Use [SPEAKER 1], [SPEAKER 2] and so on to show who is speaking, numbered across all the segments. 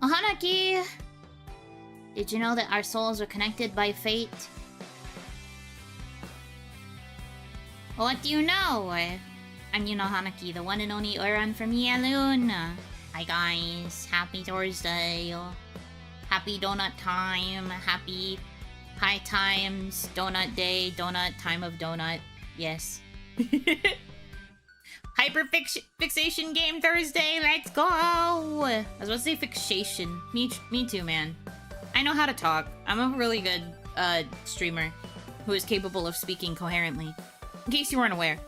[SPEAKER 1] Oh, Hanaki! Did you know that our souls are connected by fate? What do you know? I'm Yuno Hanaki, the one and only Uran from Yalun. Hi guys, happy Thursday. Happy donut time. Happy high times, donut day, donut time of donut. Yes. Hyperfixation game Thursday, let's go! I was about to say fixation. Me too, man. I know how to talk. I'm a really good streamer who is capable of speaking coherently. In case you weren't aware.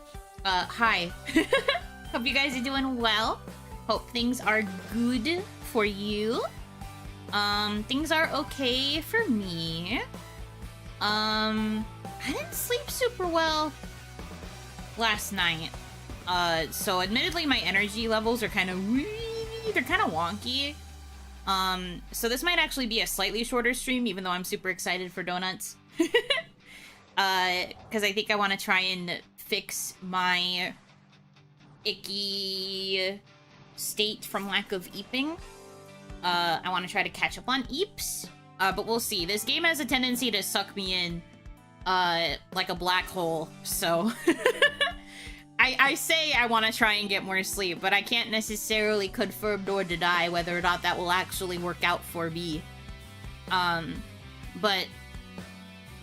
[SPEAKER 1] Hi. Hope you guys are doing well. Hope things are good for you. Things are okay for me. I didn't sleep super well last night. So admittedly my energy levels are kind of they're kind of wonky. So this might actually be a slightly shorter stream, even though I'm super excited for donuts. Because I think I want to try and fix my icky state from lack of eeping. I want to try to catch up on eeps. But we'll see. This game has a tendency to suck me in, like a black hole, so... I say I want to try and get more sleep, but I can't necessarily confirm nor deny whether or not that will actually work out for me. But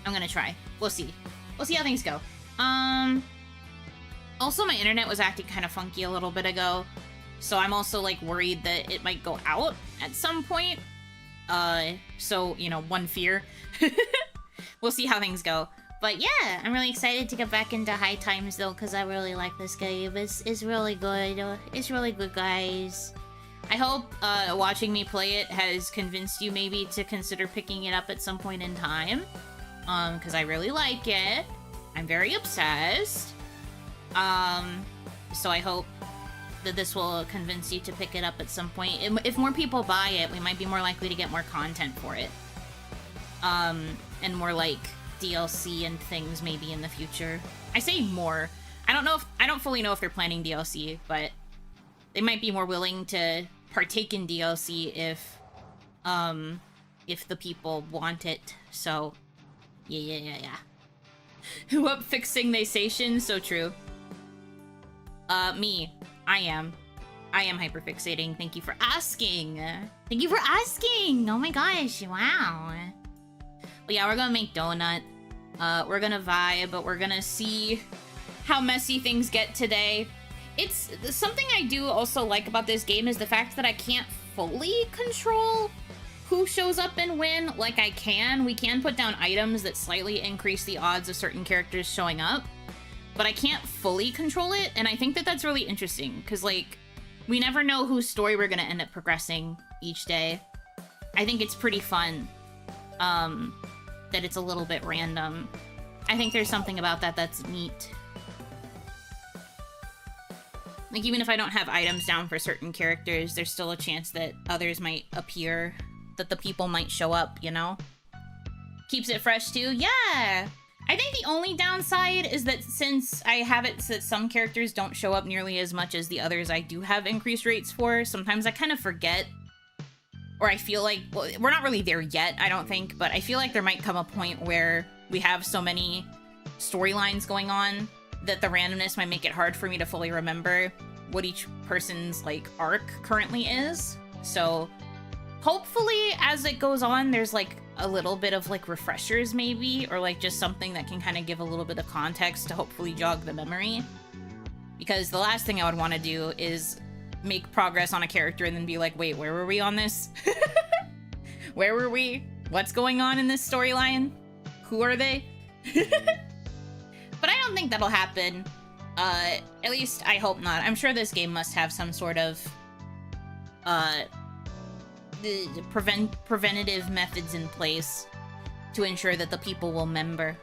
[SPEAKER 1] I'm gonna try. We'll see. We'll see how things go. Also, my internet was acting kind of funky a little bit ago, so I'm also, like, worried that it might go out at some point. So, you know, one fear. We'll see how things go. But yeah, I'm really excited to get back into High Times though, because I really like this game. It's really good. It's really good, guys. I hope watching me play it has convinced you maybe to consider picking it up at some point in time. Because I really like it. I'm very obsessed. So I hope that this will convince you to pick it up at some point. If more people buy it, we might be more likely to get more content for it. And more like DLC and things maybe in the future. I say more. I don't fully know if they're planning DLC, but they might be more willing to partake in DLC if the people want it. So yeah. Who up fixing they sation? So true. Me. I am hyperfixating. Thank you for asking. Thank you for asking. Oh my gosh, wow. But yeah, we're gonna make donut. We're gonna vibe, but we're gonna see how messy things get today. It's something I do also like about this game is the fact that I can't fully control who shows up and when like I can. We can put down items that slightly increase the odds of certain characters showing up, but I can't fully control it, and I think that that's really interesting because, like, we never know whose story we're gonna end up progressing each day. I think it's pretty fun. That it's a little bit random. I think there's something about that that's neat. Like, even if I don't have items down for certain characters, there's still a chance that others might appear, that the people might show up, you know? Keeps it fresh too? Yeah! I think the only downside is that since I have it so that some characters don't show up nearly as much as the others I do have increased rates for, sometimes I kind of forget. Or I feel like, well, we're not really there yet, I don't think, but I feel like there might come a point where we have so many storylines going on that the randomness might make it hard for me to fully remember what each person's, like, arc currently is. So hopefully as it goes on, there's, like, a little bit of, like, refreshers maybe, or, like, just something that can kind of give a little bit of context to hopefully jog the memory. Because the last thing I would want to do is make progress on a character and then be like, wait, where were we on this? Where were we? What's going on in this storyline? Who are they? But I don't think that'll happen. At least I hope not. I'm sure this game must have some sort of preventative methods in place to ensure that the people will member.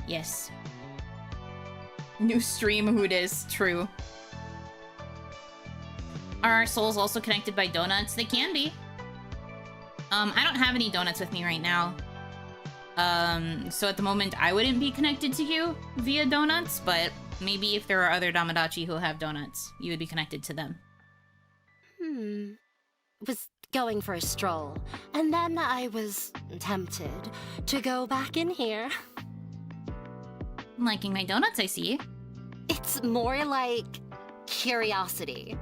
[SPEAKER 1] Yes. New stream who it is. True. Are our souls also connected by donuts? They can be. I don't have any donuts with me right now. So at the moment, I wouldn't be connected to you via donuts, but maybe if there are other Damadachi who have donuts, you would be connected to them.
[SPEAKER 2] was going for a stroll, and then I was tempted to go back in here.
[SPEAKER 1] Liking my donuts, I see.
[SPEAKER 2] It's more like curiosity.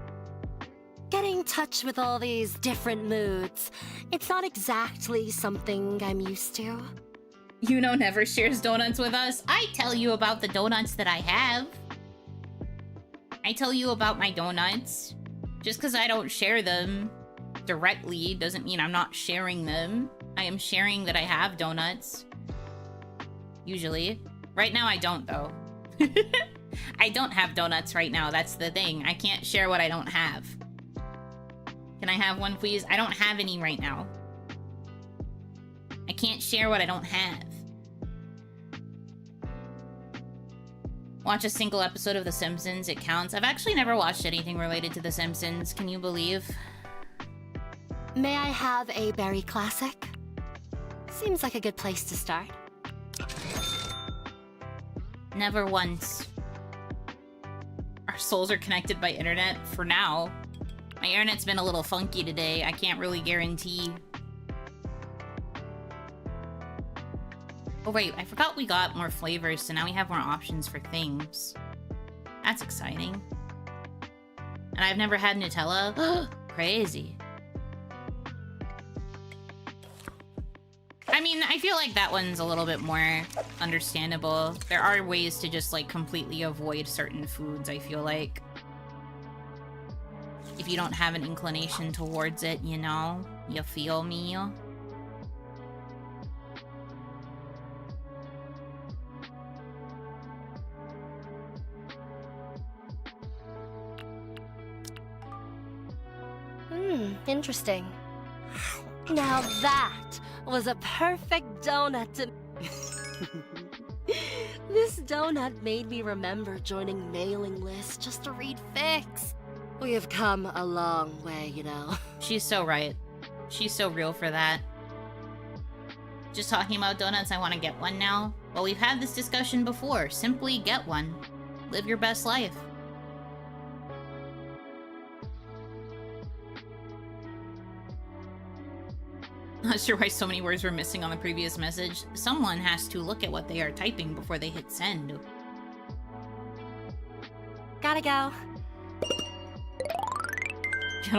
[SPEAKER 2] Getting in touch with all these different moods. It's not exactly something I'm used to.
[SPEAKER 1] Yuno never shares donuts with us. I tell you about the donuts that I have. I tell you about my donuts. Just because I don't share them directly doesn't mean I'm not sharing them. I am sharing that I have donuts. Usually. Right now I don't, though. I don't have donuts right now, that's the thing. I can't share what I don't have. Can I have one, please? I don't have any right now. I can't share what I don't have. Watch a single episode of The Simpsons, it counts. I've actually never watched anything related to The Simpsons, can you believe?
[SPEAKER 2] May I have a berry classic? Seems like a good place to start.
[SPEAKER 1] Never once. Our souls are connected by internet for now. My internet's been a little funky today. I can't really guarantee. Oh wait, I forgot we got more flavors, so now we have more options for things. That's exciting. And I've never had Nutella. Crazy. I mean, I feel like that one's a little bit more understandable. There are ways to just, like, completely avoid certain foods, I feel like. If you don't have an inclination towards it, you know? You feel me?
[SPEAKER 2] Interesting. Now that was a perfect donut to... This donut made me remember joining mailing lists just to read fics. We have come a long way, you know.
[SPEAKER 1] She's so right. She's so real for that. Just talking about donuts, I want to get one now. Well, we've had this discussion before. Simply get one. Live your best life. Not sure why so many words were missing on the previous message. Someone has to look at what they are typing before they hit send.
[SPEAKER 2] Gotta go.
[SPEAKER 1] Get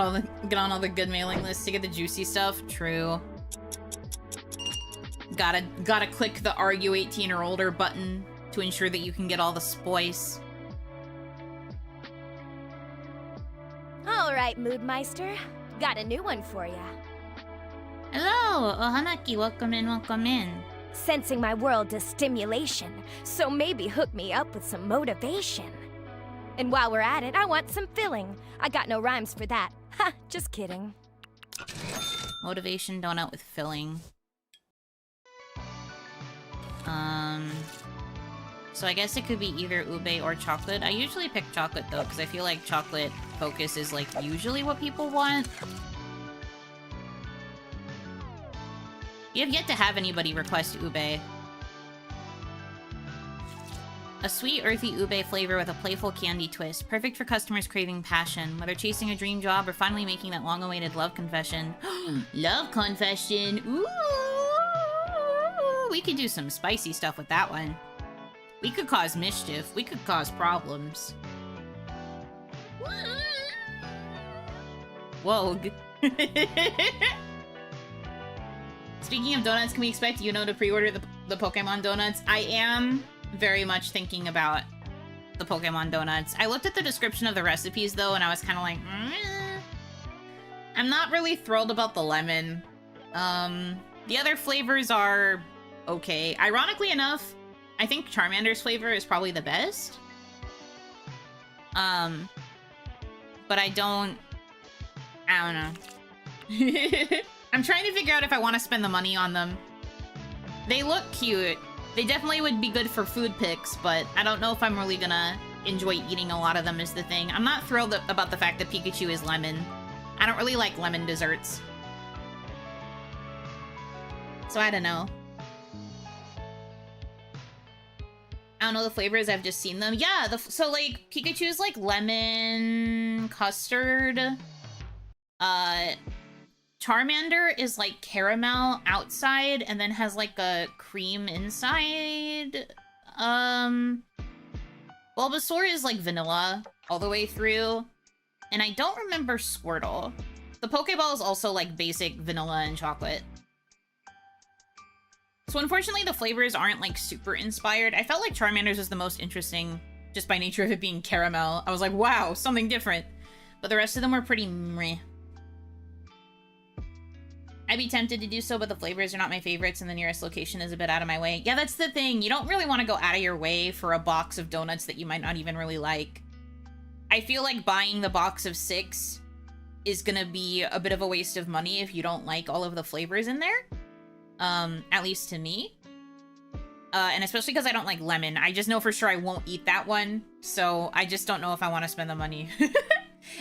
[SPEAKER 1] on all the good mailing lists to get the juicy stuff. True. Gotta click the "Are you 18 or older" button to ensure that you can get all the spoils.
[SPEAKER 3] All right, Moodmeister. Got a new one for ya.
[SPEAKER 1] Hello, Hanaki, welcome in, welcome in.
[SPEAKER 3] Sensing my world to stimulation, so maybe hook me up with some motivation. And while we're at it, I want some filling. I got no rhymes for that. Ha, just kidding.
[SPEAKER 1] Motivation donut with filling. So I guess it could be either ube or chocolate. I usually pick chocolate though, because I feel like chocolate focus is like usually what people want. You have yet to have anybody request ube. A sweet, earthy ube flavor with a playful candy twist. Perfect for customers craving passion. Whether chasing a dream job or finally making that long-awaited love confession. Love confession! Ooh! We could do some spicy stuff with that one. We could cause mischief. We could cause problems. Whoa. Speaking of donuts, can we expect Yuno to pre-order the Pokemon donuts? I am very much thinking about the Pokemon donuts. I looked at the description of the recipes, though, and I was kind of like, I'm not really thrilled about the lemon. The other flavors are okay. Ironically enough, I think Charmander's flavor is probably the best. But I don't know. I'm trying to figure out if I want to spend the money on them. They look cute. They definitely would be good for food picks, but I don't know if I'm really gonna enjoy eating a lot of them is the thing. I'm not thrilled about the fact that Pikachu is lemon. I don't really like lemon desserts. So I don't know. I don't know the flavors, I've just seen them. Yeah, so like Pikachu's like lemon custard. Charmander is like caramel outside and then has like a cream inside. Bulbasaur is like vanilla all the way through. And I don't remember Squirtle. The Pokeball is also like basic vanilla and chocolate. So unfortunately the flavors aren't like super inspired. I felt like Charmander's was the most interesting just by nature of it being caramel. I was like, wow, something different. But the rest of them were pretty meh. I'd be tempted to do so, but the flavors are not my favorites and the nearest location is a bit out of my way. Yeah, that's the thing. You don't really want to go out of your way for a box of donuts that you might not even really like. I feel like buying the box of 6 is gonna be a bit of a waste of money if you don't like all of the flavors in there. At least to me. And especially because I don't like lemon. I just know for sure I won't eat that one, so I just don't know if I want to spend the money.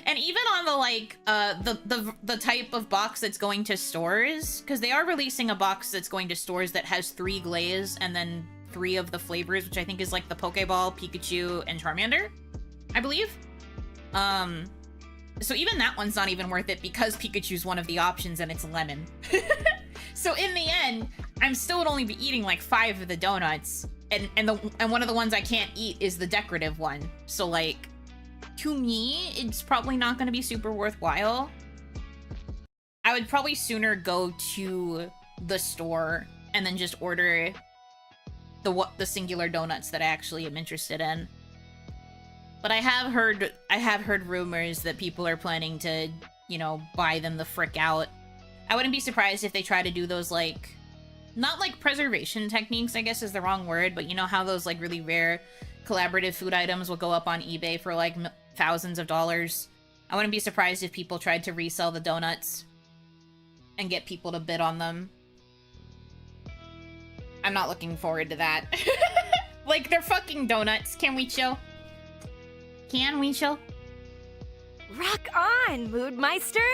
[SPEAKER 1] And even on the, like, the type of box that's going to stores, because they are releasing a box that's going to stores that has 3 glaze and then 3 of the flavors, which I think is, like, the Pokeball, Pikachu, and Charmander, I believe. So even that one's not even worth it because Pikachu's one of the options and it's lemon. So in the end, I'm still would only be eating, like, 5 of the donuts, and one of the ones I can't eat is the decorative one. So, like, to me, it's probably not going to be super worthwhile. I would probably sooner go to the store and then just order the singular donuts that I actually am interested in. But I have heard rumors that people are planning to, you know, buy them the frick out. I wouldn't be surprised if they try to do those, like, not like preservation techniques, I guess is the wrong word, but you know how those, like, really rare collaborative food items will go up on eBay for, like, thousands of dollars. I wouldn't be surprised if people tried to resell the donuts and get people to bid on them. I'm not looking forward to that. Like, they're fucking donuts. Can we chill? Can we chill?
[SPEAKER 3] Rock on, Moodmeister!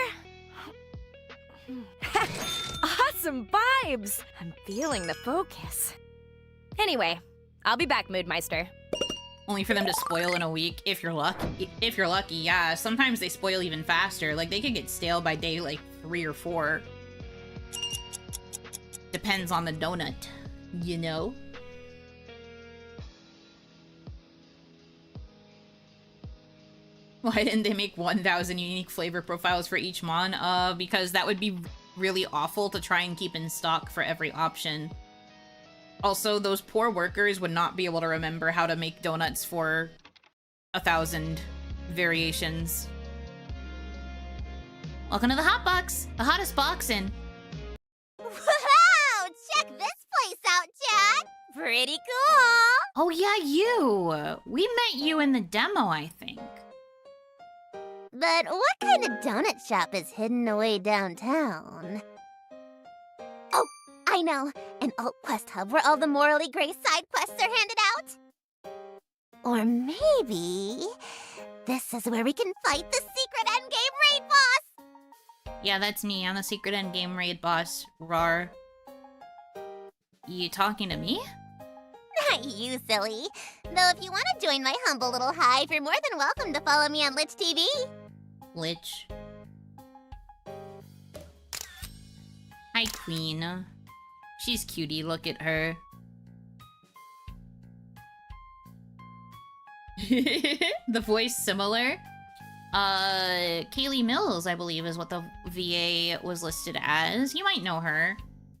[SPEAKER 3] Awesome vibes! I'm feeling the focus. Anyway, I'll be back, Moodmeister.
[SPEAKER 1] Only for them to spoil in a week, if you're lucky. If you're lucky, yeah. Sometimes they spoil even faster. Like, they could get stale by day, like, 3 or 4. Depends on the donut, you know? Why didn't they make 1,000 unique flavor profiles for each mon? Because that would be really awful to try and keep in stock for every option. Also, those poor workers would not be able to remember how to make donuts for 1,000 variations. Welcome to the Hotbox, the hottest box in.
[SPEAKER 4] Wow! Check this place out, Jack! Pretty cool!
[SPEAKER 1] Oh yeah, you! We met you in the demo, I think.
[SPEAKER 4] But what kind of donut shop is hidden away downtown? Oh, I know! An alt quest hub where all the morally gray side quests are handed out? Or maybe this is where we can fight the secret endgame raid boss!
[SPEAKER 1] Yeah, that's me. I'm the secret endgame raid boss. Rar. You talking to me?
[SPEAKER 4] Not you, silly. Though if you want to join my humble little hive, you're more than welcome to follow me on Lich TV.
[SPEAKER 1] Lich. Hi, Queen. She's cutie, look at her. The voice similar? Kaylee Mills, I believe, is what the VA was listed as. You might know her.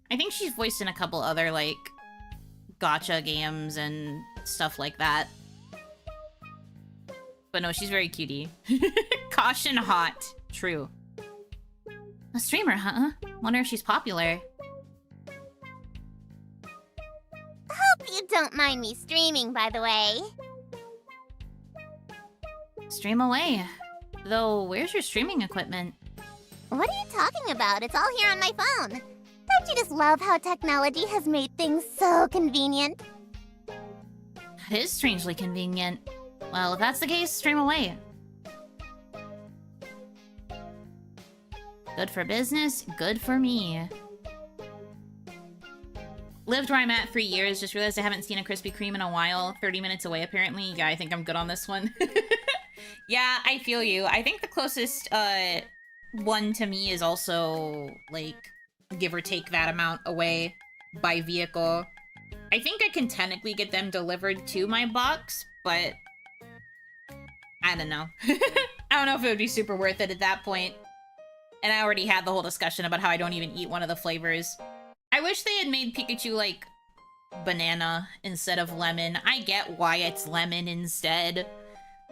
[SPEAKER 1] I think she's voiced in a couple other, like, gacha games and stuff like that. But no, she's very cutie. Caution hot. True. A streamer, huh? Wonder if she's popular.
[SPEAKER 4] Hope you don't mind me streaming, by the way.
[SPEAKER 1] Stream away. Though, where's your streaming equipment?
[SPEAKER 4] What are you talking about? It's all here on my phone. Don't you just love how technology has made things so convenient?
[SPEAKER 1] That is strangely convenient. Well, if that's the case, stream away. Good for business, good for me. Lived where I'm at 3 years, just realized I haven't seen a Krispy Kreme in a while. 30 minutes away, apparently. Yeah, I think I'm good on this one. Yeah, I feel you. I think the closest one to me is also, like, give or take that amount away by vehicle. I think I can technically get them delivered to my box, but I don't know. I don't know if it would be super worth it at that point. And I already had the whole discussion about how I don't even eat one of the flavors. I wish they had made Pikachu, like, banana instead of lemon. I get why it's lemon instead,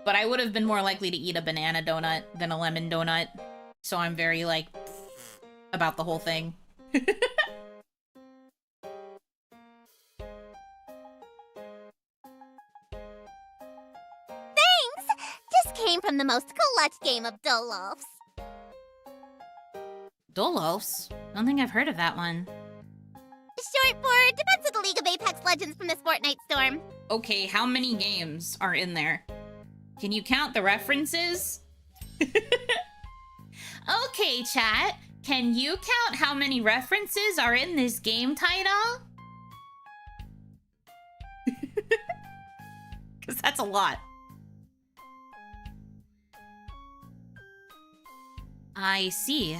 [SPEAKER 1] but I would have been more likely to eat a banana donut than a lemon donut. So I'm very, like, about the whole thing.
[SPEAKER 4] Just came from the most clutch game of Dolofs.
[SPEAKER 1] Dolos? I don't think I've heard of that one.
[SPEAKER 4] Short for Defense of the League of Apex Legends from this Fortnite storm.
[SPEAKER 1] Okay, how many games are in there? Can you count the references? Okay, chat. Can you count how many references are in this game title? Because that's a lot. I see.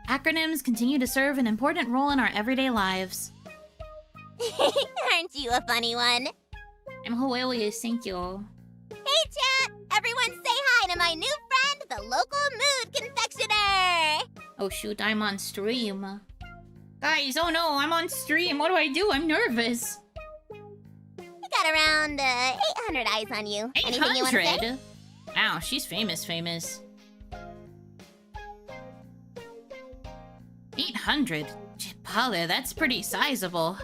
[SPEAKER 1] Acronyms continue to serve an important role in our everyday lives.
[SPEAKER 4] Aren't you a funny one?
[SPEAKER 1] I'm hilarious, thank you.
[SPEAKER 4] Hey chat! Everyone say hi to my new friend, the local mood confectioner!
[SPEAKER 1] Oh shoot, I'm on stream. Guys, oh no, I'm on stream. What do? I'm nervous.
[SPEAKER 4] We got around 800 eyes on you. Anything you want to say?
[SPEAKER 1] 800? Wow, she's famous. 800? Chipale, that's pretty sizable.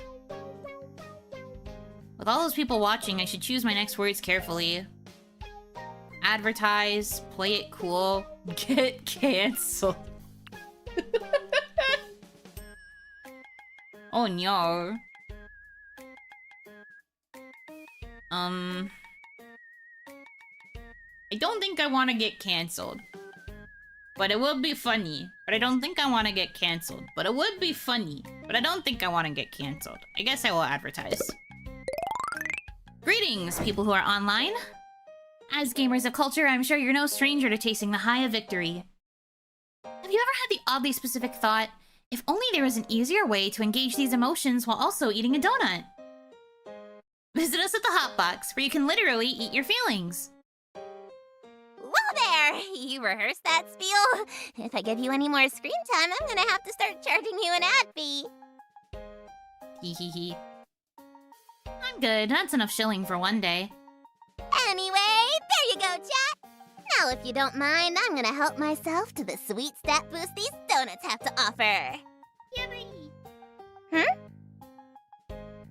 [SPEAKER 1] With all those people watching, I should choose my next words carefully. Advertise, play it cool, get canceled. Oh no. I don't think I want to get canceled. But it would be funny. But I don't think I want to get canceled. But it would be funny. But I don't think I want to get canceled. I guess I will advertise. Greetings, people who are online. As gamers of culture, I'm sure you're no stranger to tasting the high of victory. Have you ever had the oddly specific thought, if only there was an easier way to engage these emotions while also eating a donut? Visit us at the Hotbox, where you can literally eat your feelings.
[SPEAKER 4] Well there! You rehearsed that spiel. If I give you any more screen time, I'm gonna have to start charging you an ad fee.
[SPEAKER 1] Hehehe. I'm good. That's enough shilling for one day.
[SPEAKER 4] Anyway, there you go, chat. Now, if you don't mind, I'm gonna help myself to the sweet stat boost these donuts have to offer.
[SPEAKER 1] Yummy.
[SPEAKER 4] Yep,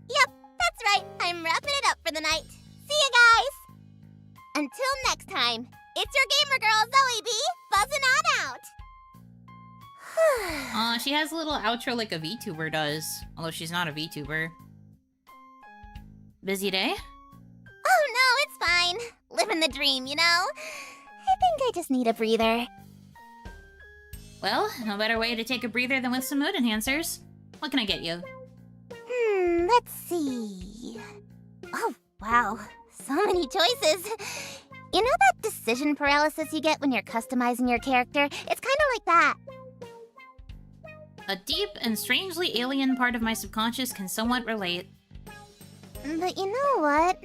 [SPEAKER 4] that's right. I'm wrapping it up for the night. See you guys! Until next time, it's your gamer girl, Zoe B, buzzing on out!
[SPEAKER 1] Aw, she has a little outro like a VTuber does. Although she's not a VTuber. Busy day?
[SPEAKER 4] Oh no, it's fine. Living the dream, you know? I think I just need a breather.
[SPEAKER 1] Well, no better way to take a breather than with some mood enhancers. What can I get you?
[SPEAKER 4] Let's see. Oh, wow. So many choices. You know that decision paralysis you get when you're customizing your character? It's kind of like that.
[SPEAKER 1] A deep and strangely alien part of my subconscious can somewhat relate.
[SPEAKER 4] But you know what?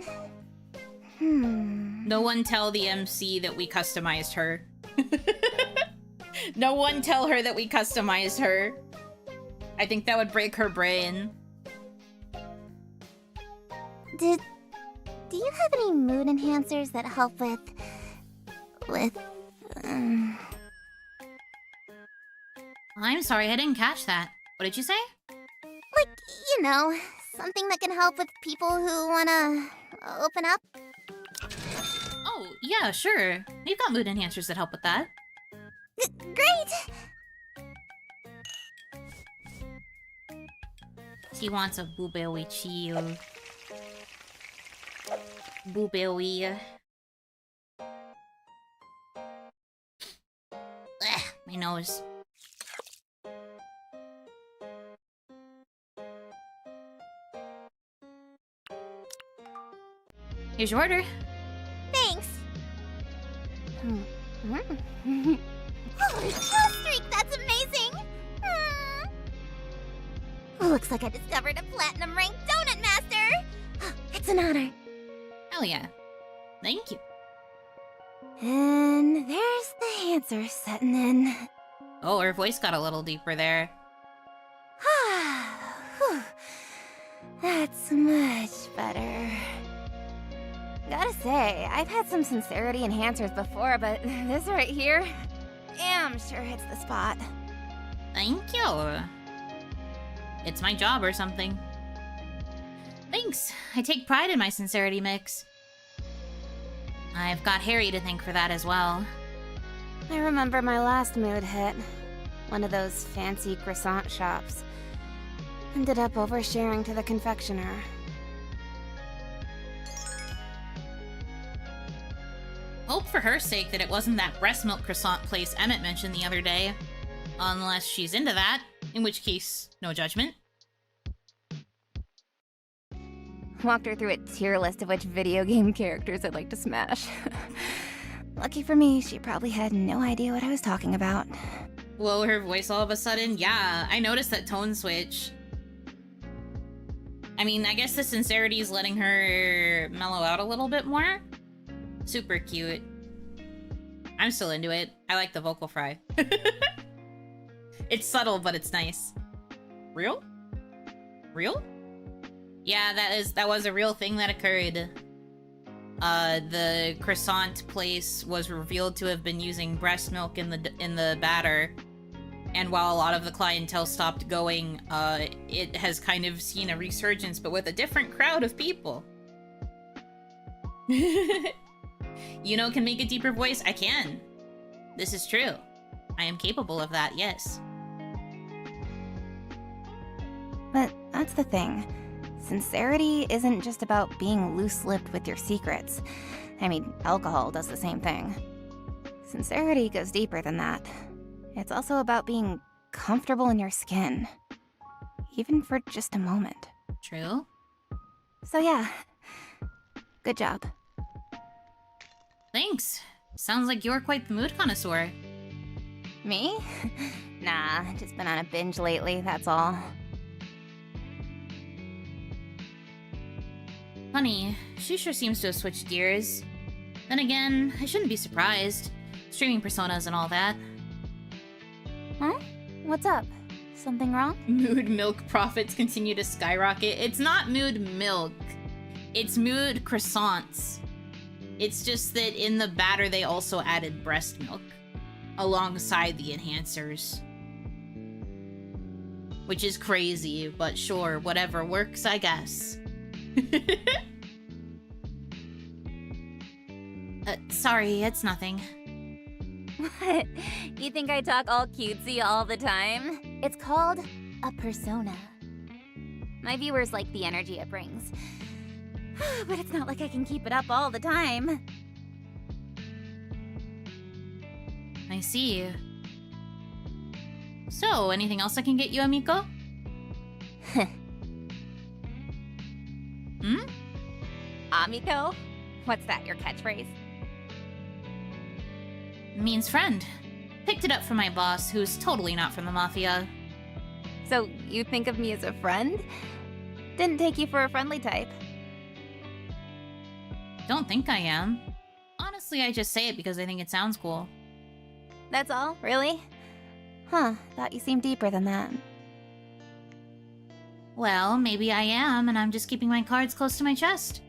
[SPEAKER 1] No one tell the MC that we customized her. No one tell her that we customized her. I think that would break her brain.
[SPEAKER 4] Do you have any mood enhancers that help with...
[SPEAKER 1] I'm sorry, I didn't catch that. What did you say?
[SPEAKER 4] Like, you know, something that can help with people who wanna open up?
[SPEAKER 1] Oh, yeah, sure. We've got mood enhancers that help with that.
[SPEAKER 4] Great!
[SPEAKER 1] She wants a blueberry chill. Blueberry. Ugh, my nose. Here's your order.
[SPEAKER 4] Thanks. Holy kill streak, that's amazing! Looks like I discovered a platinum rank donut master! It's an honor.
[SPEAKER 1] Hell yeah. Thank you.
[SPEAKER 4] And there's the answer setting in.
[SPEAKER 1] Oh, her voice got a little deeper there.
[SPEAKER 4] Whew. That's much better. Gotta say, I've had some sincerity enhancers before, but this right here, I'm sure hits the spot.
[SPEAKER 1] Thank you. It's my job or something. Thanks. I take pride in my sincerity mix. I've got Harry to thank for that as well.
[SPEAKER 4] I remember my last mood hit. One of those fancy croissant shops. Ended up oversharing to the confectioner.
[SPEAKER 1] Hope for her sake that it wasn't that breast milk croissant place Emmett mentioned the other day. Unless she's into that, in which case, no judgment.
[SPEAKER 4] Walked her through a tier list of which video game characters I'd like to smash. Lucky for me, she probably had no idea what I was talking about.
[SPEAKER 1] Whoa, her voice all of a sudden? Yeah, I noticed that tone switch. I mean, I guess the sincerity is letting her mellow out a little bit more. Super cute. I'm still into it. I like the vocal fry. It's subtle, but it's nice. Real? Real? Yeah, that was a real thing that occurred. The croissant place was revealed to have been using breast milk in the batter. And while a lot of the clientele stopped going, it has kind of seen a resurgence, but with a different crowd of people. Yuno can make a deeper voice? I can. This is true. I am capable of that, yes.
[SPEAKER 4] But that's the thing. Sincerity isn't just about being loose-lipped with your secrets. I mean, alcohol does the same thing. Sincerity goes deeper than that. It's also about being comfortable in your skin. Even for just a moment.
[SPEAKER 1] True.
[SPEAKER 4] So yeah. Good job.
[SPEAKER 1] Thanks. Sounds like you're quite the mood connoisseur.
[SPEAKER 4] Me? Nah, just been on a binge lately, that's all.
[SPEAKER 1] Funny, she sure seems to have switched gears. Then again, I shouldn't be surprised. Streaming personas and all that.
[SPEAKER 4] Huh? What's up? Something wrong?
[SPEAKER 1] Mood milk profits continue to skyrocket. It's not mood milk. It's mood croissants. It's just that in the batter they also added breast milk alongside the enhancers. Which is crazy, but sure, whatever works, I guess. Sorry, it's nothing.
[SPEAKER 4] What? You think I talk all cutesy all the time? It's called a persona. My viewers like the energy it brings. But it's not like I can keep it up all the time.
[SPEAKER 1] I see. So, anything else I can get you, Amiko? Hmm?
[SPEAKER 4] Amiko? What's that, your catchphrase?
[SPEAKER 1] Means friend. Picked it up from my boss, who's totally not from the Mafia.
[SPEAKER 4] So, you think of me as a friend? Didn't take you for a friendly type.
[SPEAKER 1] Don't think I am. Honestly, I just say it because I think it sounds cool.
[SPEAKER 4] That's all? Really? Huh, thought you seemed deeper than that.
[SPEAKER 1] Well, maybe I am, and I'm just keeping my cards close to my chest.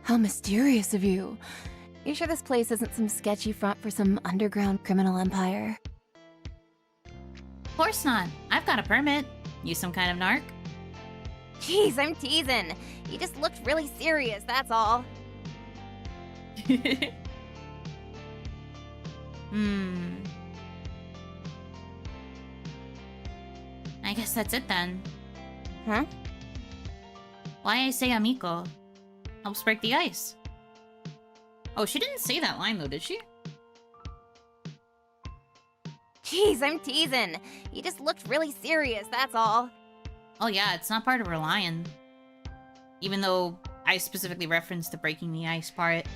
[SPEAKER 4] How mysterious of you. You sure this place isn't some sketchy front for some underground criminal empire?
[SPEAKER 1] Of course not. I've got a permit. You some kind of narc?
[SPEAKER 4] Jeez, I'm teasing. You just looked really serious, that's all.
[SPEAKER 1] I guess that's it then.
[SPEAKER 4] Huh?
[SPEAKER 1] Why I say amico? Helps break the ice. Oh, she didn't say that line though, did she?
[SPEAKER 4] Jeez, I'm teasing. You just looked really serious, that's all.
[SPEAKER 1] Oh yeah, it's not part of her line. Even though I specifically referenced the breaking the ice part.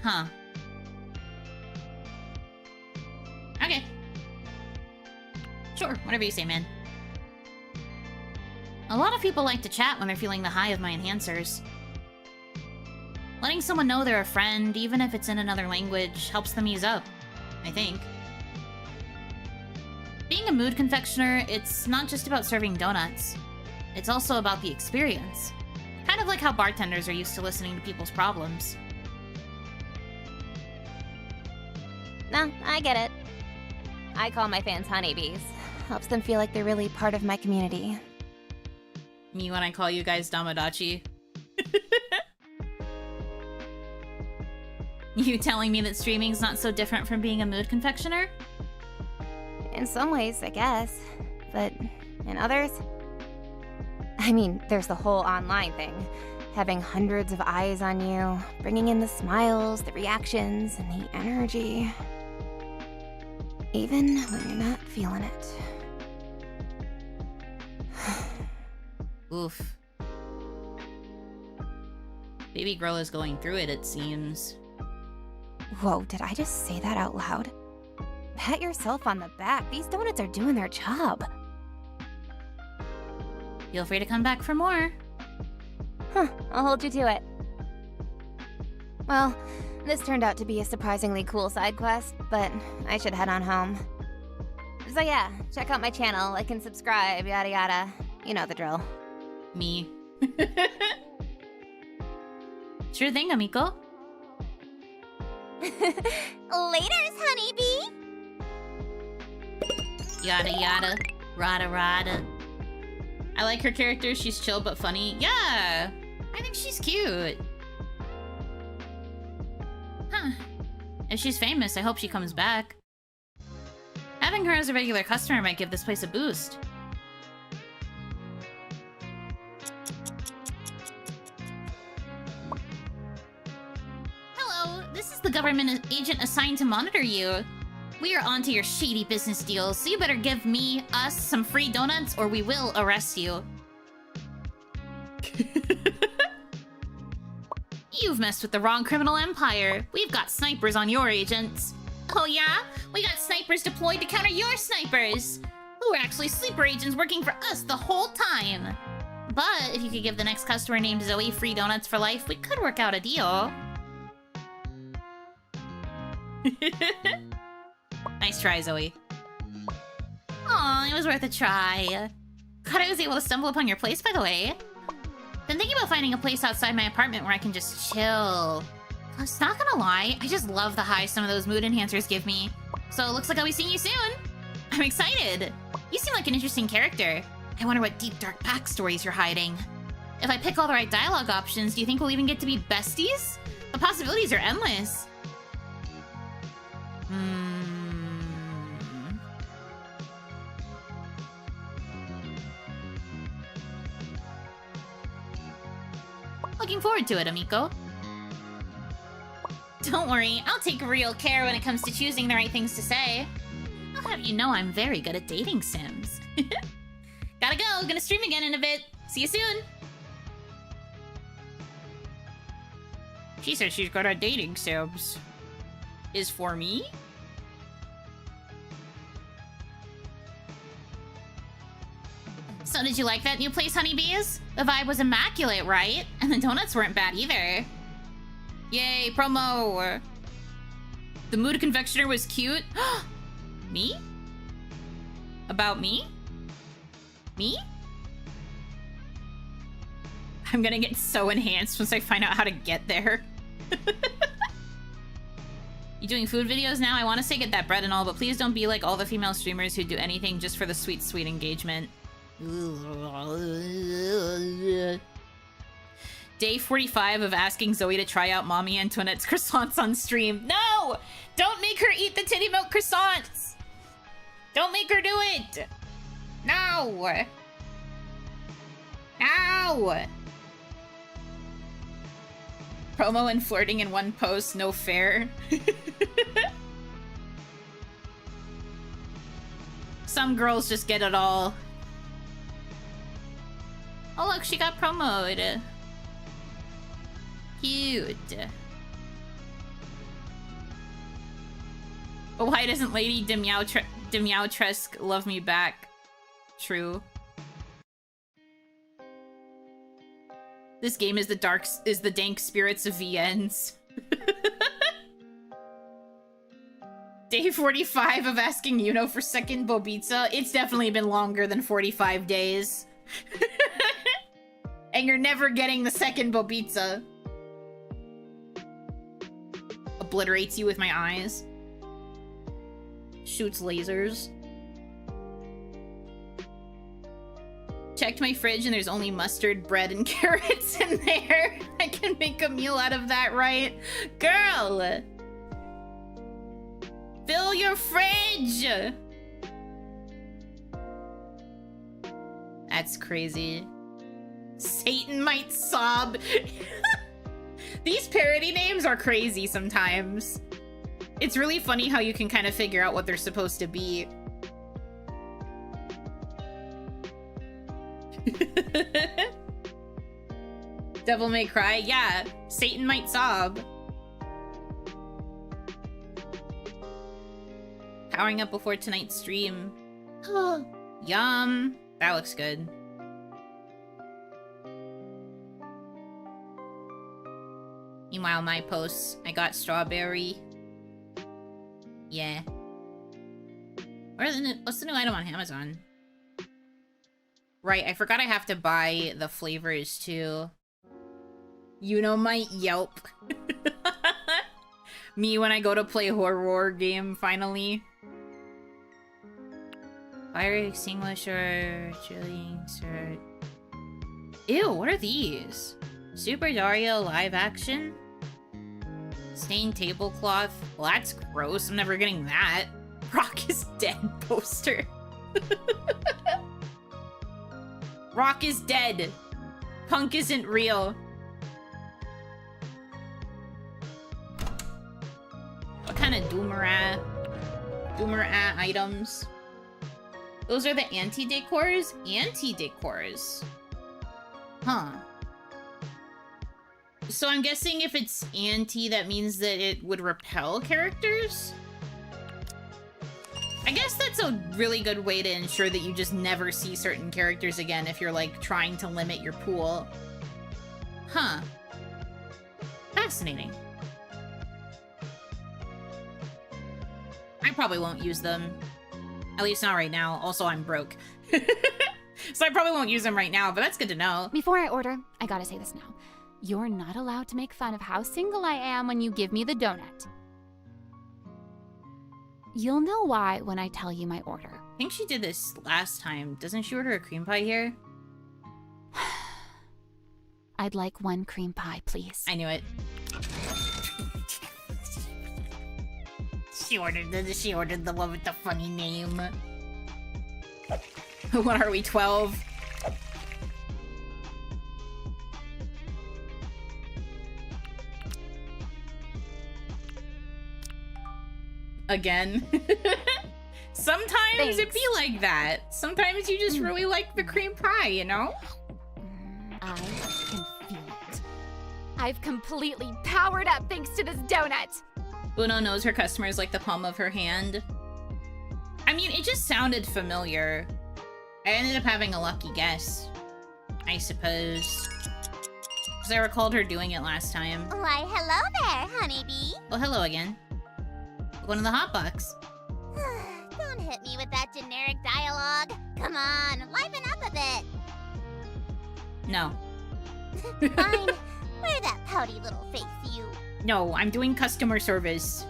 [SPEAKER 1] Huh. Sure, whatever you say, man. A lot of people like to chat when they're feeling the high of my enhancers. Letting someone know they're a friend, even if it's in another language, helps them ease up, I think. Being a mood confectioner, it's not just about serving donuts. It's also about the experience. Kind of like how bartenders are used to listening to people's problems.
[SPEAKER 5] No, I get it. I call my fans honeybees. Helps them feel like they're really part of my community.
[SPEAKER 1] Me when I call you guys Damadachi. You telling me that streaming's not so different from being a mood confectioner?
[SPEAKER 5] In some ways, I guess. But in others... I mean, there's the whole online thing. Having hundreds of eyes on you, bringing in the smiles, the reactions, and the energy. Even when you're not feeling it.
[SPEAKER 1] Oof. Baby girl is going through it, it seems.
[SPEAKER 5] Whoa, did I just say that out loud? Pat yourself on the back. These donuts are doing their job.
[SPEAKER 1] Feel free to come back for more.
[SPEAKER 5] Huh, I'll hold you to it. Well, this turned out to be a surprisingly cool side quest, but I should head on home. So yeah, check out my channel, like and subscribe, yada yada. You know the drill.
[SPEAKER 1] Me. Sure thing, amico.
[SPEAKER 4] Laters, honeybee!
[SPEAKER 1] Yada yada. Rada rada. I like her character, she's chill but funny. Yeah! I think she's cute. Huh. If she's famous, I hope she comes back. Having her as a regular customer might give this place a boost. Hello, this is the government agent assigned to monitor you. We are onto your shady business deals, so you better give us some free donuts or we will arrest you. You've messed with the wrong criminal empire. We've got snipers on your agents. Oh yeah? We got snipers deployed to counter your snipers, who were actually sleeper agents working for us the whole time. But if you could give the next customer named Zoe free donuts for life, we could work out a deal. Nice try, Zoe. Aw, it was worth a try. Glad I was able to stumble upon your place, by the way. Been thinking about finding a place outside my apartment where I can just chill. I was not gonna lie, I just love the high some of those mood enhancers give me. So it looks like I'll be seeing you soon. I'm excited. You seem like an interesting character. I wonder what deep, dark backstories you're hiding. If I pick all the right dialogue options, do you think we'll even get to be besties? The possibilities are endless. Looking forward to it, amico. Don't worry, I'll take real care when it comes to choosing the right things to say. I'll have you know I'm very good at dating sims. Gotta go, gonna stream again in a bit. See you soon. She said she's good at dating sims. Is for me? So did you like that new place, honeybees? The vibe was immaculate, right? And the donuts weren't bad either. Yay, promo! The mood confectioner was cute. Me? About me? Me? I'm gonna get so enhanced once I find out how to get there. You doing food videos now? I want to say get that bread and all, but please don't be like all the female streamers who do anything just for the sweet, sweet engagement. Day 45 of asking Zoe to try out Mommy Antoinette's croissants on stream. No! Don't make her eat the titty milk croissants! Don't make her do it! No! No! Promo and flirting in one post, no fair. Some girls just get it all. Oh look, she got promoted. Cute. But why doesn't Lady Meowtresk, love me back. True. This game is the dank spirits of VNs. Day 45 of asking Yuno for second Bobitsa. It's definitely been longer than 45 days. And you're never getting the second Bobitsa. Obliterates you with my eyes. Shoots lasers. Checked my fridge and there's only mustard, bread, and carrots in there. I can make a meal out of that, right? Girl! Fill your fridge! That's crazy. Satan might sob. These parody names are crazy sometimes. It's really funny how you can kind of figure out what they're supposed to be. Devil May Cry? Yeah, Satan might sob. Powering up before tonight's stream. Yum. That looks good. Meanwhile, my posts, I got strawberry. Yeah. What's the new item on Amazon? Right, I forgot I have to buy the flavors too. Yuno might yelp. Me when I go to play horror game, finally. Fire extinguisher, chilling, sir. Ew, what are these? Super Dario live action? Stained tablecloth? Well, that's gross. I'm never getting that. Rock is dead poster. Rock is dead. Punk isn't real. What kind of Doomerat items? Those are the anti-decors? Anti-decors. Huh. So I'm guessing if it's anti, that means that it would repel characters? I guess that's a really good way to ensure that you just never see certain characters again if you're, like, trying to limit your pool. Huh. Fascinating. I probably won't use them. At least not right now. Also, I'm broke. So I probably won't use them right now, but that's good to know.
[SPEAKER 6] Before I order, I gotta say this now. You're not allowed to make fun of how single I am when you give me the donut. You'll know why when I tell you my order.
[SPEAKER 1] I think she did this last time. Doesn't she order a cream pie here?
[SPEAKER 6] I'd like 1 cream pie, please.
[SPEAKER 1] I knew it. She ordered the one with the funny name. What are we, 12? Again. Sometimes
[SPEAKER 6] Thanks.
[SPEAKER 1] it be like that. Sometimes you just really like the cream pie, you know?
[SPEAKER 6] I can feel it. I've completely powered up thanks to this donut.
[SPEAKER 1] Uno knows her customers like the palm of her hand. I mean, it just sounded familiar. I ended up having a lucky guess, I suppose. Because I recalled her doing it last time.
[SPEAKER 4] Why, hello there, honeybee.
[SPEAKER 1] Well, hello again. Going to the Hotbox.
[SPEAKER 4] Don't hit me with that generic dialogue. Come on, liven up a bit.
[SPEAKER 1] No.
[SPEAKER 4] Fine. Wear that pouty little face, you.
[SPEAKER 1] No, I'm doing customer service.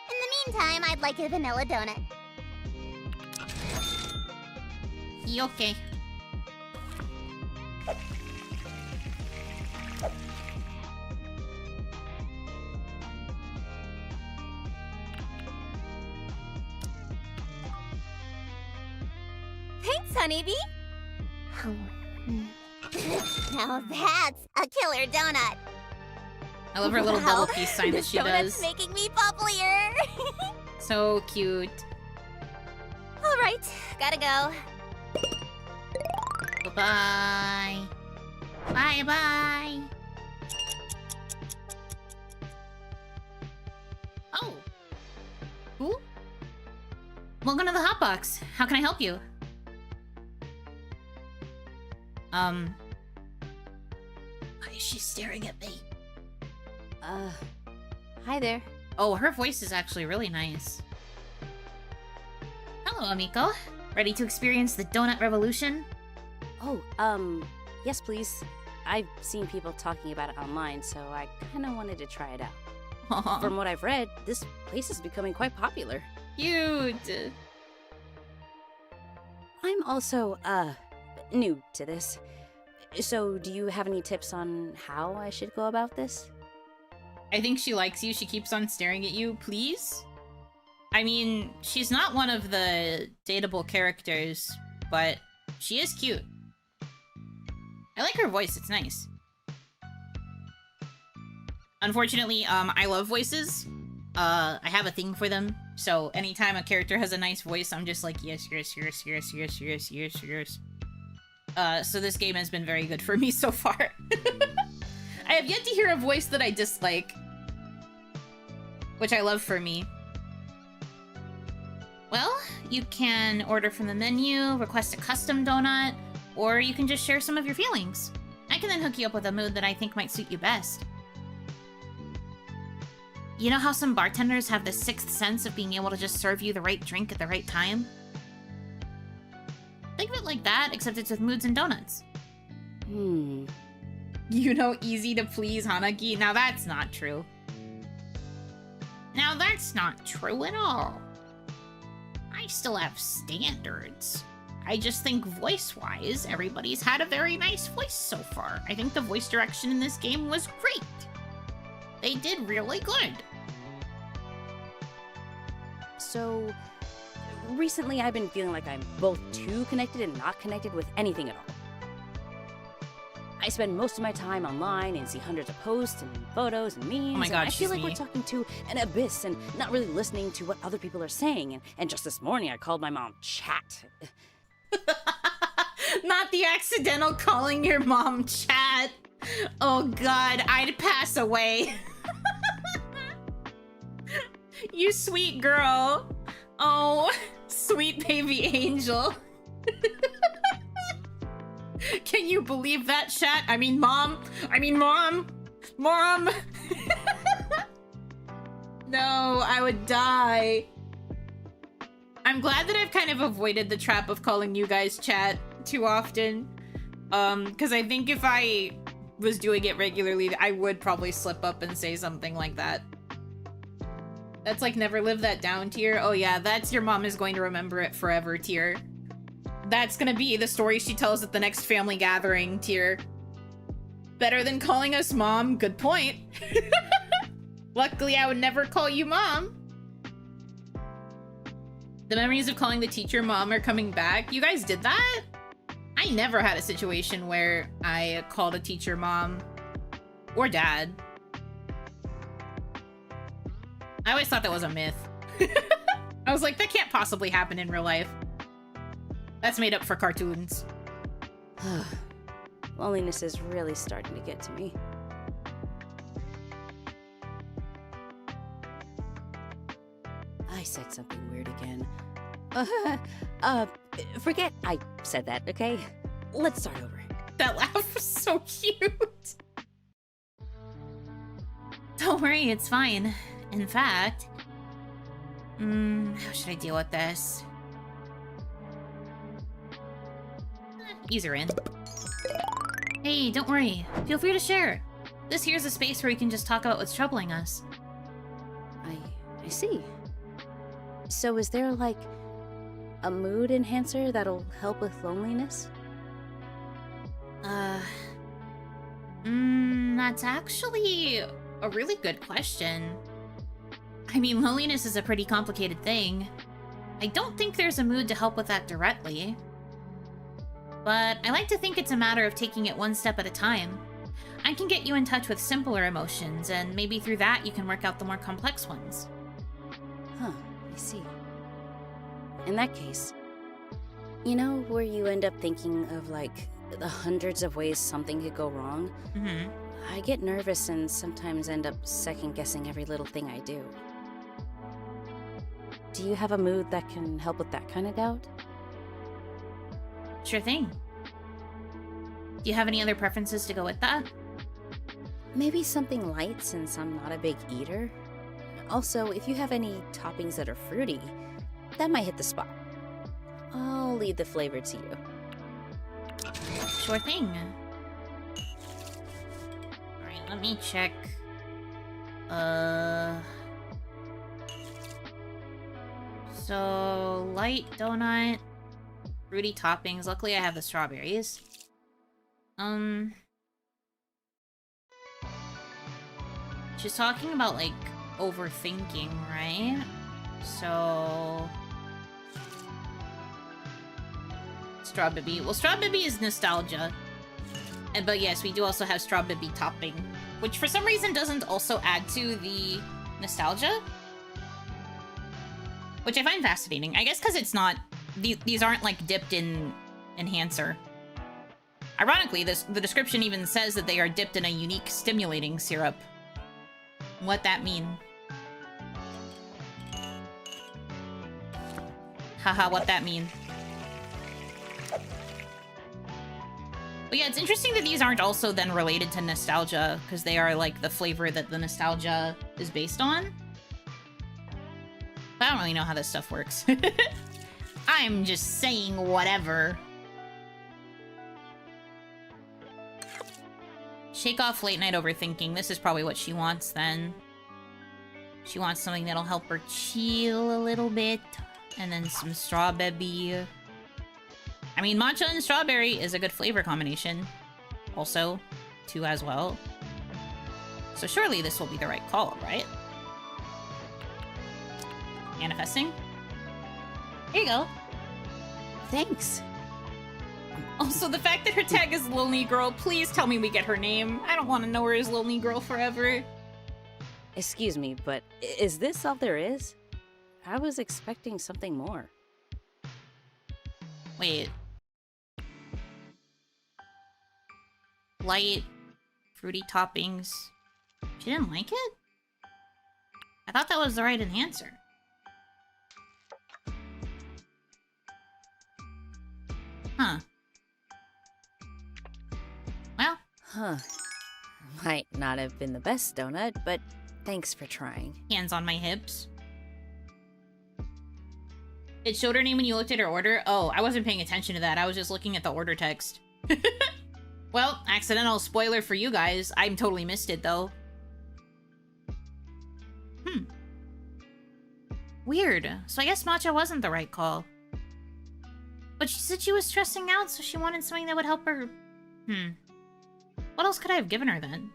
[SPEAKER 4] In the meantime, I'd like a vanilla donut.
[SPEAKER 1] Okay.
[SPEAKER 4] Thanks, honeybee. Now that's a killer donut.
[SPEAKER 1] I love her little
[SPEAKER 4] Wow,
[SPEAKER 1] double piece sign that
[SPEAKER 4] this
[SPEAKER 1] she
[SPEAKER 4] donut's
[SPEAKER 1] does.
[SPEAKER 4] making me bubblier.
[SPEAKER 1] So cute.
[SPEAKER 4] All right, gotta go.
[SPEAKER 1] Bye-bye. Bye-bye. Oh. Who? Welcome to the Hotbox. How can I help you? Why is she staring at me?
[SPEAKER 5] Hi there.
[SPEAKER 1] Oh, her voice is actually really nice. Hello, amico. Ready to experience the donut revolution?
[SPEAKER 7] Oh, yes, please. I've seen people talking about it online, so I kind of wanted to try it out. From what I've read, this place is becoming quite popular.
[SPEAKER 1] Cute.
[SPEAKER 7] I'm also, new to this. So, do you have any tips on how I should go about this?
[SPEAKER 1] I think she likes you. She keeps on staring at you. Please? I mean, she's not one of the dateable characters, but she is cute. I like her voice. It's nice. Unfortunately, I love voices. I have a thing for them. So anytime a character has a nice voice, I'm just like, yes, yes, yes, yes, yes, yes, yes, yes. So this game has been very good for me so far. I have yet to hear a voice that I dislike, which I love for me. Well, you can order from the menu, request a custom donut, or you can just share some of your feelings. I can then hook you up with a mood that I think might suit you best. You know how some bartenders have the sixth sense of being able to just serve you the right drink at the right time? Think of it like that, except it's with moods and donuts. You know, easy to please, Hanaki. Now that's not true. Now that's not true at all. I still have standards. I just think voice-wise, everybody's had a very nice voice so far. I think the voice direction in this game was great. They did really good.
[SPEAKER 7] So, recently I've been feeling like I'm both too connected and not connected with anything at all. I spend most of my time online and see hundreds of posts and photos and memes.
[SPEAKER 1] Oh my god,
[SPEAKER 7] and I feel
[SPEAKER 1] she's
[SPEAKER 7] like
[SPEAKER 1] me.
[SPEAKER 7] we're talking to an abyss and not really listening to what other people are saying. And just this morning I called my mom chat.
[SPEAKER 1] Not the accidental calling your mom chat. Oh god, I'd pass away. You sweet girl. Oh, sweet baby angel. Can you believe that, chat? I mean, mom. Mom. No, I would die. I'm glad that I've kind of avoided the trap of calling you guys chat too often. Because I think if I was doing it regularly, I would probably slip up and say something like that. That's like never live that down tier. Oh yeah, that's your mom is going to remember it forever tier. That's gonna be the story she tells at the next family gathering tier. Better than calling us mom, good point. Luckily, I would never call you mom. The memories of calling the teacher mom are coming back. You guys did that? I never had a situation where I called a teacher mom or dad. I always thought that was a myth. I was like, that can't possibly happen in real life. That's made up for cartoons.
[SPEAKER 7] Loneliness is really starting to get to me. I said something weird again. Forget I said that, okay? Let's start over.
[SPEAKER 1] That laugh was so cute. Don't worry, it's fine. In fact, how should I deal with this? Ease her in. Hey, don't worry. Feel free to share. This here's a space where we can just talk about what's troubling us.
[SPEAKER 7] I see. So is there, like, a mood enhancer that'll help with loneliness?
[SPEAKER 1] That's actually a really good question. I mean, loneliness is a pretty complicated thing. I don't think there's a mood to help with that directly. But I like to think it's a matter of taking it one step at a time. I can get you in touch with simpler emotions, and maybe through that you can work out the more complex ones.
[SPEAKER 7] Huh, I see. In that case, you know where you end up thinking of, like, the hundreds of ways something could go wrong?
[SPEAKER 1] Mm-hmm.
[SPEAKER 7] I get nervous and sometimes end up second-guessing every little thing I do. do you have a mood that can help with that kind of doubt?
[SPEAKER 1] Sure thing. Do you have any other preferences to go with that?
[SPEAKER 7] Maybe something light since I'm not a big eater. Also, if you have any toppings that are fruity, that might hit the spot. I'll leave the flavor to you.
[SPEAKER 1] Sure thing. Alright, let me check. So, light donut, fruity toppings. Luckily I have the strawberries. She's talking about, like, overthinking, right? So... Strawberry. Well, strawberry is nostalgia. But yes, we do also have strawberry topping. Which for some reason doesn't also add to the nostalgia. Which I find fascinating. I guess because it's not... These aren't, like, dipped in enhancer. Ironically, the description even says that they are dipped in a unique stimulating syrup. What that mean? Haha, what that mean? But yeah, it's interesting that these aren't also then related to nostalgia, because they are, like, the flavor that the nostalgia is based on. But I don't really know how this stuff works. I'm just saying whatever. Shake off late night overthinking. This is probably what she wants then. She wants something that'll help her chill a little bit. And then some strawberry. I mean, matcha and strawberry is a good flavor combination. Also, too, as well. So surely this will be the right call, right? Manifesting. Here you go.
[SPEAKER 7] Thanks.
[SPEAKER 1] Also, the fact that her tag is Lonely Girl, please tell me we get her name. I don't want to know her as Lonely Girl forever.
[SPEAKER 7] Excuse me, but is this all there is? I was expecting something more.
[SPEAKER 1] Wait. Light, fruity toppings. She didn't like it? I thought that was the right answer. Huh. Well.
[SPEAKER 7] Huh. Might not have been the best donut, but thanks for trying.
[SPEAKER 1] Hands on my hips. It showed her name when you looked at her order? Oh, I wasn't paying attention to that. I was just looking at the order text. Well, accidental spoiler for you guys. I totally missed it, though. Weird. So I guess matcha wasn't the right call. But she said she was stressing out, so she wanted something that would help her... What else could I have given her, then?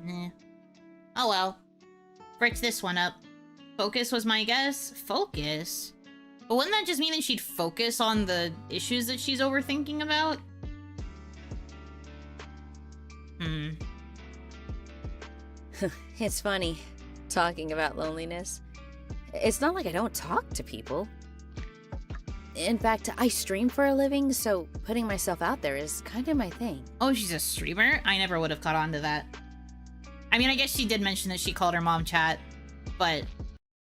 [SPEAKER 1] Nah. Oh well. Bricked this one up. Focus was my guess. Focus? But wouldn't that just mean that she'd focus on the issues that she's overthinking about?
[SPEAKER 7] It's funny, talking about loneliness. It's not like I don't talk to people. In fact, I stream for a living, so putting myself out there is kind of my thing.
[SPEAKER 1] Oh, she's a streamer? I never would have caught on to that. I mean, I guess she did mention that she called her mom chat, but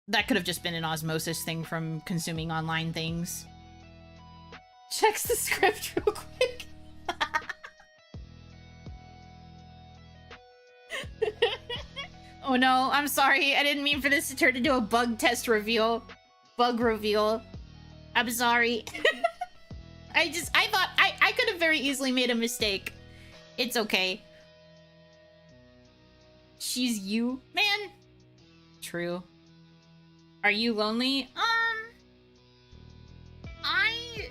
[SPEAKER 1] that could have just been an osmosis thing from consuming online things. Checks the script real quick. Oh no, I'm sorry. I didn't mean for this to turn into a bug test reveal. Bug reveal. I'm sorry. I thought I could have very easily made a mistake. It's okay. She's you, man. True. Are you lonely? I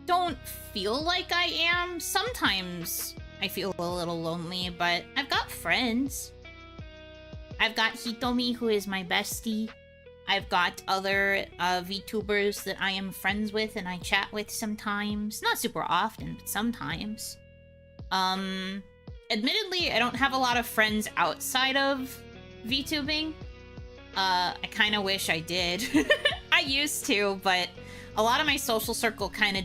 [SPEAKER 1] don't feel like I am. Sometimes I feel a little lonely, but I've got friends. I've got Hitomi, who is my bestie. I've got other VTubers that I am friends with and I chat with sometimes. Not super often, but sometimes. Admittedly, I don't have a lot of friends outside of VTubing. I kind of wish I did. I used to, but a lot of my social circle kind of,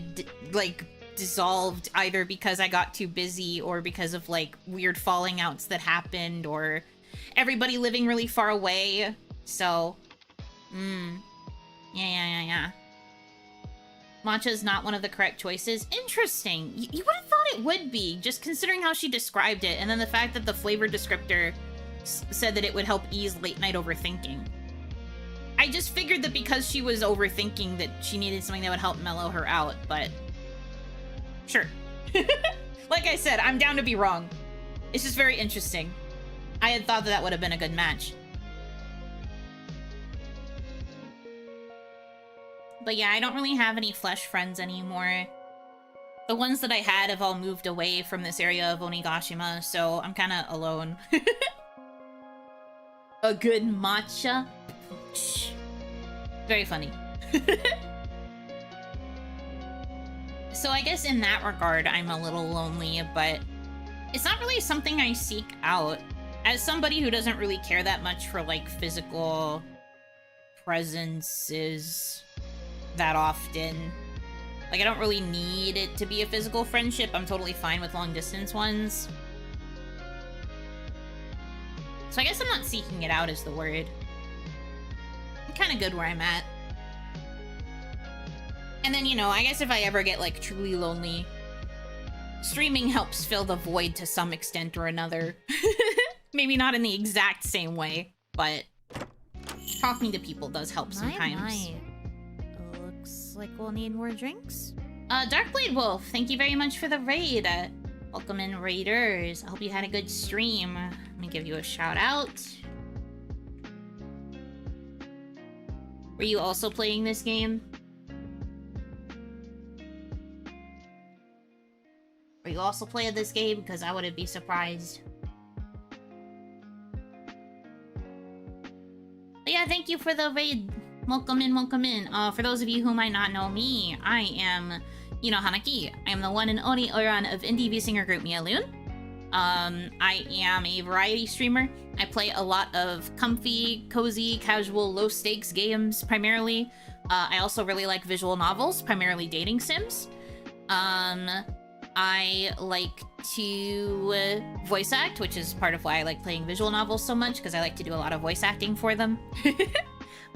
[SPEAKER 1] dissolved either because I got too busy or because of like weird falling outs that happened or everybody living really far away. So, yeah. Matcha's not one of the correct choices. Interesting. You would have thought it would be, just considering how she described it, and then the fact that the flavor descriptor said that it would help ease late night overthinking. I just figured that because she was overthinking that she needed something that would help mellow her out, but sure. Like I said, I'm down to be wrong. It's just very interesting. I had thought that that would have been a good match. But yeah, I don't really have any flesh friends anymore. The ones that I had have all moved away from this area of Onigashima, so I'm kind of alone. A good matcha? Very funny. So I guess in that regard, I'm a little lonely, but it's not really something I seek out. As somebody who doesn't really care that much for, like, physical presences that often. Like, I don't really need it to be a physical friendship. I'm totally fine with long-distance ones. So I guess I'm not seeking it out is the word. I'm kind of good where I'm at. And then, you know, I guess if I ever get, like, truly lonely, streaming helps fill the void to some extent or another. Maybe not in the exact same way, but talking to people does help sometimes.
[SPEAKER 8] Looks like we'll need more drinks.
[SPEAKER 1] Darkblade Wolf, thank you very much for the raid. Welcome in, raiders. I hope you had a good stream. Let me give you a shout out. Were you also playing this game? Were you also playing this game? Because I wouldn't be surprised. But yeah, thank you for the raid. Welcome in, welcome in. For those of you who might not know me, I am Yuno Hanaki. I am the one and only Oran of indie V-singer group Mialoon. I am a variety streamer. I play a lot of comfy, cozy, casual, low-stakes games, primarily. I also really like visual novels, primarily dating sims. I like to voice act, which is part of why I like playing visual novels so much, because I like to do a lot of voice acting for them.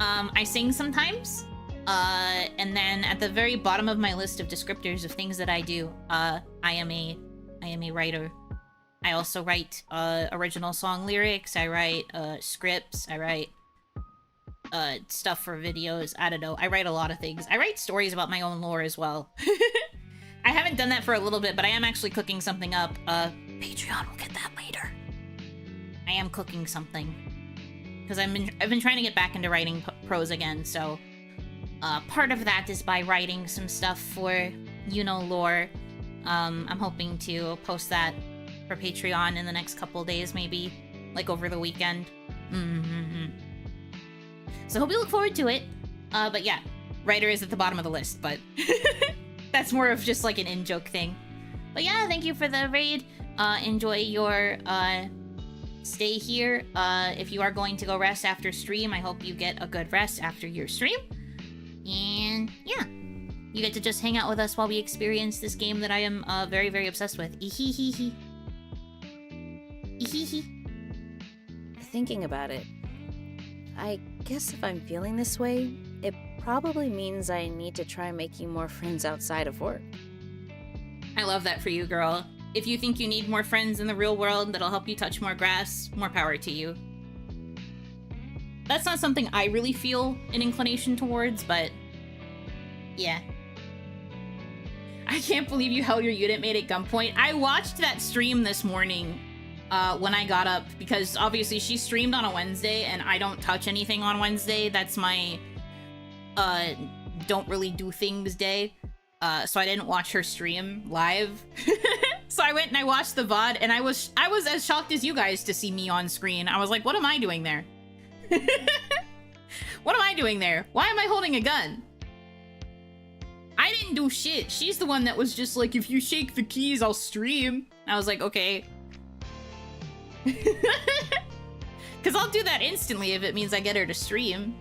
[SPEAKER 1] I sing sometimes. And then at the very bottom of my list of descriptors of things that I do, I am a writer. I also write original song lyrics. I write scripts. I write stuff for videos. I don't know. I write a lot of things. I write stories about my own lore as well. I haven't done that for a little bit, but I am actually cooking something up. Patreon will get that later. I am cooking something. Because I've been trying to get back into writing prose again, so part of that is by writing some stuff for Yuno lore. I'm hoping to post that for Patreon in the next couple days, maybe, like over the weekend. So hope you look forward to it. But yeah, writer is at the bottom of the list, but that's more of just like an in-joke thing. But yeah, thank you for the raid. Enjoy your stay here. If you are going to go rest after stream, I hope you get a good rest after your stream. And yeah, you get to just hang out with us while we experience this game that I am very, very obsessed with. Ehehehe. Ehehe.
[SPEAKER 7] Thinking about it, I guess if I'm feeling this way, it probably means I need to try making more friends outside of work.
[SPEAKER 1] I love that for you, girl. If you think you need more friends in the real world that'll help you touch more grass, more power to you. That's not something I really feel an inclination towards, but yeah. I can't believe you held your unit mate at gunpoint. I watched that stream this morning when I got up, because obviously she streamed on a Wednesday and I don't touch anything on Wednesday. That's my don't really do things day. So I didn't watch her stream live. So I went and I watched the VOD, and I was as shocked as you guys to see me on screen. I was like, what am I doing there? What am I doing there? Why am I holding a gun? I didn't do shit. She's the one that was just like, if you shake the keys, I'll stream. I was like, okay. Because I'll do that instantly if it means I get her to stream.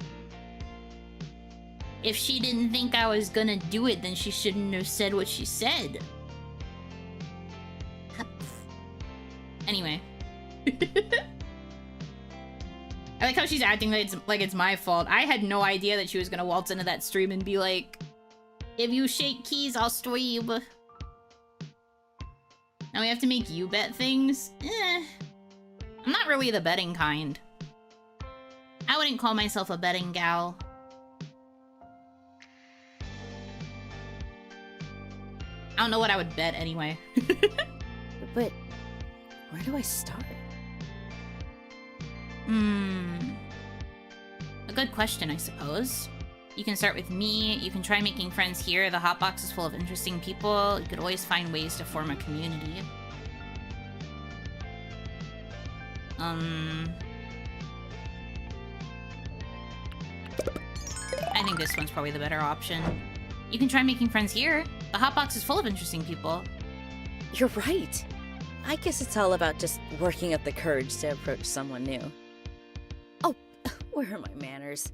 [SPEAKER 1] If she didn't think I was gonna do it, then she shouldn't have said what she said. Anyway. I like how she's acting like it's my fault. I had no idea that she was gonna waltz into that stream and be like, if you shake keys, I'll stream. Now we have to make you bet things? I'm not really the betting kind. I wouldn't call myself a betting gal. I don't know what I would bet anyway.
[SPEAKER 7] But where do I start?
[SPEAKER 1] A good question, I suppose. You can start with me. You can try making friends here. The Hotbox is full of interesting people. You could always find ways to form a community. I think this one's probably the better option. You can try making friends here. The Hotbox is full of interesting people.
[SPEAKER 7] You're right. I guess it's all about just working up the courage to approach someone new. Oh, where are my manners?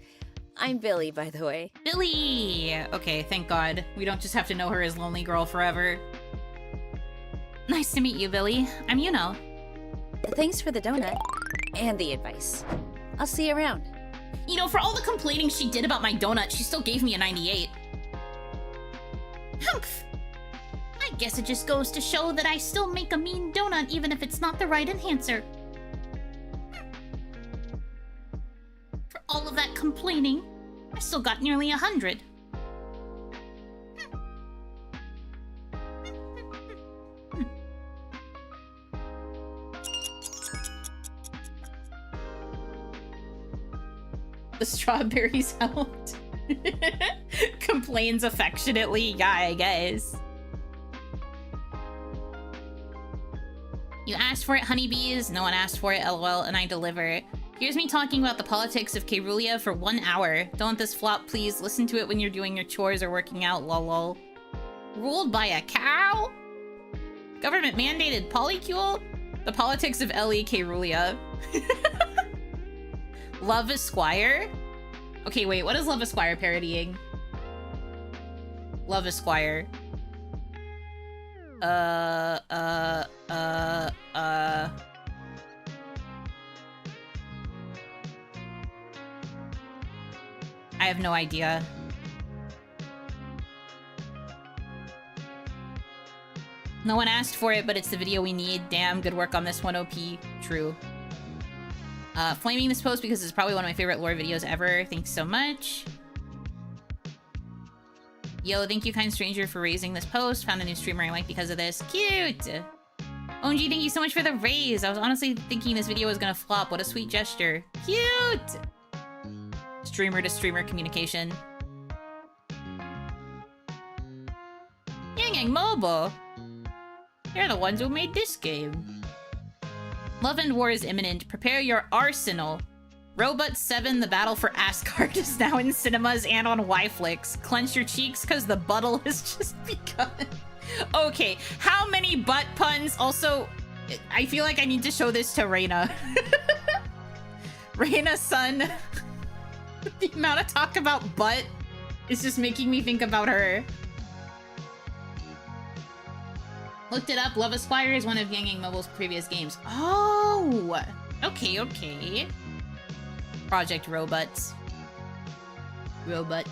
[SPEAKER 7] I'm Billy, by the way.
[SPEAKER 1] Billy! Okay, thank God. We don't just have to know her as Lonely Girl forever. Nice to meet you, Billy. I'm Yuno.
[SPEAKER 7] Thanks for the donut. And the advice. I'll see you around.
[SPEAKER 1] You know, for all the complaining she did about my donut, she still gave me a 98. Humph! I guess it just goes to show that I still make a mean donut even if it's not the right enhancer. For all of that complaining, I still got nearly 100. The strawberries helped. Complains affectionately. Yeah, I guess. You asked for it, honeybees. No one asked for it, lol, and I deliver. Here's me talking about the politics of K-Rulia for 1 hour. Don't let this flop, please. Listen to it when you're doing your chores or working out, lol. Ruled by a cow? Government mandated polycule? The politics of Ellie K-Rulia. Love Esquire? Okay, wait, what is Love Esquire parodying? Love Esquire. I have no idea. No one asked for it, but it's the video we need. Damn, good work on this one, OP. True. Flaming this post because it's probably one of my favorite lore videos ever. Thanks so much. Yo, thank you, kind stranger, for raising this post. Found a new streamer I like because of this. Cute! OMG, thank you so much for the raise. I was honestly thinking this video was gonna flop. What a sweet gesture. Cute! Streamer to streamer communication. Yang Yang Mobile! They're the ones who made this game. Love and War is imminent. Prepare your arsenal. Robot 7, The Battle for Asgard is now in cinemas and on Yflix. Clench your cheeks because the buttle has just begun. Okay, how many butt puns? Also, I feel like I need to show this to Reina. Reina-san. The amount of talk about butt is just making me think about her. Looked it up. Love Esquire is one of Yang Yang Mobile's previous games. Oh! Okay, okay. Project Robots. Robot.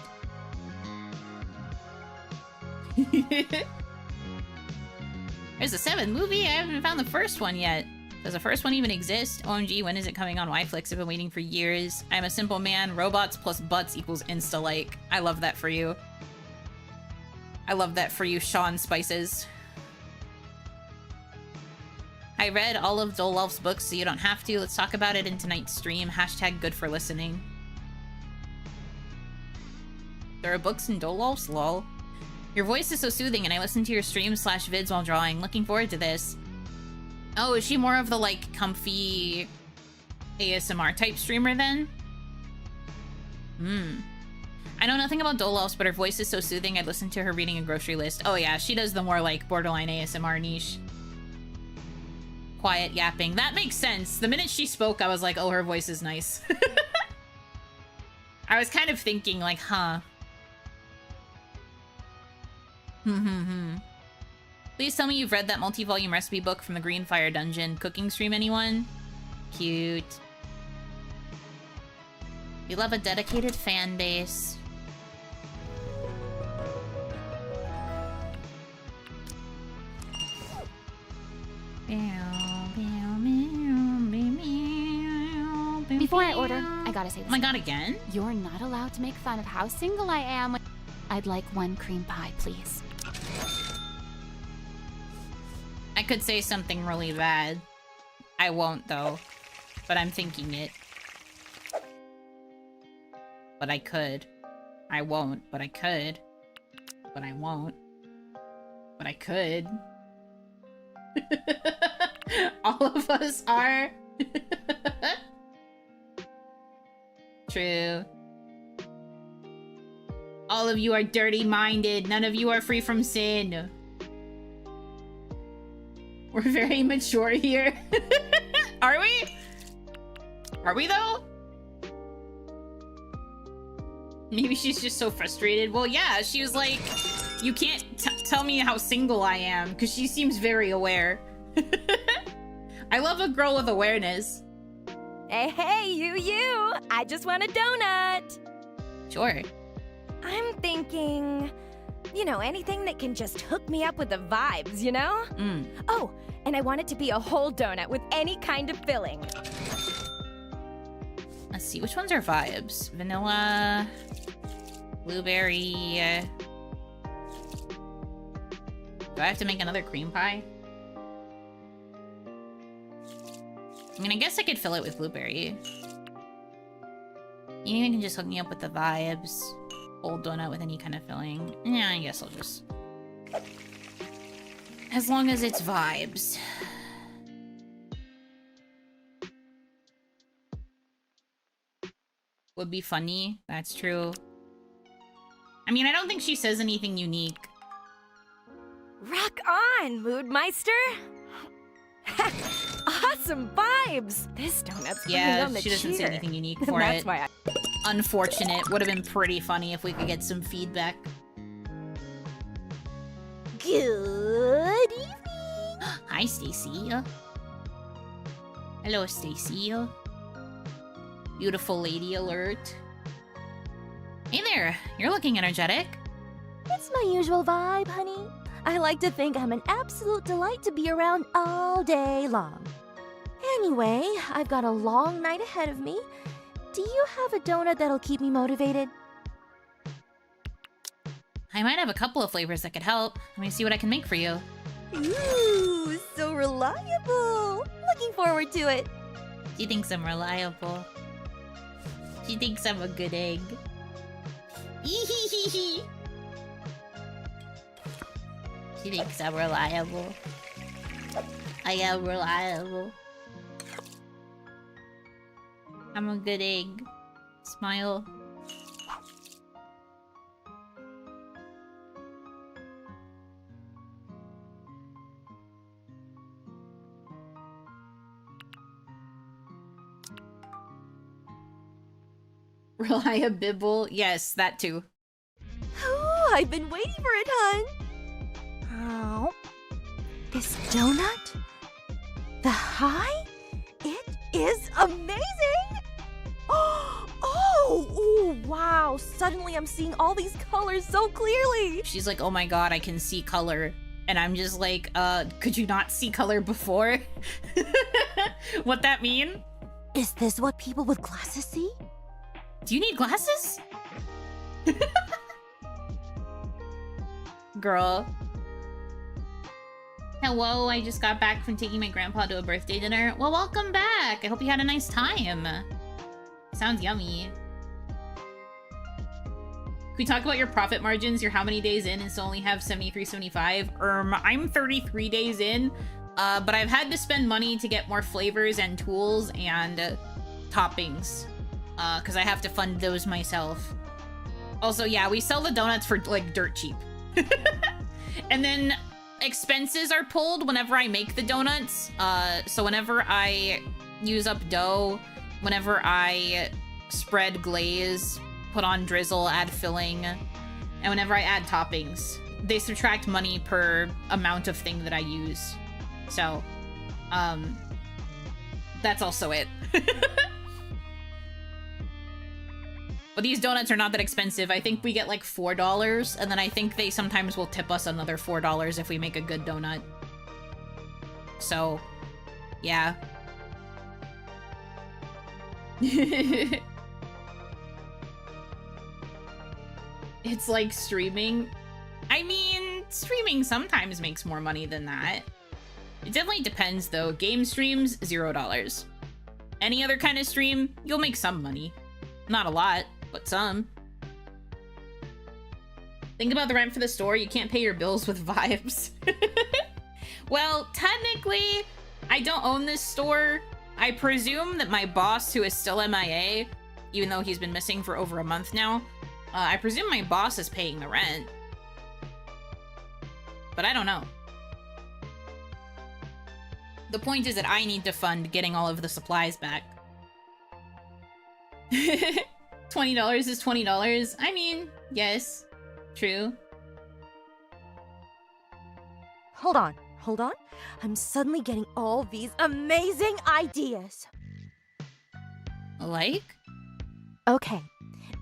[SPEAKER 1] There's a 7th movie? I haven't found the first one yet. Does the first one even exist? OMG, when is it coming on Yflix? I've been waiting for years. I'm a simple man. Robots plus butts equals insta-like. I love that for you. I love that for you, Sean Spices. I read all of Dololf's books, so you don't have to. Let's talk about it in tonight's stream. Hashtag good for listening. There are books in Dololf's? Lol. Your voice is so soothing, and I listen to your streams / vids while drawing. Looking forward to this. Oh, is she more of the, like, comfy ASMR type streamer, then? I know nothing about Dololf's, but her voice is so soothing, I'd listen to her reading a grocery list. Oh yeah, she does the more, like, borderline ASMR niche. Quiet yapping. That makes sense. The minute she spoke, I was like, oh, her voice is nice. I was kind of thinking, like, huh. Please tell me you've read that multi-volume recipe book from the Green Fire Dungeon. Cooking stream, anyone? Cute. We love a dedicated fan base.
[SPEAKER 6] Before I order, I gotta say this.
[SPEAKER 1] Oh my god, again?
[SPEAKER 6] You're not allowed to make fun of how single I am. I'd like 1 cream pie, please.
[SPEAKER 1] I could say something really bad. I won't, though. But I'm thinking it. But I could. I won't, but I could. But I won't. But I could. All of us are. True. All of you are dirty-minded. None of you are free from sin. We're very mature here. Are we? Are we, though? Maybe she's just so frustrated. Well, yeah, she was like, you can't tell me how single I am, because she seems very aware. I love a girl with awareness.
[SPEAKER 3] Hey, you! I just want a donut!
[SPEAKER 1] Sure.
[SPEAKER 3] I'm thinking, you know, anything that can just hook me up with the vibes, you know? Oh, and I want it to be a whole donut with any kind of filling.
[SPEAKER 1] Let's see, which ones are vibes? Vanilla, blueberry. Do I have to make another cream pie? I mean, I guess I could fill it with blueberry. You can just hook me up with the vibes. Whole donut with any kind of filling. Yeah, I guess I'll just... As long as it's vibes. Would be funny. That's true. I mean, I don't think she says anything unique.
[SPEAKER 3] Rock on, Moodmeister! Awesome vibes! This donut's putting on the
[SPEAKER 1] she doesn't say
[SPEAKER 3] cheer.
[SPEAKER 1] anything unique for
[SPEAKER 3] That's
[SPEAKER 1] it.
[SPEAKER 3] why I...
[SPEAKER 1] Unfortunate. Would have been pretty funny if we could get some feedback.
[SPEAKER 4] Good evening.
[SPEAKER 1] Hi, Stacy. Hello, Stacy. Beautiful lady alert. Hey there. You're looking energetic.
[SPEAKER 9] It's my usual vibe, honey. I like to think I'm an absolute delight to be around all day long. Anyway, I've got a long night ahead of me. Do you have a donut that'll keep me motivated?
[SPEAKER 1] I might have a couple of flavors that could help. Let me see what I can make for you.
[SPEAKER 9] Ooh, so reliable. Looking forward to it.
[SPEAKER 1] She thinks I'm reliable. She thinks I'm a good egg. She thinks I'm reliable. I am reliable. I'm a good egg. Smile. Reliable. Yes, that too.
[SPEAKER 9] Oh, I've been waiting for it, hon. Oh, this donut? The high? It is amazing! Oh, wow. Suddenly I'm seeing all these colors so clearly.
[SPEAKER 1] She's like, oh my god, I can see color. And I'm just like, could you not see color before? What that mean?
[SPEAKER 9] Is this what people with glasses see?
[SPEAKER 1] Do you need glasses? Girl. Hello, I just got back from taking my grandpa to a birthday dinner. Well, welcome back. I hope you had a nice time. Sounds yummy. Can we talk about your profit margins? You're how many days in and still only have 73, 75? I'm 33 days in, but I've had to spend money to get more flavors and tools and toppings, because I have to fund those myself. Also, yeah, we sell the donuts for, like, dirt cheap. And then expenses are pulled whenever I make the donuts. So whenever I use up dough, whenever I spread glaze, put on drizzle, add filling, and whenever I add toppings, they subtract money per amount of thing that I use. So, that's also it. But these donuts are not that expensive. I think we get like $4, and then I think they sometimes will tip us another $4 if we make a good donut. So, yeah. It's like streaming. I mean, streaming sometimes makes more money than that. It definitely depends though. Game streams, $0. Any other kind of stream, you'll make some money. Not a lot, but some. Think about the rent for the store. You can't pay your bills with vibes. Well, technically, I don't own this store. I presume that my boss, who is still MIA, even though he's been missing for over a month now, I presume my boss is paying the rent. But I don't know. The point is that I need to fund getting all of the supplies back. $20 is $20. I mean, yes, true.
[SPEAKER 9] Hold on. I'm suddenly getting all these amazing ideas.
[SPEAKER 1] Like?
[SPEAKER 9] Okay,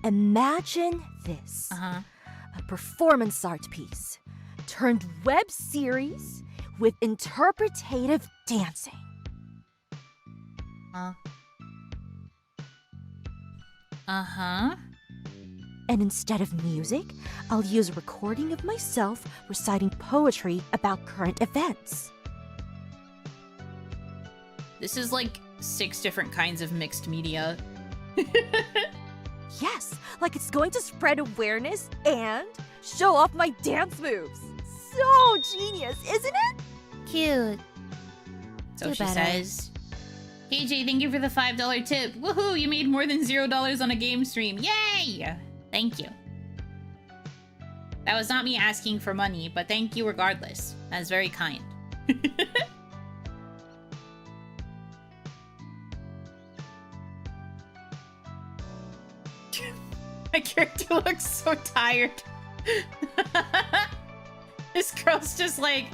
[SPEAKER 9] imagine this.
[SPEAKER 1] Uh-huh.
[SPEAKER 9] A performance art piece turned web series with interpretative dancing.
[SPEAKER 1] Uh-huh.
[SPEAKER 9] And instead of music, I'll use a recording of myself reciting poetry about current events.
[SPEAKER 1] This is like 6 different kinds of mixed media.
[SPEAKER 9] Yes, like it's going to spread awareness and show off my dance moves. So genius, isn't it?
[SPEAKER 8] Cute.
[SPEAKER 1] So
[SPEAKER 8] Do
[SPEAKER 1] she
[SPEAKER 8] better.
[SPEAKER 1] says. KJ, thank you for the $5 tip. Woohoo, you made more than $0 on a game stream. Yay! Thank you. That was not me asking for money, but thank you regardless. That is very kind. My character looks so tired. This girl's just like,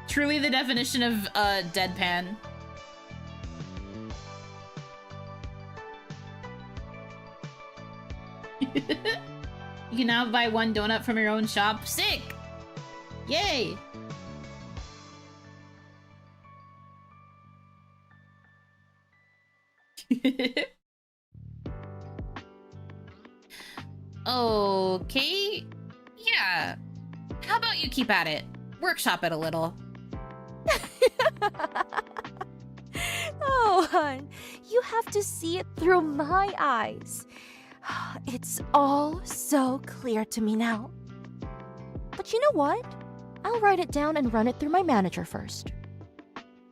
[SPEAKER 1] truly the definition of, deadpan. You can now buy 1 donut from your own shop. Sick! Yay! Okay. Yeah. How about you keep at it? Workshop it a little.
[SPEAKER 9] Oh, hon, you have to see it through my eyes. It's all so clear to me now. But you know what? I'll write it down and run it through my manager first.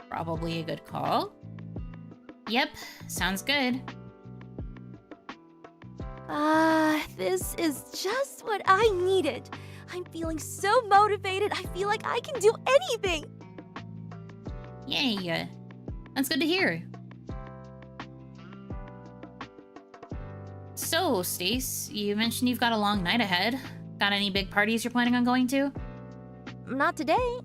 [SPEAKER 1] Probably a good call. Yep, sounds good.
[SPEAKER 9] This is just what I needed. I'm feeling so motivated, I feel like I can do anything.
[SPEAKER 1] Yay. That's good to hear. So, Stace, you mentioned you've got a long night ahead. Got any big parties you're planning on going to?
[SPEAKER 9] Not today.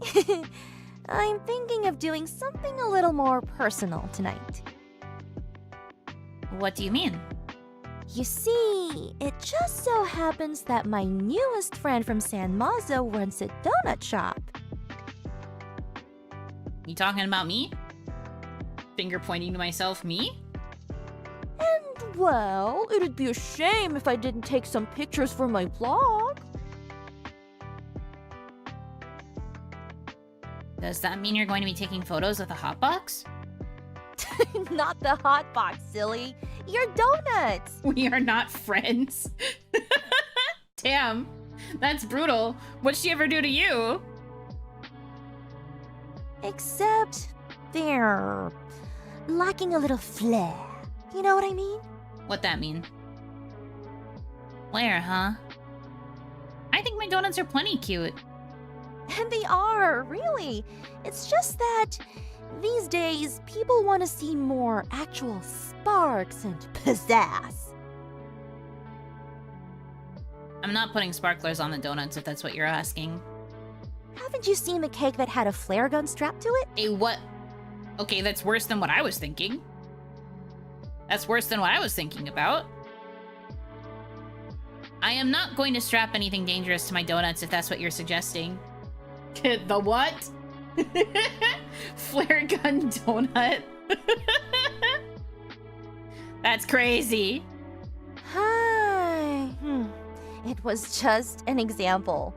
[SPEAKER 9] I'm thinking of doing something a little more personal tonight.
[SPEAKER 1] What do you mean?
[SPEAKER 9] You see, it just so happens that my newest friend from San Mazo runs a donut shop.
[SPEAKER 1] You talking about me? Finger pointing to myself, me?
[SPEAKER 9] And, well, it'd be a shame if I didn't take some pictures for my vlog.
[SPEAKER 1] Does that mean you're going to be taking photos with the Hotbox?
[SPEAKER 9] Not the Hotbox, silly. Your donuts.
[SPEAKER 1] We are not friends. Damn, that's brutal. What'd she ever do to you?
[SPEAKER 9] Except they're lacking a little flair. You know what I mean?
[SPEAKER 1] What that mean? Flair, huh? I think my donuts are plenty cute.
[SPEAKER 9] And they are, really. It's just that these days, people want to see more actual sparks and pizzazz.
[SPEAKER 1] I'm not putting sparklers on the donuts if that's what you're asking.
[SPEAKER 9] Haven't you seen the cake that had a flare gun strapped to it?
[SPEAKER 1] A what? Okay, that's worse than what I was thinking. That's worse than what I was thinking about. I am not going to strap anything dangerous to my donuts if that's what you're suggesting. The what? Flare gun donut. That's crazy.
[SPEAKER 9] Hi. It was just an example.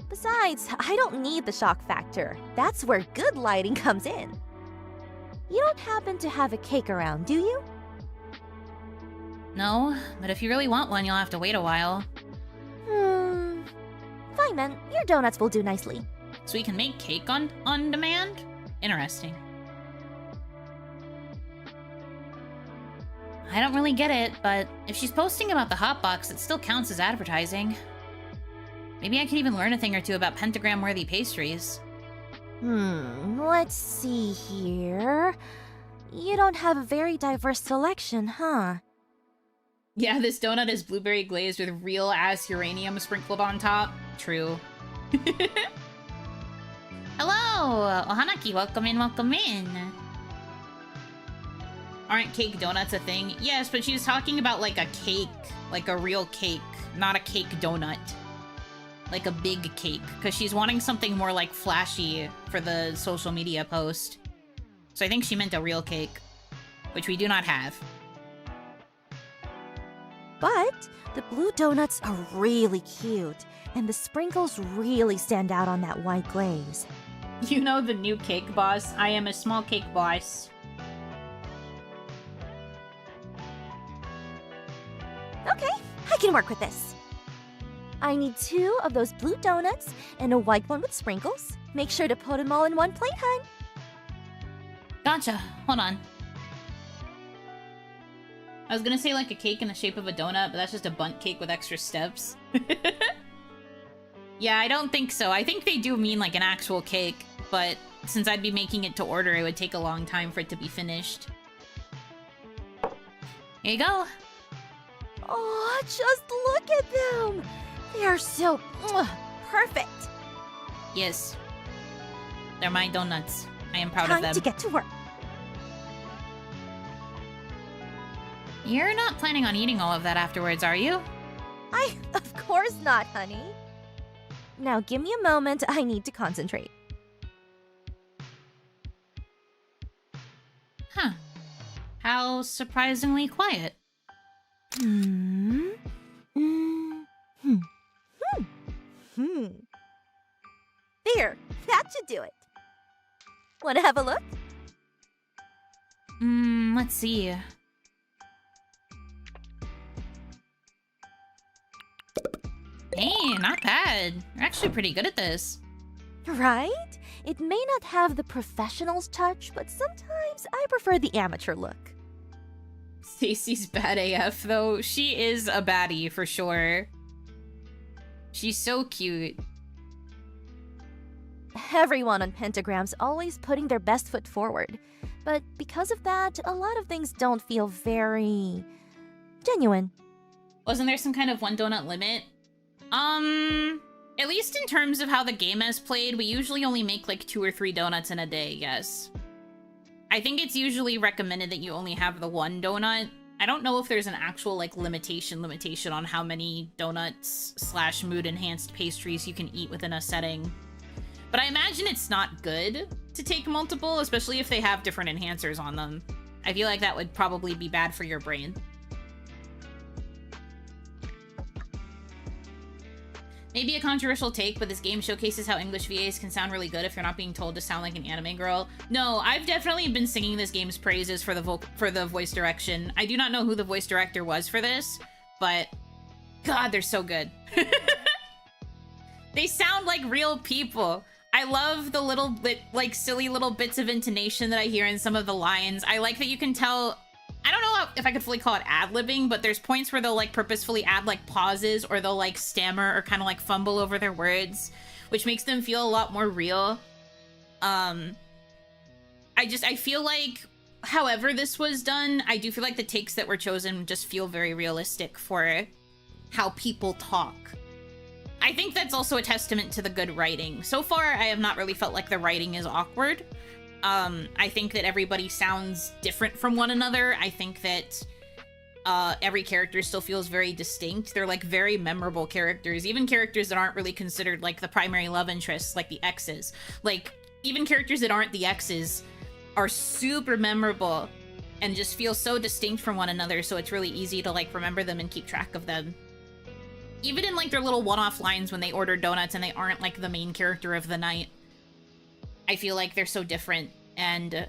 [SPEAKER 9] Besides, I don't need the shock factor. That's where good lighting comes in. You don't happen to have a cake around, do you?
[SPEAKER 1] No, but if you really want one, you'll have to wait a while.
[SPEAKER 9] Fine then. Your donuts will do nicely.
[SPEAKER 1] So we can make cake on demand? Interesting. I don't really get it, but if she's posting about the Hotbox, it still counts as advertising. Maybe I could even learn a thing or two about pentagram-worthy pastries.
[SPEAKER 9] Let's see here. You don't have a very diverse selection, huh?
[SPEAKER 1] Yeah, this donut is blueberry glazed with real-ass uranium sprinkled on top. True. Hello! Oh, Hanaki, welcome in, welcome in. Aren't cake donuts a thing? Yes, but she was talking about like a cake. Like a real cake, not a cake donut. Like a big cake, because she's wanting something more like flashy for the social media post. So I think she meant a real cake, which we do not have.
[SPEAKER 9] But the blue donuts are really cute, and the sprinkles really stand out on that white glaze.
[SPEAKER 1] You know the new cake boss? I am a small cake boss.
[SPEAKER 9] Okay, I can work with this. I need 2 of those blue donuts and a white one with sprinkles. Make sure to put them all in one plate, hun.
[SPEAKER 1] Gotcha. Hold on. I was gonna say like a cake in the shape of a donut, but that's just a bundt cake with extra steps. Yeah, I don't think so. I think they do mean like an actual cake, but since I'd be making it to order, it would take a long time for it to be finished. Here you go.
[SPEAKER 9] Oh, just look at them. They are so perfect.
[SPEAKER 1] Yes. They're my donuts. I am proud of them.
[SPEAKER 9] Time to get to work.
[SPEAKER 1] You're not planning on eating all of that afterwards, are you?
[SPEAKER 9] Of course not, honey. Now give me a moment. I need to concentrate.
[SPEAKER 1] Huh. How surprisingly quiet.
[SPEAKER 9] There, that should do it. Want to have a look?
[SPEAKER 1] Let's see. Hey, not bad. You're actually pretty good at this.
[SPEAKER 9] Right? It may not have the professional's touch, but sometimes I prefer the amateur look.
[SPEAKER 1] Stacy's bad AF, though. She is a baddie, for sure. She's so cute.
[SPEAKER 9] Everyone on Pentagram's always putting their best foot forward. But because of that, a lot of things don't feel very genuine.
[SPEAKER 1] Wasn't there some kind of one donut limit? At least in terms of how the game has played, we usually only make like 2 or 3 donuts in a day, yes. I think it's usually recommended that you only have the 1 donut. I don't know if there's an actual like limitation on how many donuts / mood enhanced pastries you can eat within a setting. But I imagine it's not good to take multiple, especially if they have different enhancers on them. I feel like that would probably be bad for your brain. Maybe a controversial take, but this game showcases how English VAs can sound really good if you're not being told to sound like an anime girl. No, I've definitely been singing this game's praises for the voice direction. I do not know who the voice director was for this, but God, they're so good. They sound like real people. I love the little bit, like, silly little bits of intonation that I hear in some of the lines. I like that you can tell... I don't know if I could fully call it ad-libbing, but there's points where they'll, like, purposefully add, like, pauses, or they'll, like, stammer or kind of, like, fumble over their words, which makes them feel a lot more real. I feel like, however this was done, I do feel like the takes that were chosen just feel very realistic for how people talk. I think that's also a testament to the good writing. So far, I have not really felt like the writing is awkward. I think that everybody sounds different from one another. I think that every character still feels very distinct. They're like very memorable characters, even characters that aren't really considered like the primary love interests, like the exes. Like, even characters that aren't the exes are super memorable and just feel so distinct from one another, so it's really easy to like remember them and keep track of them. Even in like their little one-off lines when they order donuts and they aren't like the main character of the night, I feel like they're so different, and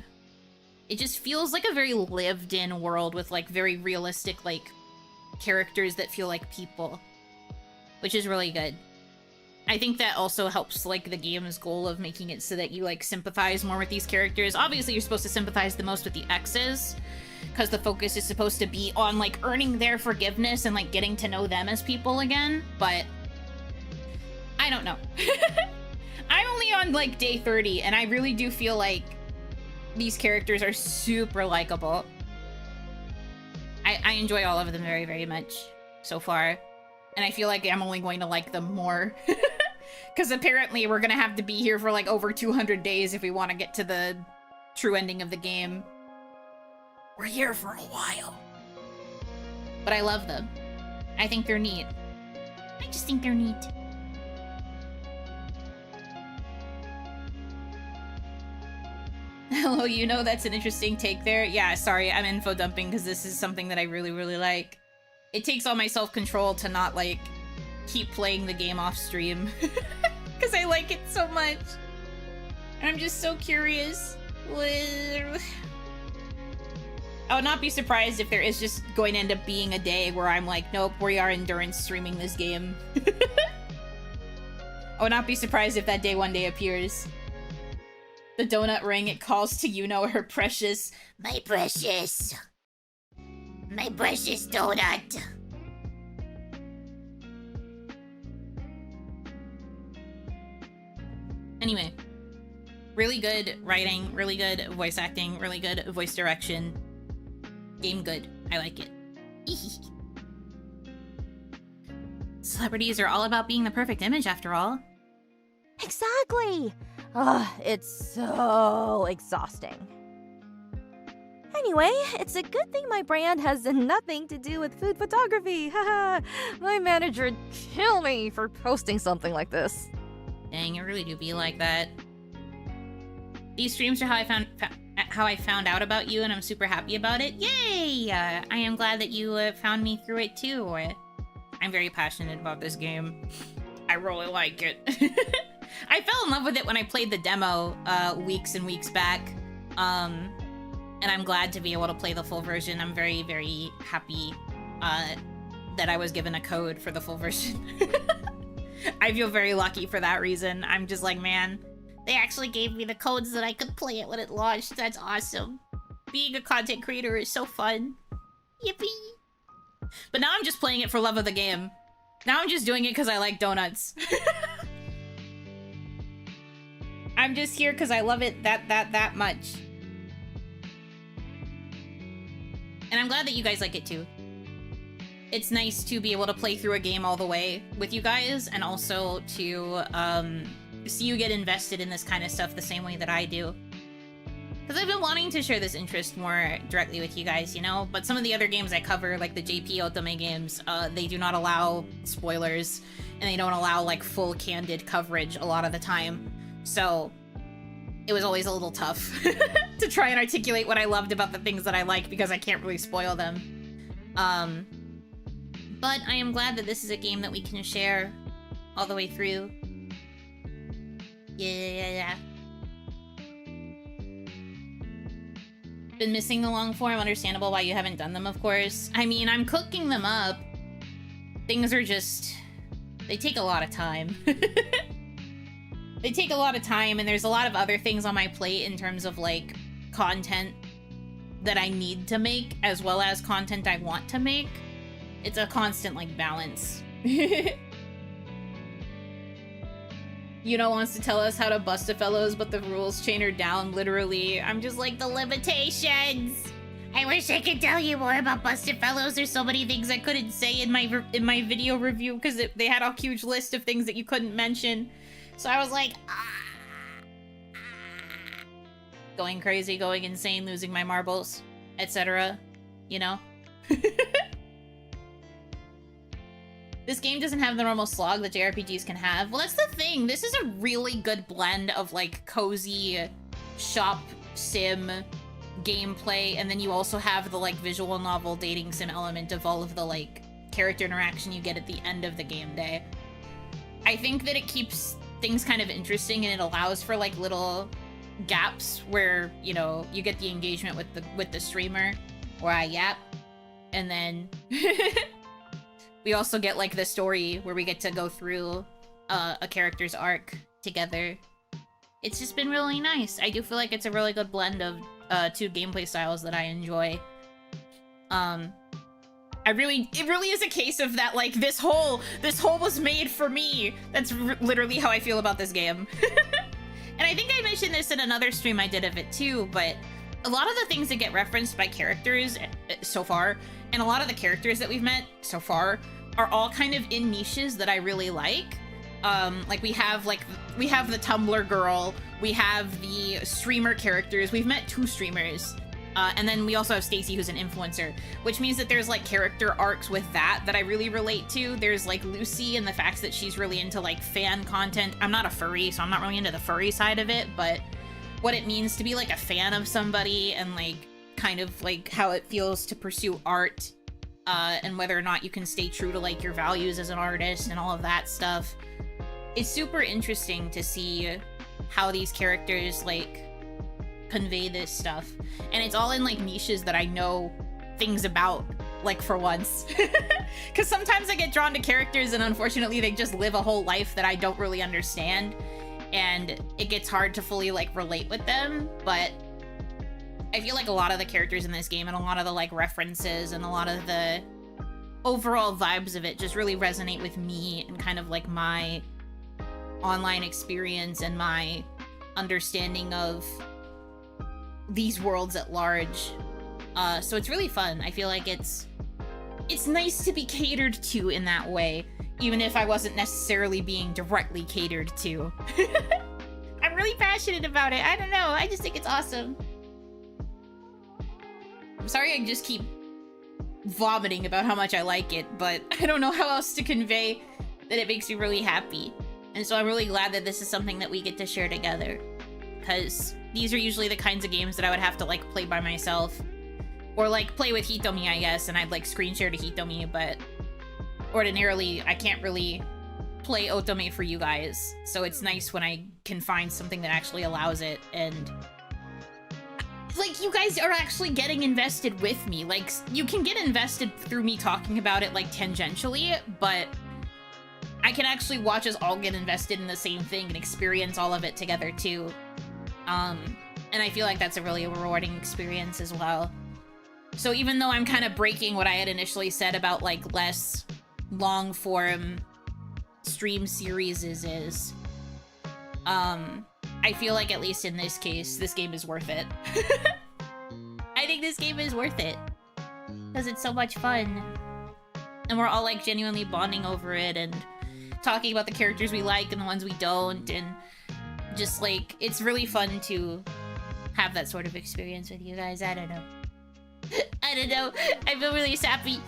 [SPEAKER 1] it just feels like a very lived-in world with like very realistic like characters that feel like people, which is really good. I think that also helps like the game's goal of making it so that you like sympathize more with these characters. Obviously, you're supposed to sympathize the most with the exes, because the focus is supposed to be on like earning their forgiveness and like getting to know them as people again, but I don't know. I'm only on like day 30, and I really do feel like these characters are super likable. I enjoy all of them very, very much so far, and I feel like I'm only going to like them more. Because apparently we're gonna have to be here for like over 200 days if we want to get to the true ending of the game. We're here for a while. But I love them. I think they're neat. I just think they're neat. Hello, you know, that's an interesting take there. Yeah, sorry, I'm info dumping because this is something that I really, really like. It takes all my self-control to not, like, keep playing the game off stream. Because I like it so much. And I'm just so curious. I would not be surprised if there is just going to end up being a day where I'm like, nope, we are endurance streaming this game. I would not be surprised if that day one day appears. The donut ring, it calls to Yuno, her precious.
[SPEAKER 4] My precious. My precious donut.
[SPEAKER 1] Anyway, really good writing, really good voice acting, really good voice direction. Game good. I like it. Celebrities are all about being the perfect image, after all.
[SPEAKER 9] Exactly! Ugh, it's so exhausting. Anyway, it's a good thing my brand has nothing to do with food photography. Haha, my manager'd kill me for posting something like this.
[SPEAKER 1] Dang, it really do be like that. These streams are how I found out about you, and I'm super happy about it. Yay! I am glad that you found me through it too. I'm very passionate about this game. I really like it. I fell in love with it when I played the demo weeks and weeks back. And I'm glad to be able to play the full version. I'm very, very happy that I was given a code for the full version. I feel very lucky for that reason. I'm just like, man, they actually gave me the codes that I could play it when it launched. That's awesome. Being a content creator is so fun. Yippee. But now I'm just playing it for love of the game. Now I'm just doing it because I like donuts. I'm just here because I love it that much. And I'm glad that you guys like it too. It's nice to be able to play through a game all the way with you guys, and also to see you get invested in this kind of stuff the same way that I do. Because I've been wanting to share this interest more directly with you guys, you know? But some of the other games I cover, like the JP Otome games, they do not allow spoilers, and they don't allow, like, full candid coverage a lot of the time. So it was always a little tough to try and articulate what I loved about the things that I like, because I can't really spoil them. But I am glad that this is a game that we can share all the way through. Yeah. Been missing the long form. Understandable why you haven't done them, of course. I mean, I'm cooking them up. Things are just... they take a lot of time. They take a lot of time, and there's a lot of other things on my plate in terms of, like, content that I need to make, as well as content I want to make. It's a constant, like, balance. Yuno wants to tell us how to bust a fellows, but the rules chain her down, literally. I'm just like, the limitations! I wish I could tell you more about Busted Fellows. There's so many things I couldn't say in my video review because they had a huge list of things that you couldn't mention. So I was like, going crazy, going insane, losing my marbles, etc. You know? This game doesn't have the normal slog that JRPGs can have. Well, that's the thing. This is a really good blend of, like, cozy shop sim gameplay, and then you also have the, like, visual novel dating sim element of all of the, like, character interaction you get at the end of the game day. I think that it keeps things kind of interesting, and it allows for, like, little gaps where, you know, you get the engagement with the streamer, or I yap, and then we also get, like, the story where we get to go through a character's arc together. It's just been really nice. I do feel like it's a really good blend of two gameplay styles that I enjoy. It really is a case of that, like, this hole was made for me. That's literally how I feel about this game. And I think I mentioned this in another stream I did of it too, but a lot of the things that get referenced by characters so far, and a lot of the characters that we've met so far, are all kind of in niches that I really like. Like we have the Tumblr girl, we have the streamer characters, we've met 2 streamers, and then we also have Stacy, who's an influencer, which means that there's, like, character arcs with that I really relate to. There's, like, Lucy and the fact that she's really into, like, fan content. I'm not a furry, so I'm not really into the furry side of it, but what it means to be, like, a fan of somebody and, like, kind of, like, how it feels to pursue art, and whether or not you can stay true to, like, your values as an artist and all of that stuff. It's super interesting to see how these characters, like, convey this stuff. And it's all in, like, niches that I know things about, like, for once. Because sometimes I get drawn to characters and unfortunately they just live a whole life that I don't really understand. And it gets hard to fully, like, relate with them. But I feel like a lot of the characters in this game and a lot of the, like, references and a lot of the overall vibes of it just really resonate with me and kind of, like, my online experience and my understanding of these worlds at large. So it's really fun. I feel like it's nice to be catered to in that way, even if I wasn't necessarily being directly catered to. I'm really passionate about it. I don't know. I just think it's awesome. I'm sorry I just keep vomiting about how much I like it, but I don't know how else to convey that it makes me really happy. And so I'm really glad that this is something that we get to share together, because these are usually the kinds of games that I would have to, like, play by myself, or, like, play with Hitomi, I guess, and I'd, like, screen share to Hitomi, but ordinarily I can't really play Otome for you guys, so it's nice when I can find something that actually allows it, and, like, you guys are actually getting invested with me. Like, you can get invested through me talking about it, like, tangentially, but I can actually watch us all get invested in the same thing and experience all of it together, too. And I feel like that's a really rewarding experience as well. So even though I'm kind of breaking what I had initially said about, like, less long-form stream series I feel like, at least in this case, this game is worth it. I think this game is worth it, because it's so much fun. And we're all, like, genuinely bonding over it and talking about the characters we like and the ones we don't, and just, like, it's really fun to have that sort of experience with you guys. I don't know. I don't know. I feel really sappy.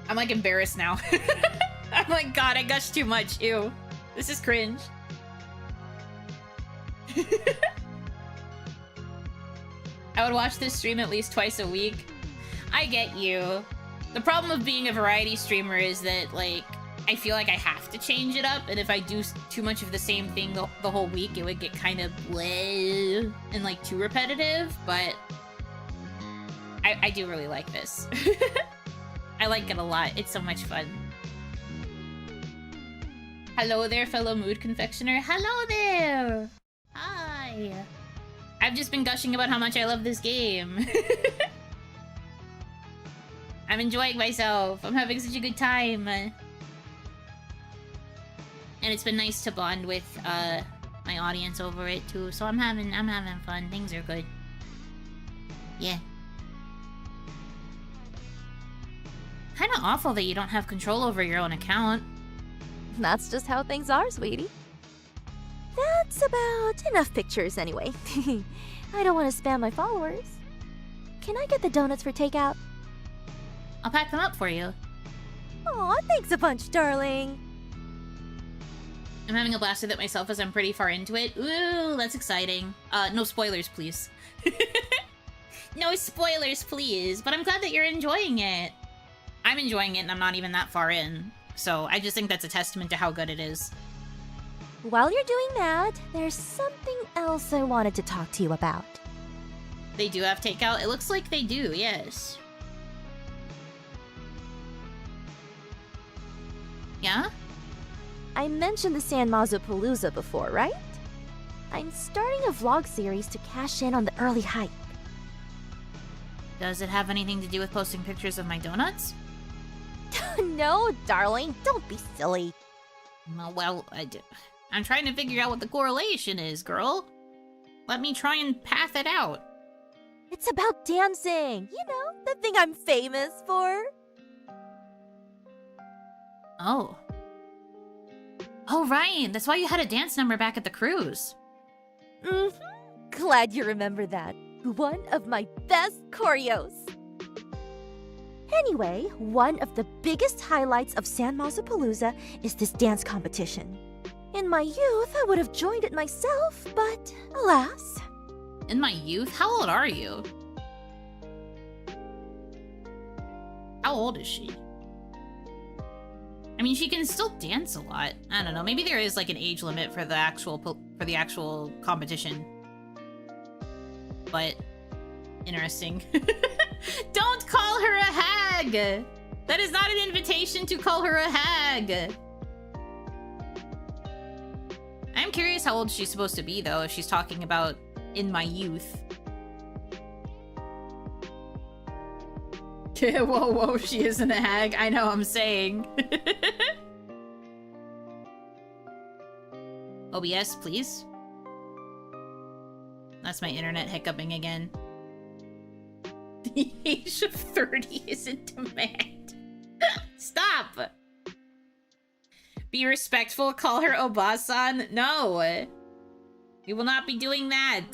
[SPEAKER 1] I'm, like, embarrassed now. I'm like, God, I gushed too much. Ew. This is cringe. I would watch this stream at least twice a week. I get you. The problem of being a variety streamer is that, like, I feel like I have to change it up, and if I do too much of the same thing the whole week, it would get kind of bleh and, like, too repetitive, but I do really like this. I like it a lot. It's so much fun. Hello there, fellow mood confectioner. Hello there! Hi! I've just been gushing about how much I love this game. I'm enjoying myself. I'm having such a good time. And it's been nice to bond with my audience over it too, so I'm having fun. Things are good. Yeah. Kinda awful that you don't have control over your own account.
[SPEAKER 9] That's just how things are, sweetie. That's about enough pictures anyway. I don't want to spam my followers. Can I get the donuts for takeout?
[SPEAKER 1] I'll pack them up for you.
[SPEAKER 9] Aw, thanks a bunch, darling.
[SPEAKER 1] I'm having a blast with it myself as I'm pretty far into it. Ooh, that's exciting. No spoilers, please. No spoilers, please. But I'm glad that you're enjoying it. I'm enjoying it and I'm not even that far in. So I just think that's a testament to how good it is.
[SPEAKER 9] While you're doing that, there's something else I wanted to talk to you about.
[SPEAKER 1] They do have takeout? It looks like they do, yes. Yeah?
[SPEAKER 9] I mentioned the San Mazapalooza before, right? I'm starting a vlog series to cash in on the early hype.
[SPEAKER 1] Does it have anything to do with posting pictures of my donuts?
[SPEAKER 9] No, darling, don't be silly.
[SPEAKER 1] Well, I'm trying to figure out what the correlation is, girl. Let me try and path it out.
[SPEAKER 9] It's about dancing, you know, the thing I'm famous for.
[SPEAKER 1] Oh. Oh, right. That's why you had a dance number back at the cruise.
[SPEAKER 9] Mm-hmm. Glad you remember that. One of my best choreos. Anyway, one of the biggest highlights of San Mazapalooza is this dance competition. In my youth, I would have joined it myself, but alas.
[SPEAKER 1] In my youth? How old are you? How old is she? I mean, she can still dance a lot. I don't know. Maybe there is like an age limit for the actual competition. But interesting. Don't call her a hag. That is not an invitation to call her a hag. I'm curious how old she's supposed to be though, if she's talking about in my youth. Whoa, she isn't a hag. I know, I'm saying. OBS, please. That's my internet hiccuping again. The age of 30 is in demand. Stop! Be respectful, call her Obasan. No! We will not be doing that.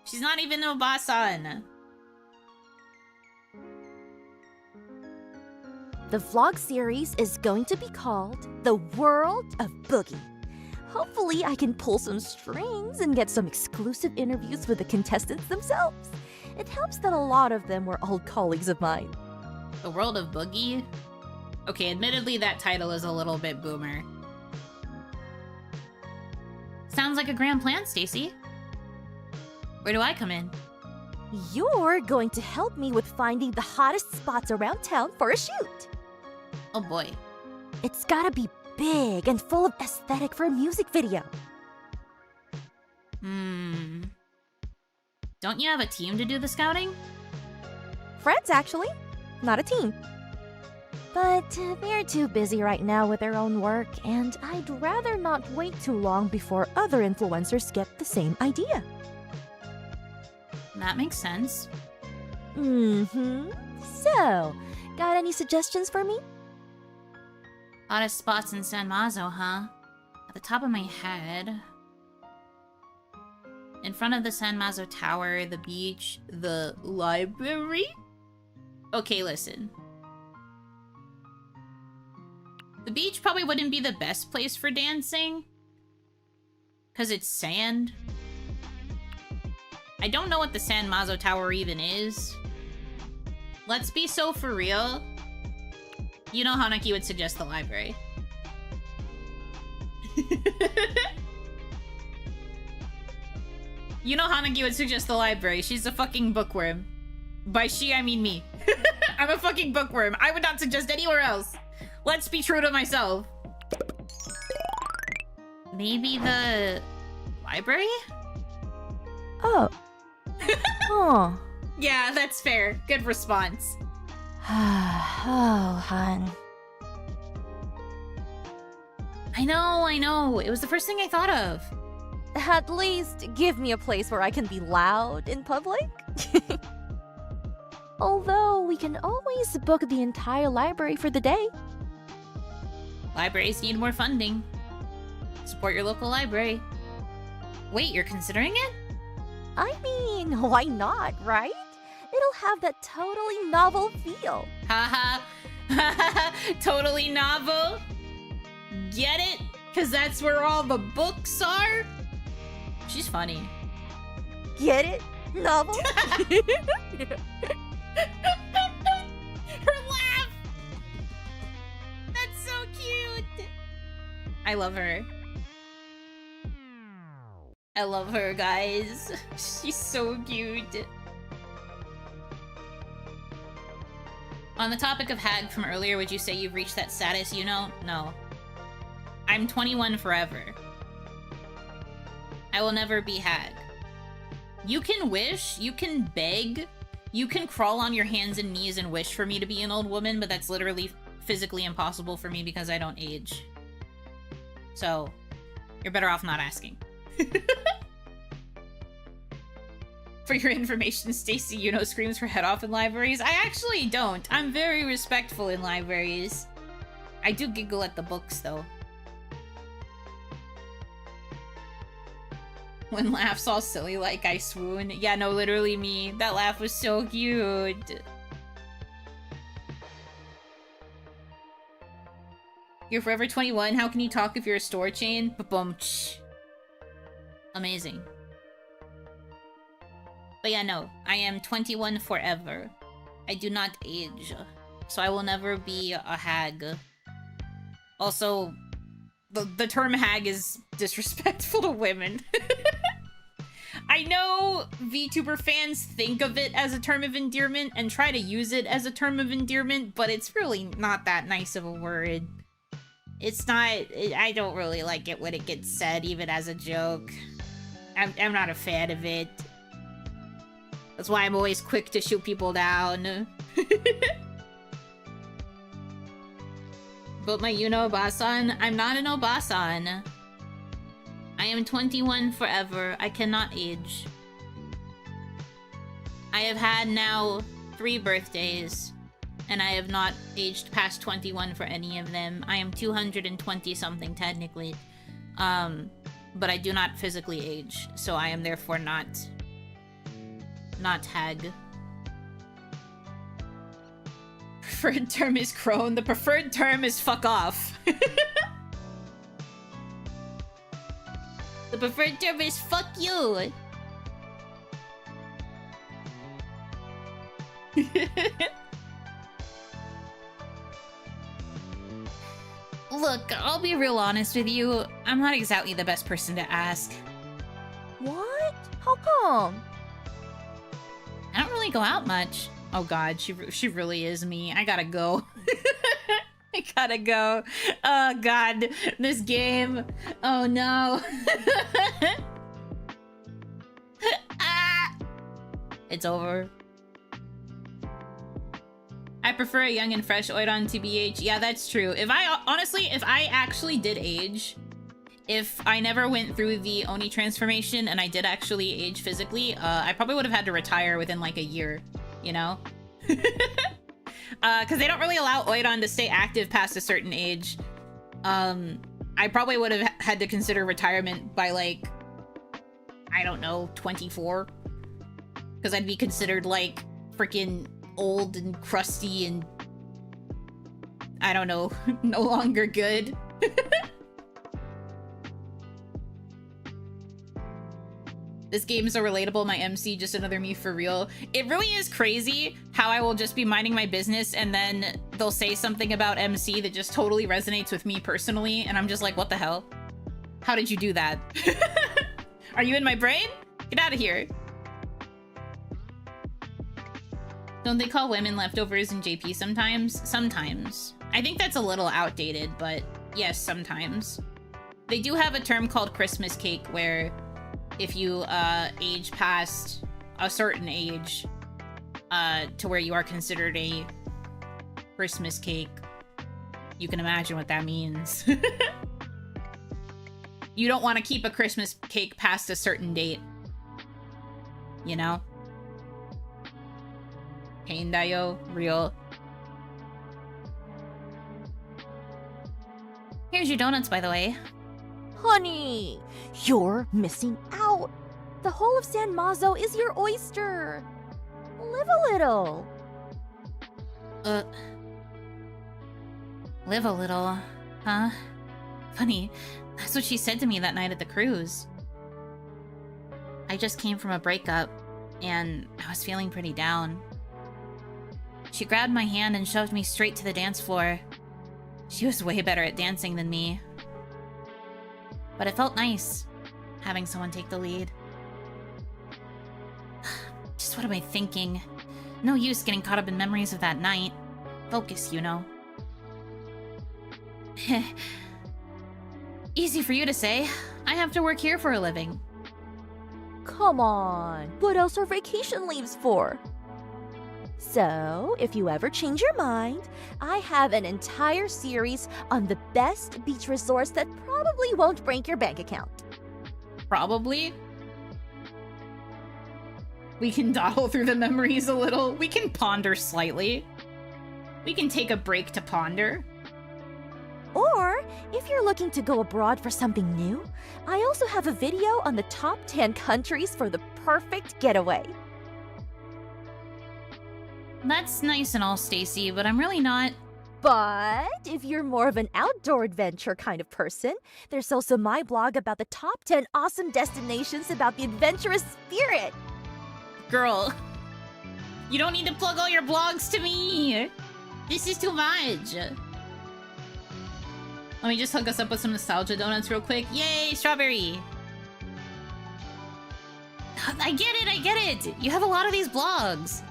[SPEAKER 1] She's not even Obasan.
[SPEAKER 9] The vlog series is going to be called The World of Boogie. Hopefully I can pull some strings and get some exclusive interviews with the contestants themselves. It helps that a lot of them were old colleagues of mine.
[SPEAKER 1] The World of Boogie? Okay, admittedly that title is a little bit boomer. Sounds like a grand plan, Stacy. Where do I come in?
[SPEAKER 9] You're going to help me with finding the hottest spots around town for a shoot.
[SPEAKER 1] Oh boy.
[SPEAKER 9] It's gotta be big and full of aesthetic for a music video.
[SPEAKER 1] Don't you have a team to do the scouting?
[SPEAKER 9] Friends, actually. Not a team. But they're too busy right now with their own work, and I'd rather not wait too long before other influencers get the same idea.
[SPEAKER 1] That makes sense.
[SPEAKER 9] Mm-hmm. So, got any suggestions for me?
[SPEAKER 1] Hottest spots in San Mazo, huh? At the top of my head... In front of the San Mazo Tower, the beach, the library? Okay, listen. The beach probably wouldn't be the best place for dancing. Because it's sand. I don't know what the San Mazo Tower even is. Let's be so for real. You know Hanaki would suggest the library. You know Hanaki would suggest the library. She's a fucking bookworm. By she, I mean me. I'm a fucking bookworm. I would not suggest anywhere else. Let's be true to myself. Maybe the library?
[SPEAKER 9] Oh. Oh.
[SPEAKER 1] Yeah, that's fair. Good response.
[SPEAKER 9] Oh, hon.
[SPEAKER 1] I know. It was the first thing I thought of.
[SPEAKER 9] At least give me a place where I can be loud in public. Although we can always book the entire library for the day.
[SPEAKER 1] Libraries need more funding. Support your local library. Wait, you're considering it?
[SPEAKER 9] I mean, why not, right? It'll have that totally novel feel.
[SPEAKER 1] Haha. Totally novel. Get it? Because that's where all the books are? She's funny.
[SPEAKER 9] Get it? Novel?
[SPEAKER 1] Her laugh! That's so cute! I love her. I love her, guys. She's so cute. On the topic of hag from earlier, would you say you've reached that status, Yuno? No. I'm 21 forever. I will never be hag. You can wish, you can beg, you can crawl on your hands and knees and wish for me to be an old woman, but that's literally physically impossible for me because I don't age. So, you're better off not asking. For your information, Stacy, Yuno screams her head off in libraries. I actually don't. I'm very respectful in libraries. I do giggle at the books, though. When laughs all silly like I swoon. Yeah, no, literally me. That laugh was so cute. You're forever 21. How can you talk if you're a store chain? Ba-bum-ch. Amazing. But yeah, no. I am 21 forever. I do not age. So I will never be a hag. Also, the term hag is disrespectful to women. I know VTuber fans think of it as a term of endearment and try to use it as a term of endearment, but it's really not that nice of a word. It's not... I don't really like it when it gets said, even as a joke. I'm not a fan of it. That's why I'm always quick to shoot people down. But my Yuno Obasan, I'm not an Obasan. I am 21 forever. I cannot age. I have had now 3 birthdays, and I have not aged past 21 for any of them. I am 220 something technically. But I do not physically age, so I am therefore not hag. Preferred term is crone. The preferred term is fuck off. The preferred term is fuck you. Look, I'll be real honest with you. I'm not exactly the best person to ask.
[SPEAKER 9] What? How come?
[SPEAKER 1] I don't really go out much. Oh god, she really is me. I gotta go. I gotta go. Oh god, this game. Oh no. Ah! It's over. I prefer a young and fresh Oidon TBH. Yeah, that's true. If I actually did age, if I never went through the Oni transformation and I did actually age physically, I probably would have had to retire within like a year, you know? Because they don't really allow Oidon to stay active past a certain age. I probably would have had to consider retirement by like, I don't know, 24. Because I'd be considered like freaking old and crusty and I don't know, no longer good. This game is so relatable, my MC, just another me for real. It really is crazy how I will just be minding my business and then they'll say something about MC that just totally resonates with me personally, and I'm just like, what the hell? How did you do that? Are you in my brain? Get out of here. Don't they call women leftovers in JP sometimes? Sometimes. I think that's a little outdated, but yes, sometimes. They do have a term called Christmas cake where if you age past a certain age to where you are considered a Christmas cake, you can imagine what that means. you don't want to keep a Christmas cake past a certain date. You know? Pain dayo, real. Here's your donuts, by the way.
[SPEAKER 9] Honey, you're missing out. The whole of San Mazo is your oyster. Live a little.
[SPEAKER 1] Live a little, huh? Funny, that's what she said to me that night at the cruise. I just came from a breakup, and I was feeling pretty down. She grabbed my hand and shoved me straight to the dance floor. She was way better at dancing than me. But it felt nice, having someone take the lead. Just what am I thinking? No use getting caught up in memories of that night. Focus, Yuno. Easy for you to say. I have to work here for a living.
[SPEAKER 9] Come on, what else are vacation leaves for? So, if you ever change your mind, I have an entire series on the best beach resorts that probably won't break your bank account.
[SPEAKER 1] Probably? We can dawdle through the memories a little. We can ponder slightly. We can take a break to ponder.
[SPEAKER 9] Or, if you're looking to go abroad for something new, I also have a video on the top 10 countries for the perfect getaway.
[SPEAKER 1] That's nice and all, Stacy, but I'm really not...
[SPEAKER 9] But if you're more of an outdoor adventure kind of person, there's also my blog about the top 10 awesome destinations about the adventurous spirit.
[SPEAKER 1] Girl, you don't need to plug all your blogs to me. This is too much. Let me just hook us up with some nostalgia donuts real quick. Yay, strawberry. I get it. You have a lot of these blogs.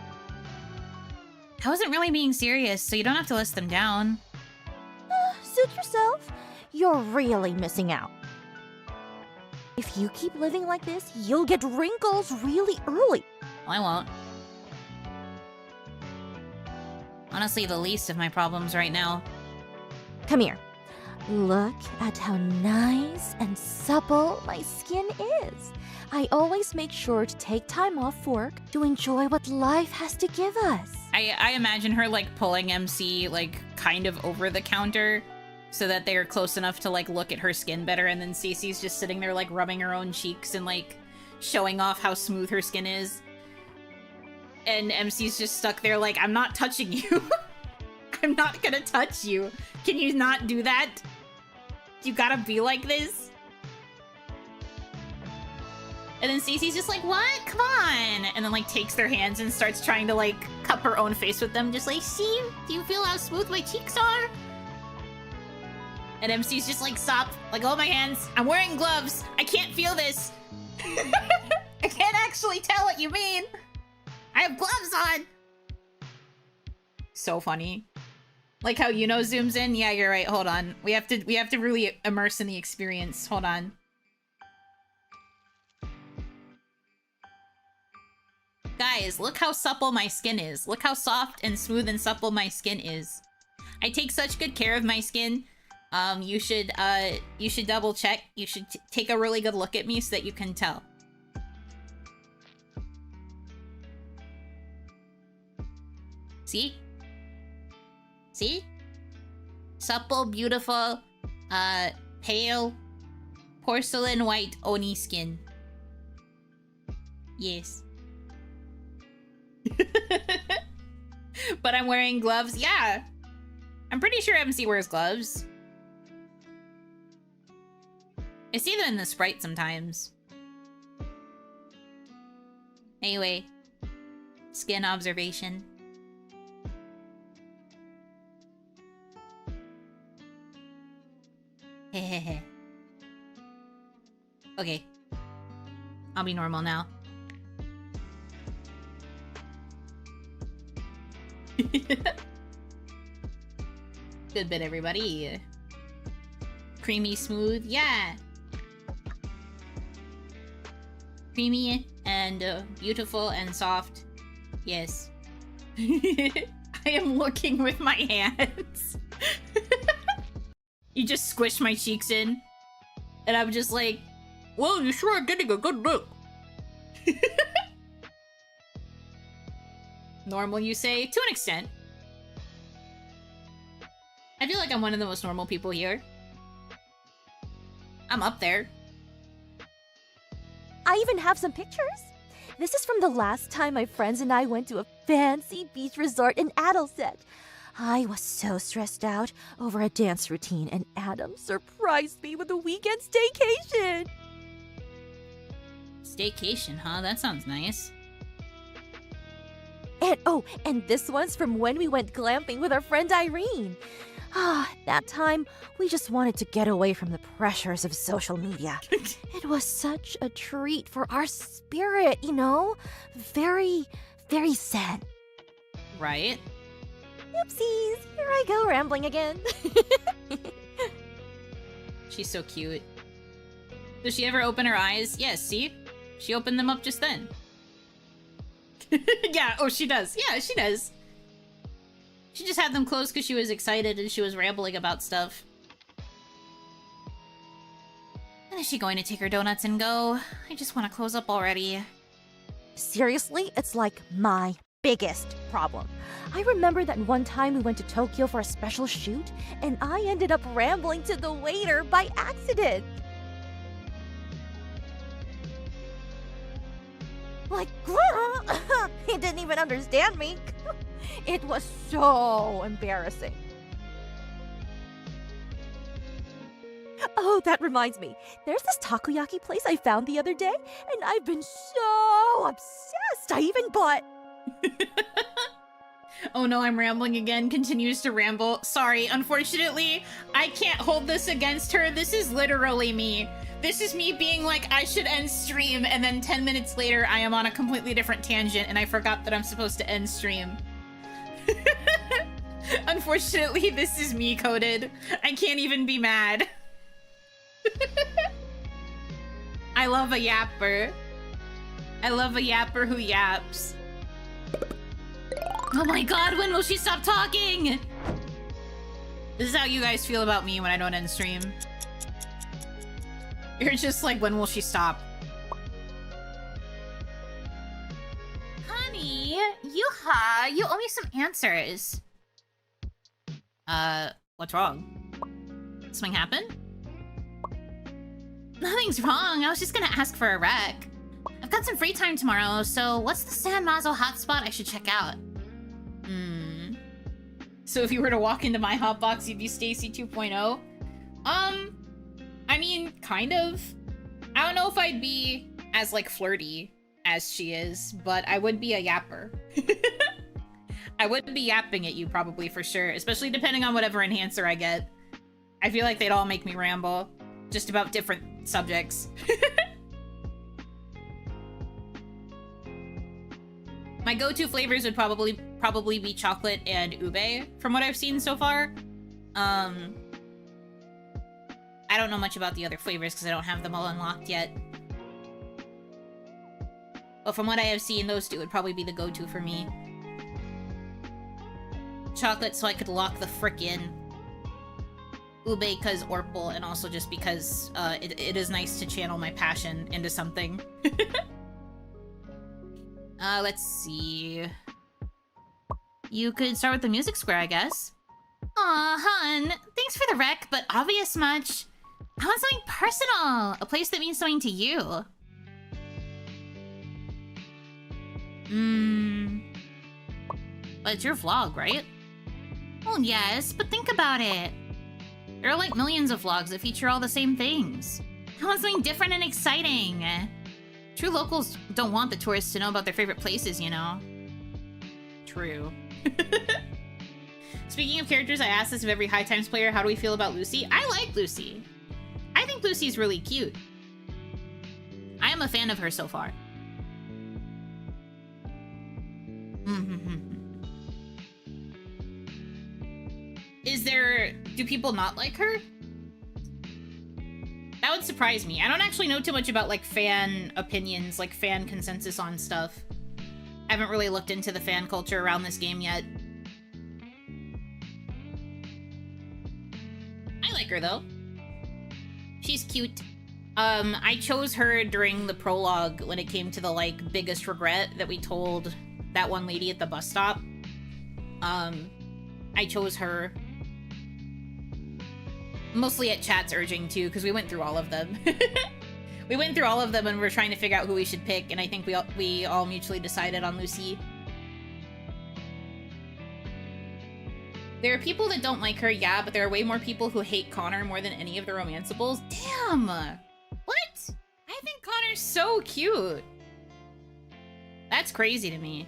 [SPEAKER 1] I wasn't really being serious, so you don't have to list them down.
[SPEAKER 9] Suit yourself. You're really missing out. If you keep living like this, you'll get wrinkles really early.
[SPEAKER 1] I won't. Honestly, the least of my problems right now.
[SPEAKER 9] Come here. Look at how nice and supple my skin is. I always make sure to take time off work to enjoy what life has to give us.
[SPEAKER 1] I imagine her, like, pulling MC, like, kind of over the counter so that they're close enough to, like, look at her skin better, and then Cece's just sitting there, like, rubbing her own cheeks and, like, showing off how smooth her skin is. And MC's just stuck there like, I'm not touching you. I'm not gonna touch you. Can you not do that? You gotta be like this? And then Cece's just like, what? Come on! And then, like, takes their hands and starts trying to, like, cup her own face with them. Just like, see? Do you feel how smooth my cheeks are? And MC's just like, stop. Like, hold my hands. I'm wearing gloves. I can't feel this. I can't actually tell what you mean. I have gloves on. So funny. Like how Yuno zooms in. Yeah, you're right. Hold on. We have to really immerse in the experience. Hold on. Guys, look how supple my skin is. Look how soft and smooth and supple my skin is. I take such good care of my skin. You should double check. You should take a really good look at me so that you can tell. See? See? Supple, beautiful, pale, porcelain white oni skin. Yes. But I'm wearing gloves. Yeah. I'm pretty sure MC wears gloves. I see them in the Sprite sometimes. Anyway. Skin observation. Hehehe. Okay. I'll be normal now. Good bit, everybody. Creamy smooth, yeah. Creamy and beautiful and soft, yes. I am looking with my hands. You just squished my cheeks in. And I'm just like, well, you sure are getting a good look. Normal, you say? To an extent. I feel like I'm one of the most normal people here. I'm up there.
[SPEAKER 9] I even have some pictures. This is from the last time my friends and I went to a fancy beach resort in Adelset. I was so stressed out over a dance routine, and Adam surprised me with a weekend staycation.
[SPEAKER 1] Staycation, huh? That sounds nice.
[SPEAKER 9] And this one's from when we went glamping with our friend Irene. That time, we just wanted to get away from the pressures of social media. It was such a treat for our spirit, you know? Very, very sad.
[SPEAKER 1] Right?
[SPEAKER 9] Oopsies, here I go rambling again.
[SPEAKER 1] She's so cute. Does she ever open her eyes? Yes, see? She opened them up just then. Yeah, oh, she does. Yeah, she does. She just had them closed because she was excited and she was rambling about stuff. When is she going to take her donuts and go? I just want to close up already.
[SPEAKER 9] Seriously, it's like my biggest problem. I remember that one time we went to Tokyo for a special shoot, and I ended up rambling to the waiter by accident. Like, he didn't even understand me. It was so embarrassing. Oh, that reminds me. There's this takoyaki place I found the other day, and I've been so obsessed. I even bought...
[SPEAKER 1] Oh no, I'm rambling again. Continues to ramble. Sorry, unfortunately, I can't hold this against her. This is literally me. This is me being like, I should end stream, and then 10 minutes later, I am on a completely different tangent, and I forgot that I'm supposed to end stream. Unfortunately, this is me coded. I can't even be mad. I love a yapper. I love a yapper who yaps. Oh my god, when will she stop talking? This is how you guys feel about me when I don't end stream. You're just like, when will she stop? Honey, Yuha, you owe me some answers. What's wrong? Something happened? Nothing's wrong, I was just gonna ask for a rec. I've got some free time tomorrow, so what's the San Mazo hotspot I should check out? So if you were to walk into my hotbox, you'd be Stacy 2.0? I mean, kind of. I don't know if I'd be as, like, flirty as she is, but I would be a yapper. I would be yapping at you, probably, for sure, especially depending on whatever enhancer I get. I feel like they'd all make me ramble, just about different subjects. My go-to flavors would probably be chocolate and ube, from what I've seen so far. I don't know much about the other flavors because I don't have them all unlocked yet. But from what I have seen, those two would probably be the go-to for me. Chocolate so I could lock the frick in. Ube because Orpal, and also just because it is nice to channel my passion into something. Let's see. You could start with the music square, I guess. Aw, hun. Thanks for the rec, but obvious much. I want something personal. A place that means something to you. But it's your vlog, right? Well, yes, but think about it. There are like millions of vlogs that feature all the same things. I want something different and exciting. True locals don't want the tourists to know about their favorite places, you know? True. Speaking of characters, I asked this of every High Times player, how do we feel about Lucy? I like Lucy. I think Lucy's really cute. I am a fan of her so far. Do people not like her? That would surprise me. I don't actually know too much about, like, fan opinions, like, fan consensus on stuff. I haven't really looked into the fan culture around this game yet. I like her, though. She's cute. I chose her during the prologue when it came to the, like, biggest regret that we told that one lady at the bus stop. I chose her. Mostly at chat's urging, too, because we went through all of them. We went through all of them and we're trying to figure out who we should pick, and I think we all mutually decided on Lucy. There are people that don't like her, yeah, but there are way more people who hate Connor more than any of the romanceables. Damn! What? I think Connor's so cute. That's crazy to me.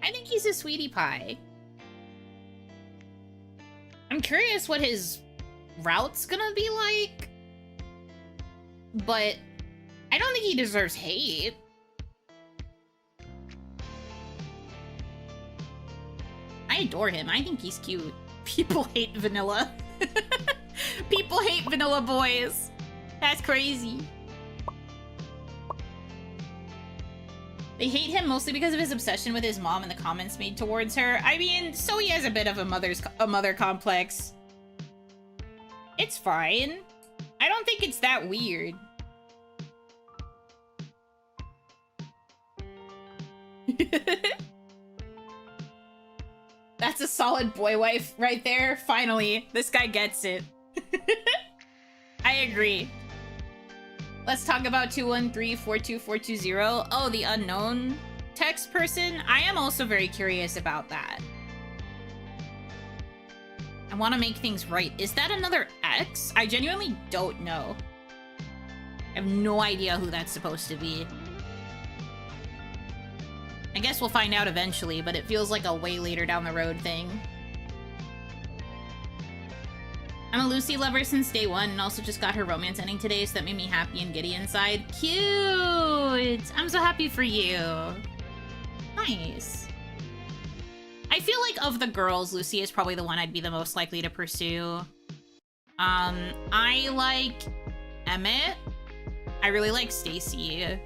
[SPEAKER 1] I think he's a sweetie pie. I'm curious what his route's gonna be like. But I don't think he deserves hate. I adore him. I think he's cute. People hate vanilla. People hate vanilla boys. That's crazy. They hate him mostly because of his obsession with his mom and the comments made towards her. I mean, so he has a bit of a mother complex. It's fine. I don't think it's that weird. That's a solid boy wife right there. Finally, this guy gets it. I agree. Let's talk about 213-42420. Oh, the unknown text person. I am also very curious about that. I want to make things right. Is that another ex? I genuinely don't know. I have no idea who that's supposed to be. I guess we'll find out eventually, but it feels like a way later down the road thing. I'm a Lucy lover since day one, and also just got her romance ending today, so that made me happy and giddy inside. Cute! I'm so happy for you. Nice. I feel like of the girls, Lucy is probably the one I'd be the most likely to pursue. I like Emmett. I really like Stacy.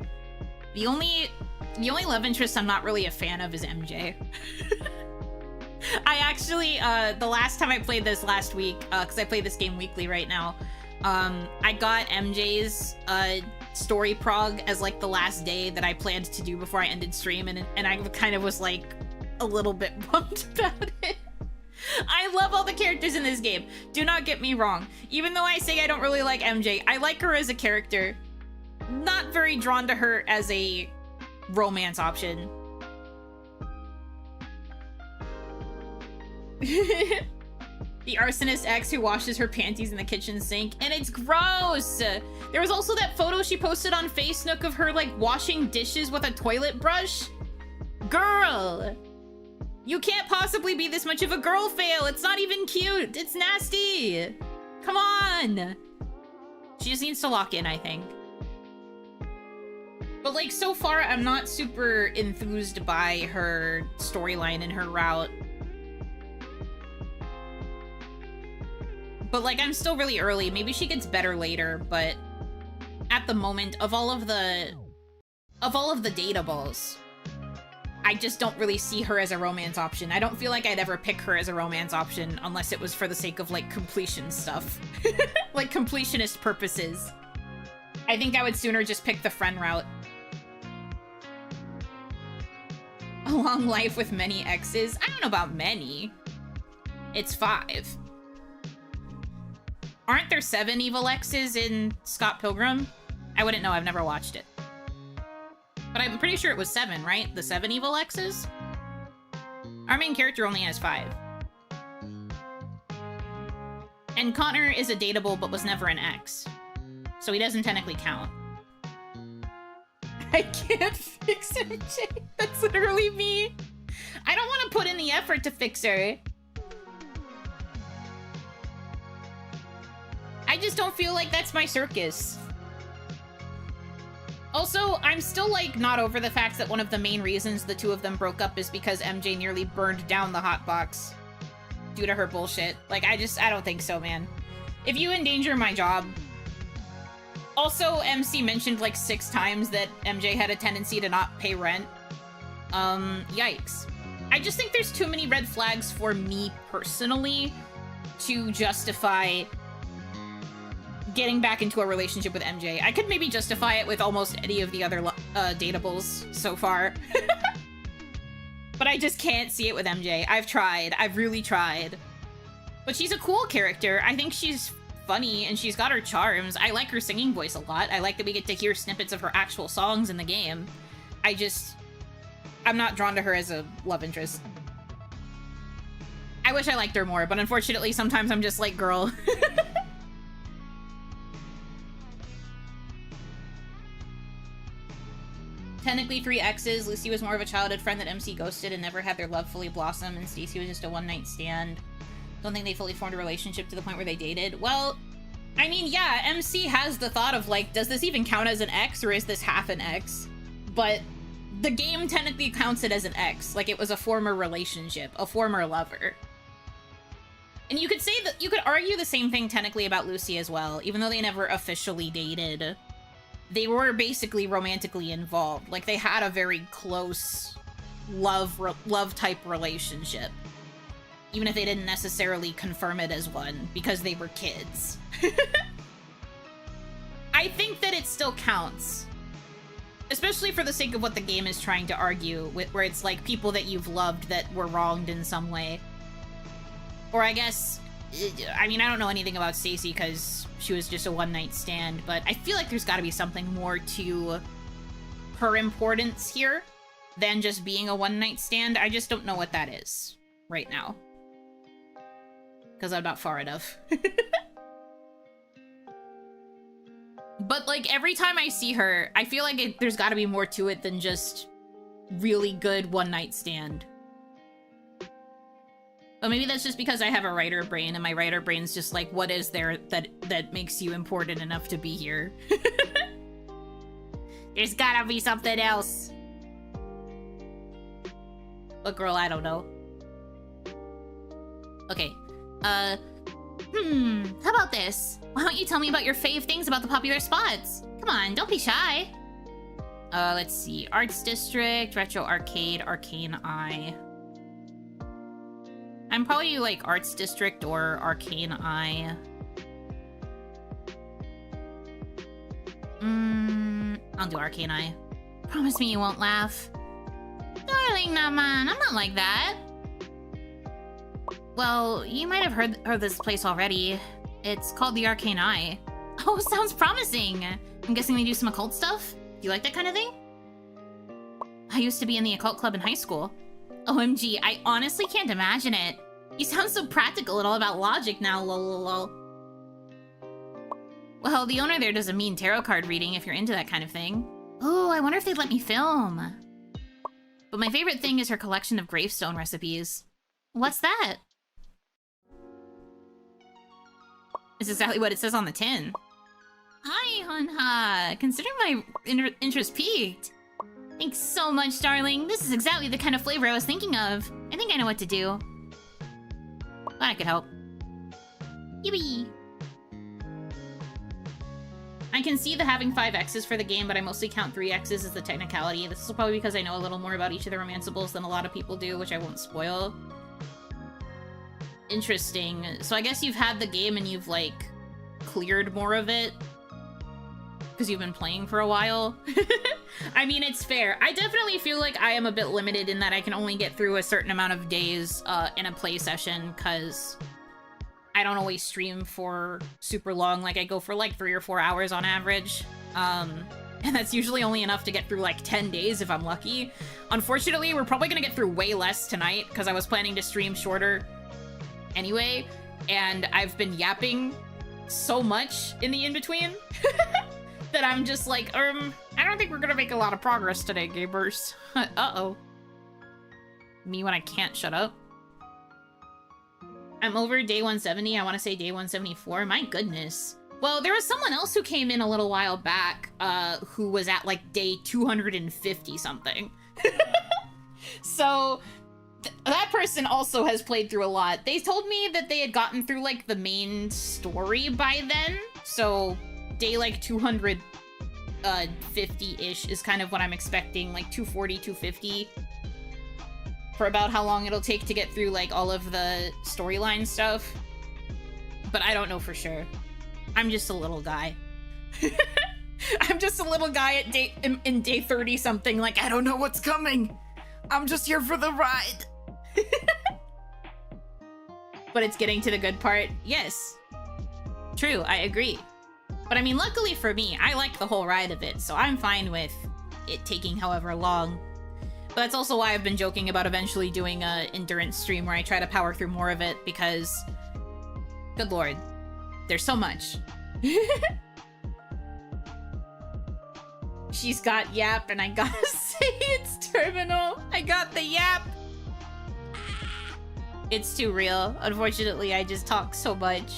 [SPEAKER 1] The only love interest I'm not really a fan of is MJ. I actually, the last time I played this last week, because I play this game weekly right now, I got MJ's story prog as like the last day that I planned to do before I ended stream, and I kind of was like a little bit bummed about it. I love all the characters in this game. Do not get me wrong. Even though I say I don't really like MJ, I like her as a character. Not very drawn to her as a romance option. The arsonist ex who washes her panties in the kitchen sink, and it's gross. There was also that photo she posted on Facebook of her like washing dishes with a toilet brush. Girl, you can't possibly be this much of a girl fail. It's not even cute. It's nasty. Come on. She just needs to lock in, I think. But like so far, I'm not super enthused by her storyline and her route. But like, I'm still really early. Maybe she gets better later, but at the moment, of all of the dateables, I just don't really see her as a romance option. I don't feel like I'd ever pick her as a romance option unless it was for the sake of like completion stuff. Like completionist purposes. I think I would sooner just pick the friend route. A long life with many exes? I don't know about many. It's 5. Aren't there 7 evil exes in Scott Pilgrim? I wouldn't know, I've never watched it. But I'm pretty sure it was 7, right? The 7 evil exes? Our main character only has 5. And Connor is a dateable but was never an ex. So he doesn't technically count. I can't fix MJ. That's literally me. I don't want to put in the effort to fix her. I just don't feel like that's my circus. Also, I'm still, like, not over the fact that one of the main reasons the two of them broke up is because MJ nearly burned down the Hotbox due to her bullshit. Like, I don't think so, man. If you endanger my job... Also, MC mentioned, like, 6 times that MJ had a tendency to not pay rent. Yikes. I just think there's too many red flags for me personally to justify getting back into a relationship with MJ. I could maybe justify it with almost any of the other datables so far. But I just can't see it with MJ. I've tried. I've really tried. But she's a cool character. I think she's funny and she's got her charms. I like her singing voice a lot. I like that we get to hear snippets of her actual songs in the game. I'm not drawn to her as a love interest. I wish I liked her more, but unfortunately sometimes I'm just like, girl. Technically 3 exes. Lucy was more of a childhood friend that MC ghosted and never had their love fully blossom, and Stacy was just a one-night stand. Don't think they fully formed a relationship to the point where they dated. Well, I mean, yeah, MC has the thought of like, does this even count as an ex or is this half an ex? But the game technically counts it as an ex, like it was a former relationship, a former lover. And you could say that, you could argue the same thing technically about Lucy as well, even though they never officially dated. They were basically romantically involved. Like, they had a very close love type relationship. Even if they didn't necessarily confirm it as one, because they were kids. I think that it still counts. Especially for the sake of what the game is trying to argue, where it's like people that you've loved that were wronged in some way. Or I guess, I mean, I don't know anything about Stacy because she was just a one-night stand, but I feel like there's got to be something more to her importance here than just being a one-night stand. I just don't know what that is right now. Because I'm not far enough. But, like, every time I see her, I feel like there's got to be more to it than just really good one-night stand. But maybe that's just because I have a writer brain, and my writer brain's just like, what is there that makes you important enough to be here? There's gotta be something else. But girl, I don't know. Okay. How about this? Why don't you tell me about your fave things about the popular spots? Come on, don't be shy. Let's see. Arts District, Retro Arcade, Arcane Eye. I'm probably like Arts District or Arcane Eye. I'll do Arcane Eye. Promise me you won't laugh. Darling, nah man, I'm not like that. Well, you might have heard of this place already. It's called the Arcane Eye. Oh, sounds promising. I'm guessing they do some occult stuff? Do you like that kind of thing? I used to be in the occult club in high school. OMG, I honestly can't imagine it. You sound so practical and all about logic now, lol. Well, the owner there does a mean tarot card reading if you're into that kind of thing. Oh, I wonder if they'd let me film. But my favorite thing is her collection of gravestone recipes. What's that? It's exactly what it says on the tin. Hi, Hanha. Considering my interest peaked. Thanks so much, darling. This is exactly the kind of flavor I was thinking of. I think I know what to do. Glad I could help. Yippee! I can see the having 5 X's for the game, but I mostly count 3 X's as the technicality. This is probably because I know a little more about each of the romanceables than a lot of people do, which I won't spoil. Interesting. So I guess you've had the game and you've, like, cleared more of it. Because you've been playing for a while. I mean, it's fair. I definitely feel like I am a bit limited in that I can only get through a certain amount of days in a play session, because I don't always stream for super long. Like, I go for like 3 or 4 hours on average. And that's usually only enough to get through like 10 days if I'm lucky. Unfortunately, we're probably gonna get through way less tonight, because I was planning to stream shorter anyway, and I've been yapping so much in the in-between that I'm just like, I don't think we're gonna make a lot of progress today, gamers. Uh-oh. Me when I can't shut up. I'm over day 170. I want to say day 174. My goodness. Well, there was someone else who came in a little while back, who was at like day 250 something. So that person also has played through a lot. They told me that they had gotten through like the main story by then. So day like 250-ish is kind of what I'm expecting, like 240, 250. For about how long it'll take to get through like all of the storyline stuff. But I don't know for sure. I'm just a little guy. I'm just a little guy at in day 30 something, like, I don't know what's coming. I'm just here for the ride. But it's getting to the good part. Yes. True, I agree. But I mean, luckily for me, I like the whole ride of it, so I'm fine with it taking however long. But that's also why I've been joking about eventually doing a endurance stream where I try to power through more of it, because good lord, there's so much. She's got yap, and I gotta say it's terminal. I got the yap. It's too real. Unfortunately, I just talk so much.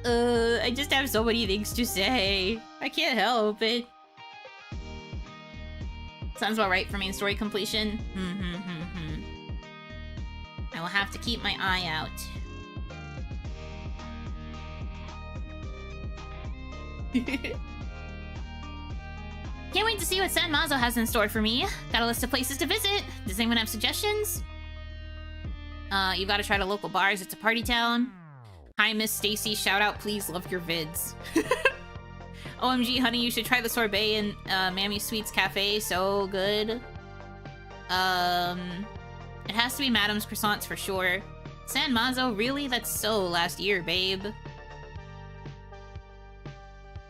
[SPEAKER 1] I just have so many things to say. I can't help it. Sounds about right for main story completion. I will have to keep my eye out. Can't wait to see what San Mazo has in store for me. Got a list of places to visit. Does anyone have suggestions? You gotta try the local bars. It's a party town. Hi, Miss Stacy. Shout out, please. Love your vids. OMG, honey, you should try the sorbet in Mammy Sweets Cafe. So good. It has to be Madam's croissants for sure. San Mazo, really? That's so last year, babe.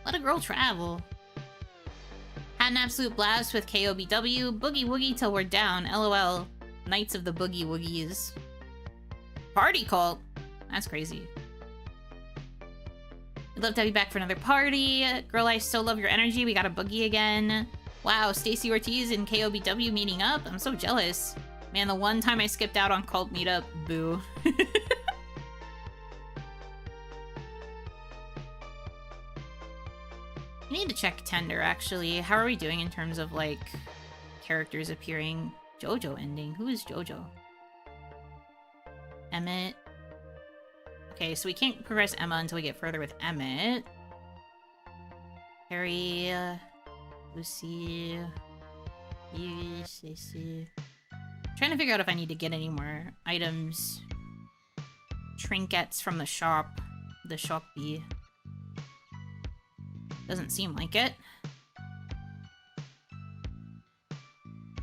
[SPEAKER 1] Let a girl travel. Had an absolute blast with KOBW. Boogie woogie till we're down. LOL. Knights of the Boogie Woogies. Party cult? That's crazy. I'd love to have you back for another party. Girl, I so love your energy. We got a boogie again. Wow, Stacy Ortiz and KOBW meeting up. I'm so jealous. Man, the one time I skipped out on cult meetup. Boo. We need to check Tender, actually. How are we doing in terms of, like, characters appearing? JoJo ending. Who is JoJo? Emmett. Okay, so we can't progress Emma until we get further with Emmett. Harry, Lucy, Stacy. Trying to figure out if I need to get any more items. Trinkets from the shop. The shopee. Doesn't seem like it.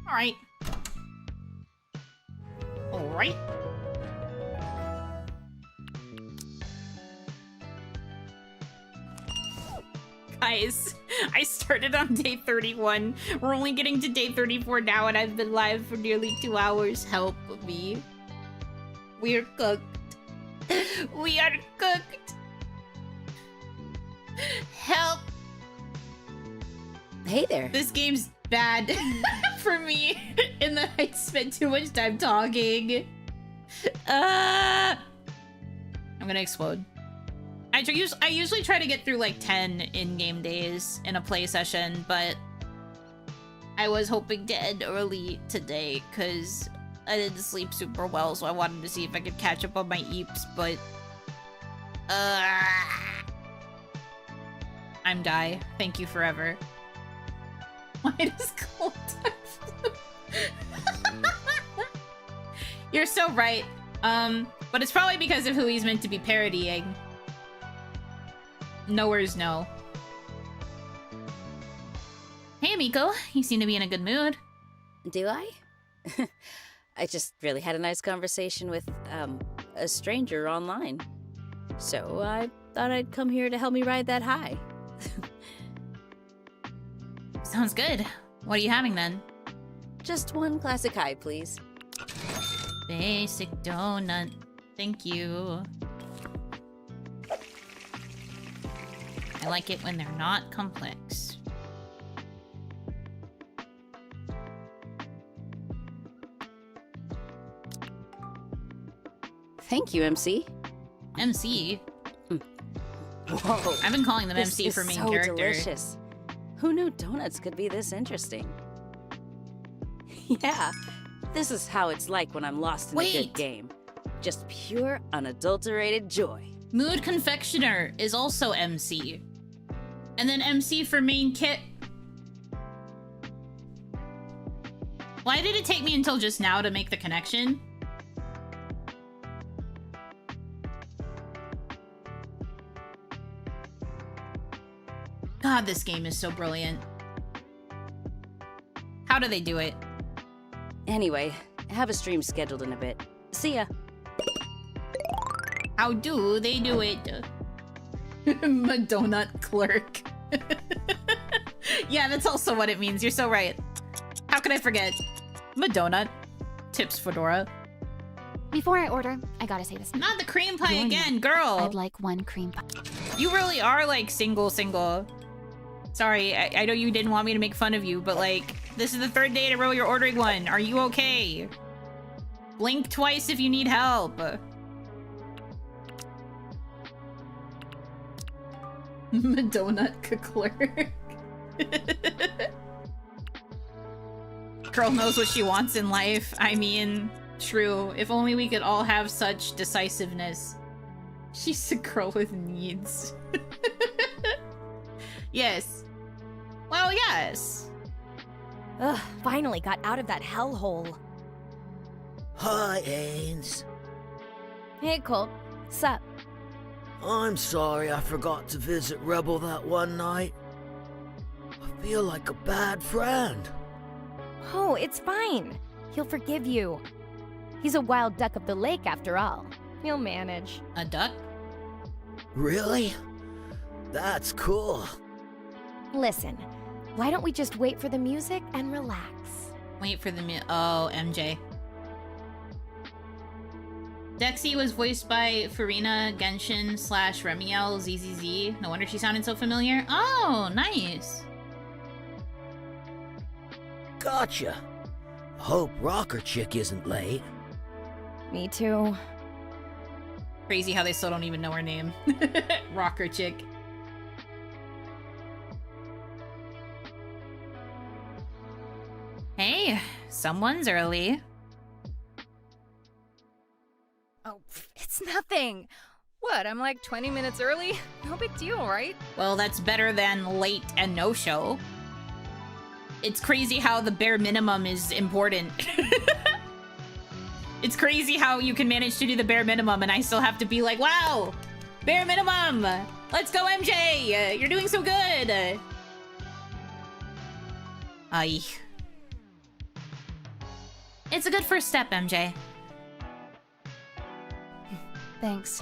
[SPEAKER 1] Alright. Alright. Guys, I started on day 31. We're only getting to day 34 now, and I've been live for nearly 2 hours. Help me. We're cooked. We are cooked. Help.
[SPEAKER 7] Hey there.
[SPEAKER 1] This game's bad for me in that I spent too much time talking. I'm gonna explode. I usually try to get through like 10 in-game days in a play session, but I was hoping to end early today because I didn't sleep super well, so I wanted to see if I could catch up on my eeps, but I'm die. Thank you forever. Why does cold time? You're so right. But it's probably because of who he's meant to be parodying. Knowers know. Hey, Miko. You seem to be in a good mood.
[SPEAKER 7] Do I? I just really had a nice conversation with, a stranger online. So I thought I'd come here to help me ride that high.
[SPEAKER 1] Sounds good. What are you having then?
[SPEAKER 7] Just one classic high, please.
[SPEAKER 1] Basic donut. Thank you. I like it when they're not complex.
[SPEAKER 7] Thank you, MC.
[SPEAKER 1] MC?
[SPEAKER 7] Whoa.
[SPEAKER 1] I've been calling them
[SPEAKER 7] This
[SPEAKER 1] MC
[SPEAKER 7] is
[SPEAKER 1] for main
[SPEAKER 7] so
[SPEAKER 1] character.
[SPEAKER 7] Delicious. Who knew donuts could be this interesting? Yeah, this is how it's like when I'm lost in a good game. Just pure, unadulterated joy.
[SPEAKER 1] Mood Confectioner is also MC. And then MC for main kit. Why did it take me until just now to make the connection? God, this game is so brilliant. How do they do it?
[SPEAKER 7] Anyway, I have a stream scheduled in a bit. See ya.
[SPEAKER 1] How do they do it? Madonna clerk. Yeah, that's also what it means. You're so right. How could I forget? Madonna. Tips Fedora.
[SPEAKER 6] Before I order, I gotta say this.
[SPEAKER 1] Not the cream pie
[SPEAKER 6] You're
[SPEAKER 1] again,
[SPEAKER 6] not.
[SPEAKER 1] girl.
[SPEAKER 6] I'd like 1 cream pie.
[SPEAKER 1] You really are like single. Sorry, I know you didn't want me to make fun of you, but like, this is the 3rd day in a row you're ordering one. Are you okay? Blink twice if you need help. Madonna clerk. Girl knows what she wants in life. I mean, true. If only we could all have such decisiveness. She's a girl with needs. Yes. Well, yes.
[SPEAKER 3] Ugh, finally got out of that hellhole.
[SPEAKER 10] Hi, Ains.
[SPEAKER 3] Hey, Colt. Sup?
[SPEAKER 10] I'm sorry I forgot to visit Rebel that one night. I feel like a bad friend.
[SPEAKER 3] Oh, it's fine. He'll forgive you. He's a wild duck of the lake, after all. He'll manage.
[SPEAKER 1] A duck?
[SPEAKER 10] Really? That's cool.
[SPEAKER 3] Listen, why don't we just wait for the music and relax?
[SPEAKER 1] Wait for the oh, MJ. Dexy was voiced by Farina Genshin / Remiel ZZZ. No wonder she sounded so familiar. Oh, nice.
[SPEAKER 10] Gotcha. Hope Rocker Chick isn't late.
[SPEAKER 3] Me too.
[SPEAKER 1] Crazy how they still don't even know her name. Rocker chick. Hey, someone's early.
[SPEAKER 3] Oh, it's nothing. What, I'm like 20 minutes early? No big deal, right?
[SPEAKER 1] Well, that's better than late and no-show. It's crazy how the bare minimum is important. It's crazy how you can manage to do the bare minimum and I still have to be like, wow, bare minimum. Let's go, MJ. You're doing so good. Aye. It's a good first step, MJ.
[SPEAKER 3] Thanks.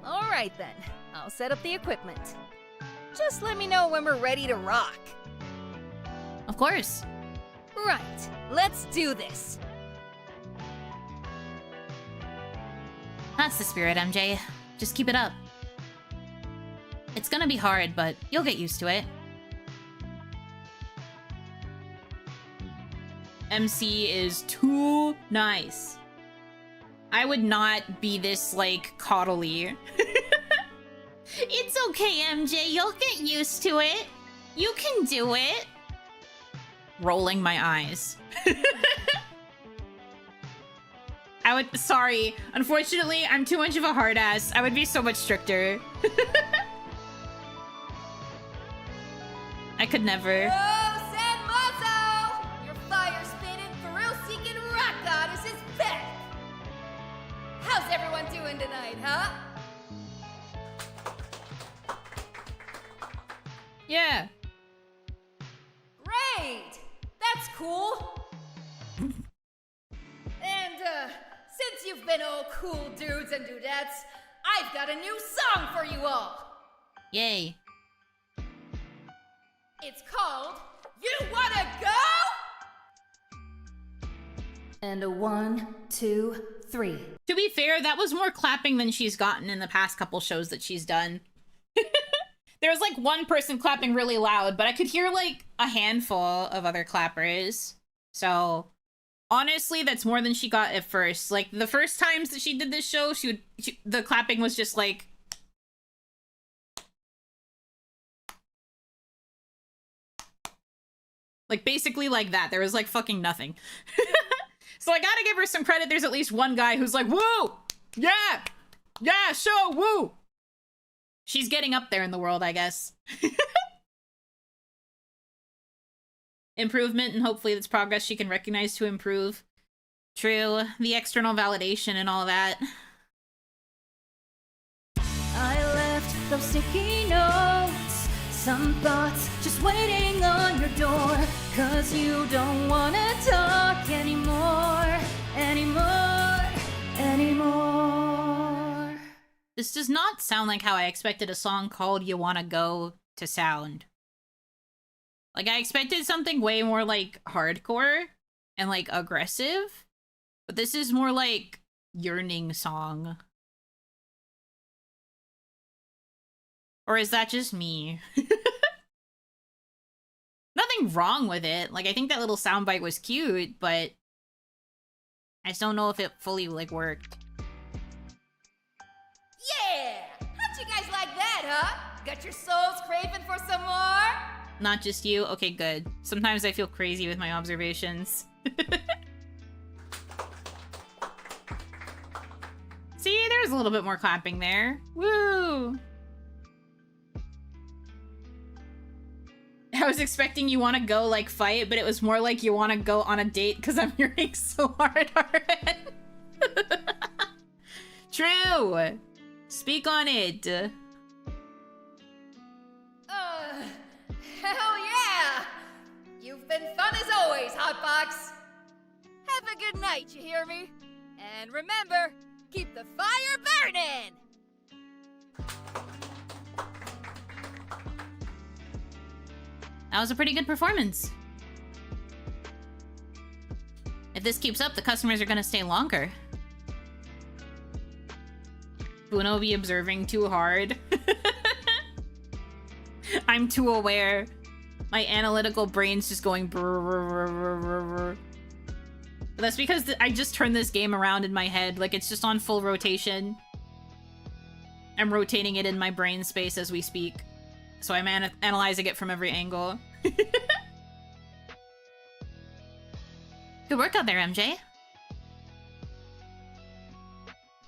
[SPEAKER 3] All right then, I'll set up the equipment. Just let me know when we're ready to rock.
[SPEAKER 1] Of course.
[SPEAKER 3] Right, let's do this.
[SPEAKER 1] That's the spirit, MJ. Just keep it up. It's gonna be hard, but you'll get used to it. MC is too nice. I would not be this, like, coddly. It's okay, MJ. You'll get used to it. You can do it. Rolling my eyes. Sorry. Unfortunately, I'm too much of a hard ass. I would be so much stricter. I could never.
[SPEAKER 11] Oh, San Mazo! Your fire-spitting, thrill-seeking rock goddess is back! How's everyone doing tonight, huh?
[SPEAKER 1] Yeah.
[SPEAKER 11] Great! That's cool! And, since you've been all cool dudes and dudettes, I've got a new song for you all!
[SPEAKER 1] Yay.
[SPEAKER 11] It's called You Wanna Go?
[SPEAKER 12] And a 1, 2, 3.
[SPEAKER 1] To be fair, that was more clapping than she's gotten in the past couple shows that she's done. There was like one person clapping really loud, but I could hear like a handful of other clappers. So honestly, that's more than she got at first. Like the first times that she did this show, the clapping was just like. Like basically like that. There was like fucking nothing. So I gotta give her some credit. There's at least one guy who's like, woo! Yeah! Yeah, show, woo! She's getting up there in the world, I guess. Improvement, and hopefully it's progress she can recognize to improve. True, the external validation and all that.
[SPEAKER 12] I left those sticky notes Some thoughts just waiting on your door, 'cause you don't wanna talk anymore.
[SPEAKER 1] This does not sound like how I expected a song called You Wanna Go to sound. Like, I expected something way more, like, hardcore and, like, aggressive. But this is more like yearning song. Or is that just me? Nothing wrong with it. Like, I think that little soundbite was cute, but I just don't know if it fully, like, worked.
[SPEAKER 11] Yeah! How'd you guys like that, huh? Got your souls craving for some more?
[SPEAKER 1] Not just you? Okay, good. Sometimes I feel crazy with my observations. See, there's a little bit more clapping there. Woo! I was expecting You Wanna Go, like, fight, but it was more like You Wanna Go on a date because I'm yearning so hard already. True! Speak on it.
[SPEAKER 11] Hell yeah! You've been fun as always, Hotbox. Have a good night, you hear me? And remember, keep the fire burning!
[SPEAKER 1] That was a pretty good performance. If this keeps up, the customers are gonna stay longer. Yuno be observing too hard. I'm too aware. My analytical brain's just going brr, brr, brr, brr, brr, brr. But that's because I just turned this game around in my head. Like, it's just on full rotation. I'm rotating it in my brain space as we speak. So I'm analyzing it from every angle. Good work out there, MJ.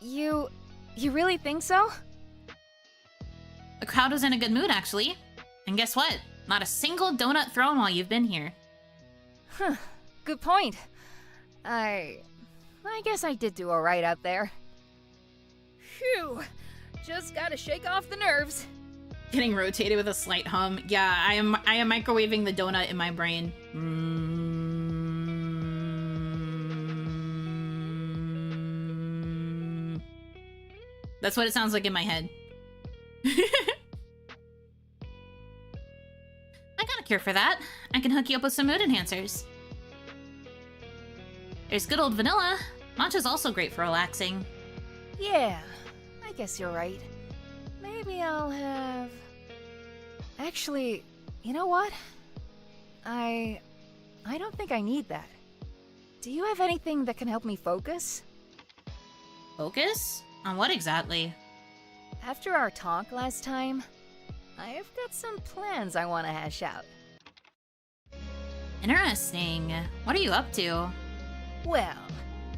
[SPEAKER 3] You really think so?
[SPEAKER 1] The crowd was in a good mood, actually. And guess what? Not a single donut thrown while you've been here.
[SPEAKER 3] Huh. Good point. I guess I did do alright out there.
[SPEAKER 6] Phew. Just gotta shake off the nerves.
[SPEAKER 1] Getting rotated with a slight hum. Yeah, I am microwaving the donut in my brain. That's what it sounds like in my head. I got a cure for that. I can hook you up with some mood enhancers. There's good old vanilla. Matcha's also great for relaxing.
[SPEAKER 3] Yeah, I guess you're right. Maybe I'll have... Actually, you know what? I don't think I need that. Do you have anything that can help me focus?
[SPEAKER 1] Focus? On what exactly?
[SPEAKER 3] After our talk last time, I've got some plans I want to hash out.
[SPEAKER 1] Interesting. What are you up to?
[SPEAKER 3] Well,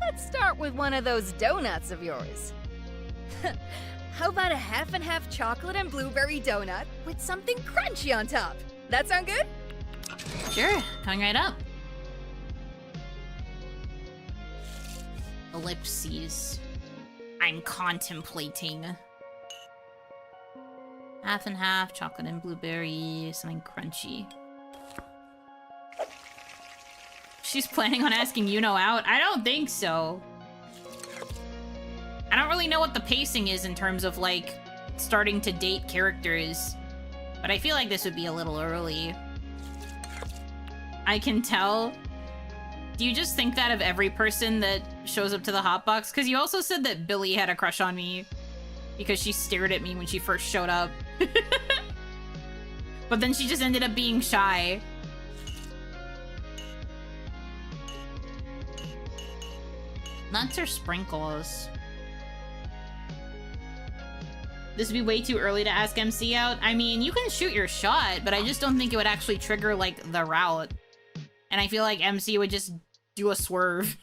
[SPEAKER 3] let's start with one of those donuts of yours.
[SPEAKER 6] How about a half and half chocolate and blueberry donut with something crunchy on top? That sound good?
[SPEAKER 1] Sure, coming right up. Ellipses. I'm contemplating. Half and half, chocolate and blueberry, something crunchy. She's planning on asking Yuno out? I don't think so. I don't really know what the pacing is in terms of, like, starting to date characters. But I feel like this would be a little early. I can tell. Do you just think that of every person that shows up to the Hotbox? Because you also said that Billy had a crush on me because she stared at me when she first showed up. But then she just ended up being shy. Nuts or sprinkles? This would be way too early to ask MC out. I mean, you can shoot your shot, but I just don't think it would actually trigger, like, the route. And I feel like MC would just do a swerve.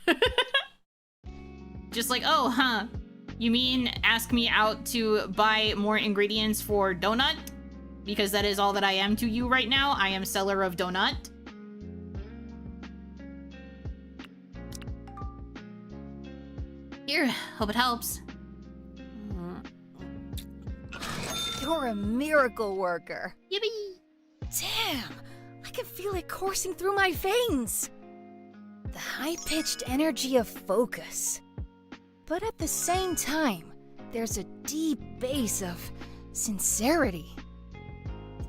[SPEAKER 1] Just like, oh, huh. You mean ask me out to buy more ingredients for donut? Because that is all that I am to you right now. I am seller of donut. Here, hope it helps.
[SPEAKER 3] You're a miracle worker.
[SPEAKER 1] Yippee!
[SPEAKER 3] Damn! I can feel it coursing through my veins! The high-pitched energy of focus. But at the same time, there's a deep bass of sincerity.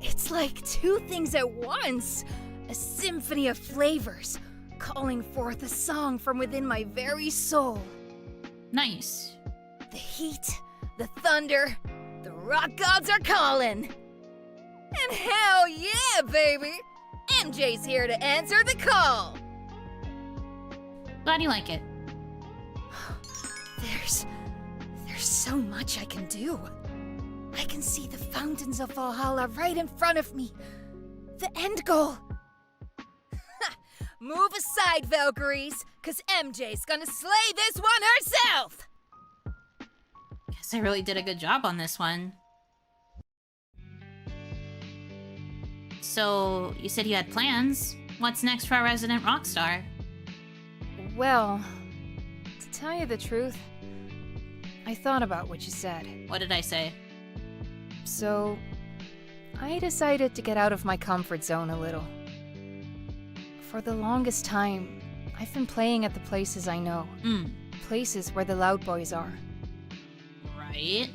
[SPEAKER 3] It's like two things at once! A symphony of flavors, calling forth a song from within my very soul.
[SPEAKER 1] Nice.
[SPEAKER 3] The heat, the thunder, the rock gods are calling! And hell yeah, baby! MJ's here to answer the call!
[SPEAKER 1] Glad you like it.
[SPEAKER 3] There's so much I can do. I can see the fountains of Valhalla right in front of me. The end goal. Move aside, Valkyries, cause MJ's gonna slay this one herself!
[SPEAKER 1] Guess I really did a good job on this one. So, you said you had plans. What's next for our resident rock star?
[SPEAKER 3] Well, to tell you the truth, I thought about what you said.
[SPEAKER 1] What did I say?
[SPEAKER 3] So, I decided to get out of my comfort zone a little. For the longest time, I've been playing at the places I know. Places where the loud boys are.
[SPEAKER 1] Right.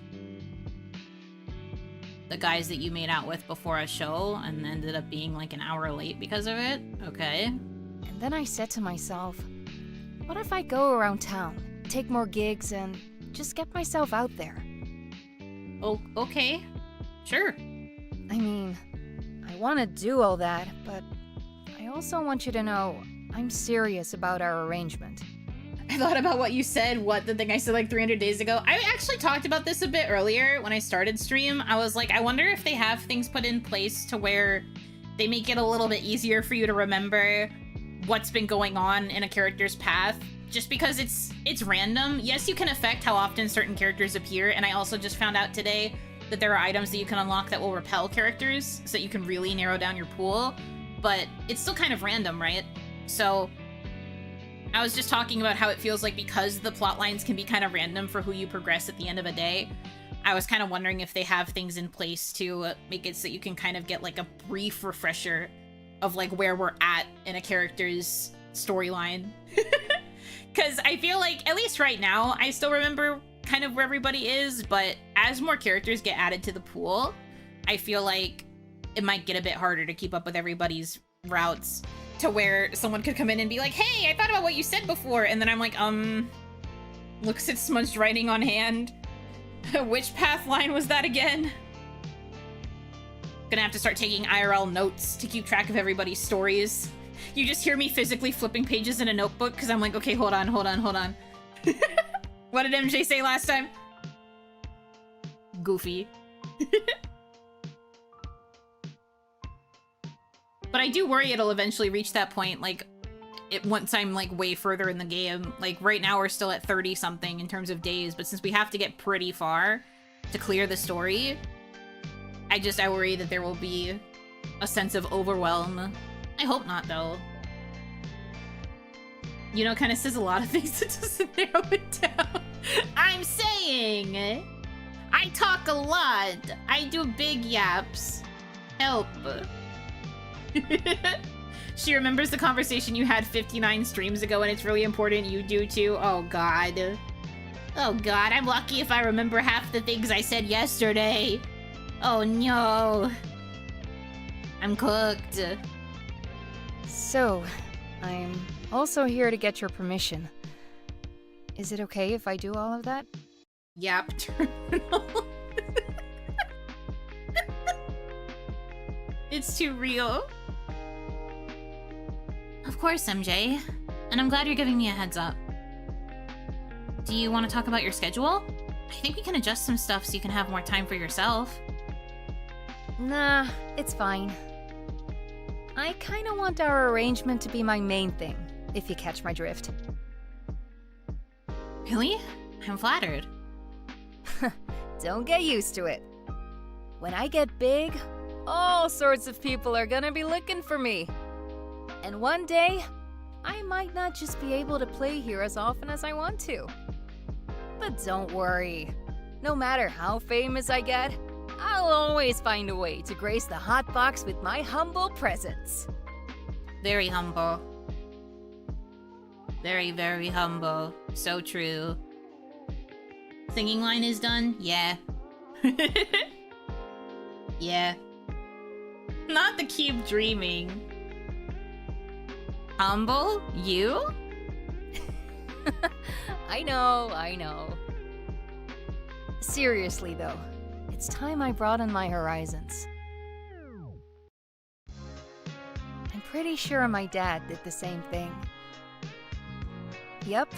[SPEAKER 1] The guys that you made out with before a show and ended up being like an hour late because of it? Okay.
[SPEAKER 3] And then I said to myself, what if I go around town, take more gigs, and just get myself out there?
[SPEAKER 1] Oh, okay. Sure.
[SPEAKER 3] I mean, I want to do all that, but I also want you to know I'm serious about our arrangement.
[SPEAKER 1] I thought about what you said, the thing I said like 300 days ago. I actually talked about this a bit earlier when I started stream. I was like, I wonder if they have things put in place to where they make it a little bit easier for you to remember what's been going on in a character's path. Just because it's random. Yes, you can affect how often certain characters appear, and I also just found out today that there are items that you can unlock that will repel characters, so that you can really narrow down your pool. But it's still kind of random, right? So I was just talking about how it feels like because the plot lines can be kind of random for who you progress at the end of a day, I was kind of wondering if they have things in place to make it so that you can kind of get like a brief refresher of like where we're at in a character's storyline. Because I feel like, at least right now, I still remember kind of where everybody is, but as more characters get added to the pool, I feel like it might get a bit harder to keep up with everybody's routes, to where someone could come in and be like, hey, I thought about what you said before, and then I'm like, looks at smudged writing on hand. Which path line was that again? Gonna have to start taking IRL notes to keep track of everybody's stories. You just hear me physically flipping pages in a notebook because I'm like, okay, hold on. What did MJ say last time? Goofy. But I do worry it'll eventually reach that point, like, once I'm, like, way further in the game. Like, right now we're still at 30-something in terms of days, but since we have to get pretty far to clear the story, I worry that there will be a sense of overwhelm. I hope not, though. Yuno kind of says a lot of things that doesn't narrow it down. I'm saying! I talk a lot. I do big yaps. Help. She remembers the conversation you had 59 streams ago, and it's really important you do too. Oh god. Oh god, I'm lucky if I remember half the things I said yesterday. Oh no. I'm cooked.
[SPEAKER 3] So, I'm also here to get your permission. Is it okay if I do all of that?
[SPEAKER 1] Yap terminal. It's too real. Of course, MJ. And I'm glad you're giving me a heads up. Do you want to talk about your schedule? I think we can adjust some stuff so you can have more time for yourself.
[SPEAKER 3] Nah, it's fine. I kinda want our arrangement to be my main thing, if you catch my drift.
[SPEAKER 1] Really? I'm flattered.
[SPEAKER 3] Don't get used to it. When I get big, all sorts of people are gonna be looking for me. And one day, I might not just be able to play here as often as I want to. But don't worry. No matter how famous I get, I'll always find a way to grace the Hotbox with my humble presence.
[SPEAKER 1] Very humble. Very, very humble. So true. Singing line is done? Yeah. Yeah. Not the keep dreaming. Humble? You?
[SPEAKER 3] I know. Seriously, though, it's time I broaden my horizons. I'm pretty sure my dad did the same thing. Yep,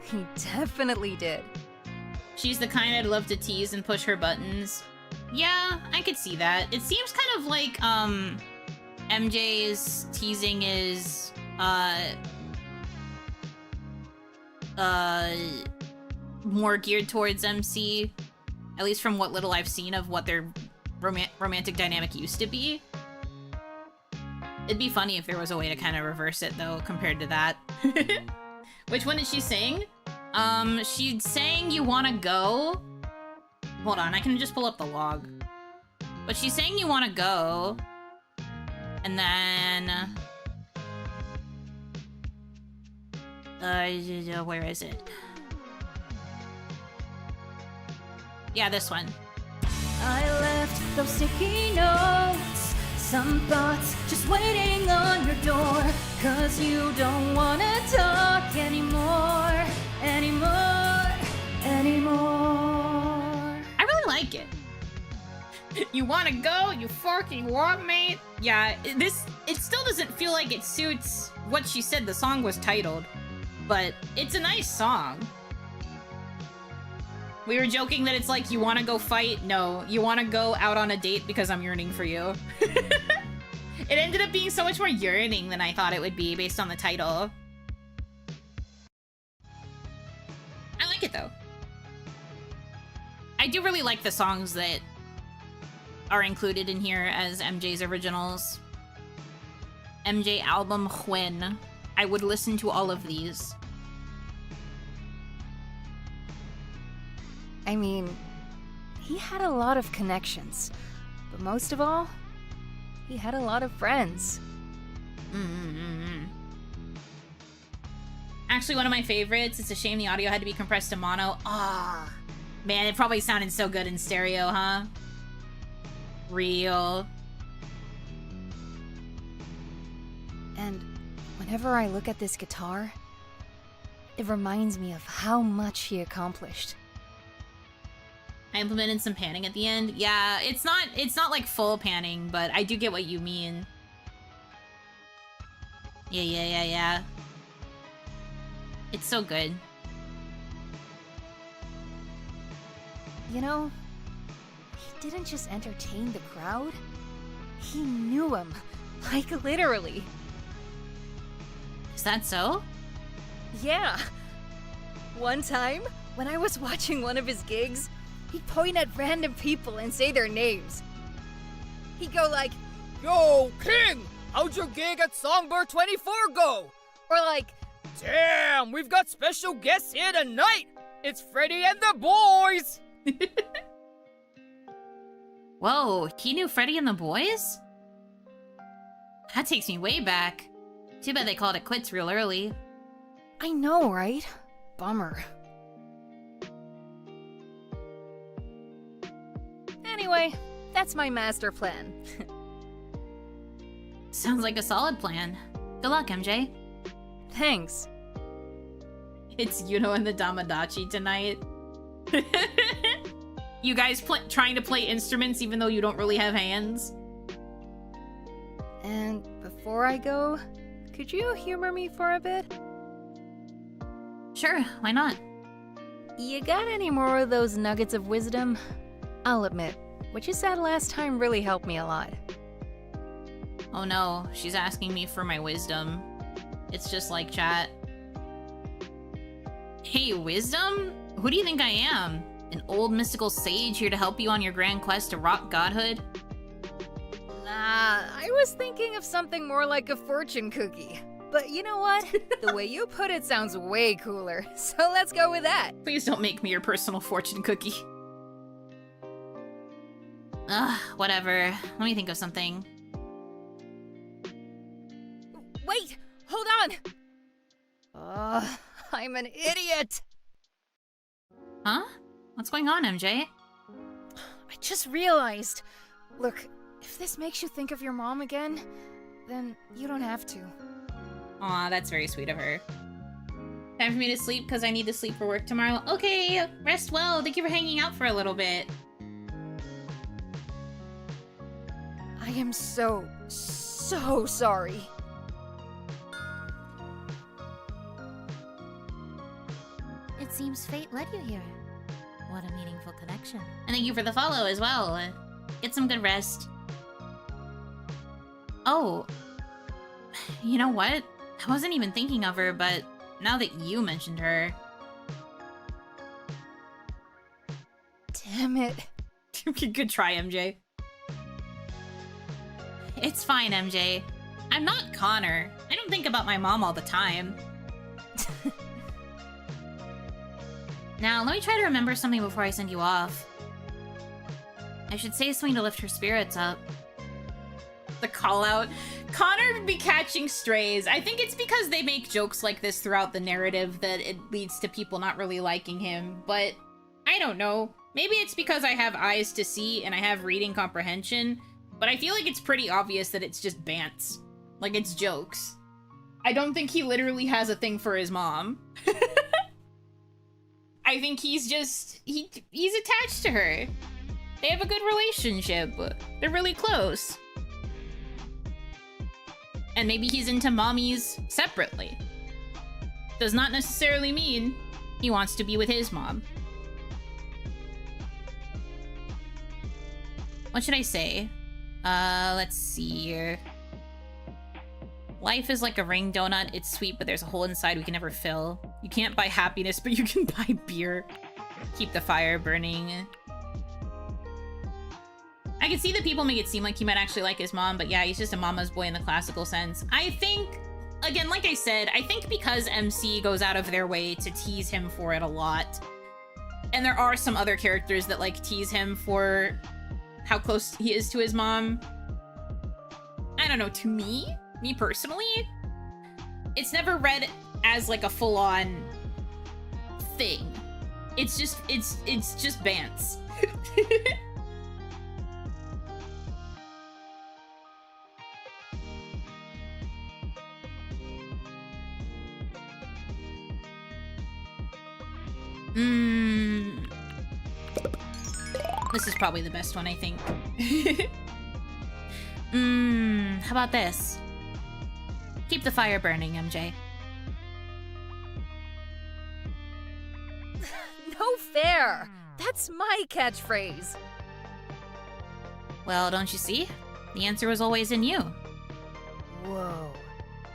[SPEAKER 3] he definitely did.
[SPEAKER 1] She's the kind I'd love to tease and push her buttons. Yeah, I could see that. It seems kind of like, MJ's teasing is, more geared towards MC. At least from what little I've seen of what their romantic dynamic used to be. It'd be funny if there was a way to kind of reverse it, though, compared to that. Which one did she sing? She sang You Wanna Go. Hold on, I can just pull up the log. But she's saying You Wanna Go. And then... where is it? Yeah, this one.
[SPEAKER 12] I left those sticky notes, some thoughts just waiting on your door, 'cause you don't wanna talk anymore.
[SPEAKER 1] I really like it. You wanna go? You fucking want me? Yeah, it still doesn't feel like it suits what she said the song was titled, but it's a nice song. We were joking that it's like, you wanna go fight? No, you wanna go out on a date because I'm yearning for you. It ended up being so much more yearning than I thought it would be based on the title. I like it though. I do really like the songs that are included in here as MJ's originals. MJ album When. I would listen to all of these.
[SPEAKER 3] I mean, he had a lot of connections, but most of all, he had a lot of friends.
[SPEAKER 1] Actually, one of my favorites. It's a shame the audio had to be compressed to mono. Ah, man, it probably sounded so good in stereo, huh? Real.
[SPEAKER 3] And whenever I look at this guitar, it reminds me of how much he accomplished.
[SPEAKER 1] I implemented some panning at the end. Yeah, it's not like full panning, but I do get what you mean. Yeah. It's so good.
[SPEAKER 3] You know, he didn't just entertain the crowd. He knew him, like literally.
[SPEAKER 1] Is that so?
[SPEAKER 3] Yeah. One time, when I was watching one of his gigs, he'd point at random people and say their names. He'd go like,
[SPEAKER 13] "Yo, King, how'd your gig at Songbird 24 go?"
[SPEAKER 3] Or like,
[SPEAKER 13] "Damn, we've got special guests here tonight. It's Freddy and the boys."
[SPEAKER 1] Whoa, he knew Freddy and the boys? That takes me way back. Too bad they called it quits real early.
[SPEAKER 3] I know, right? Bummer. Anyway, that's my master plan.
[SPEAKER 1] Sounds like a solid plan. Good luck, MJ.
[SPEAKER 3] Thanks.
[SPEAKER 1] It's Yuno and the Damadachi tonight. You guys trying to play instruments even though you don't really have hands?
[SPEAKER 3] And before I go, could you humor me for a bit?
[SPEAKER 1] Sure, why not?
[SPEAKER 3] You got any more of those nuggets of wisdom? I'll admit, what you said last time really helped me a lot.
[SPEAKER 1] Oh no, she's asking me for my wisdom. It's just like chat. Hey, wisdom? Who do you think I am? An old mystical sage here to help you on your grand quest to rock godhood?
[SPEAKER 3] Nah, I was thinking of something more like a fortune cookie. But you know what? The way you put it sounds way cooler, so let's go with that.
[SPEAKER 1] Please don't make me your personal fortune cookie. Ugh, whatever. Let me think of something.
[SPEAKER 3] Wait! Hold on! I'm an idiot!
[SPEAKER 1] Huh? What's going on, MJ?
[SPEAKER 3] I just realized. Look, if this makes you think of your mom again, then you don't have to.
[SPEAKER 1] Aw, that's very sweet of her. Time for me to sleep because I need to sleep for work tomorrow. Okay, rest well. Thank you for hanging out for a little bit.
[SPEAKER 3] I am so sorry.
[SPEAKER 8] It seems fate led you here. What a meaningful connection.
[SPEAKER 1] And thank you for the follow as well. Get some good rest. Oh. You know what? I wasn't even thinking of her, but now that you mentioned her...
[SPEAKER 3] Damn it.
[SPEAKER 1] Good try, MJ. It's fine, MJ. I'm not Connor. I don't think about my mom all the time. Now, let me try to remember something before I send you off. I should say something to lift her spirits up. The call-out. Connor would be catching strays. I think it's because they make jokes like this throughout the narrative that it leads to people not really liking him, but I don't know. Maybe it's because I have eyes to see and I have reading comprehension, but I feel like it's pretty obvious that it's just bants. Like, it's jokes. I don't think he literally has a thing for his mom. I think he's just... He's attached to her. They have a good relationship. They're really close. And maybe he's into mommies separately. Does not necessarily mean he wants to be with his mom. What should I say? Let's see here. Life is like a ring donut. It's sweet, but there's a hole inside we can never fill. You can't buy happiness, but you can buy beer. Keep the fire burning. I can see that people make it seem like he might actually like his mom, but yeah, he's just a mama's boy in the classical sense. I think, again, like I said, I think because MC goes out of their way to tease him for it a lot, and there are some other characters that, like, tease him for how close he is to his mom. I don't know, to me personally, it's never read as, like, a full-on thing. It's just bants. This is probably the best one, I think. How about this? Keep the fire burning, MJ.
[SPEAKER 3] No fair! That's my catchphrase.
[SPEAKER 1] Well, don't you see? The answer was always in you.
[SPEAKER 3] Whoa.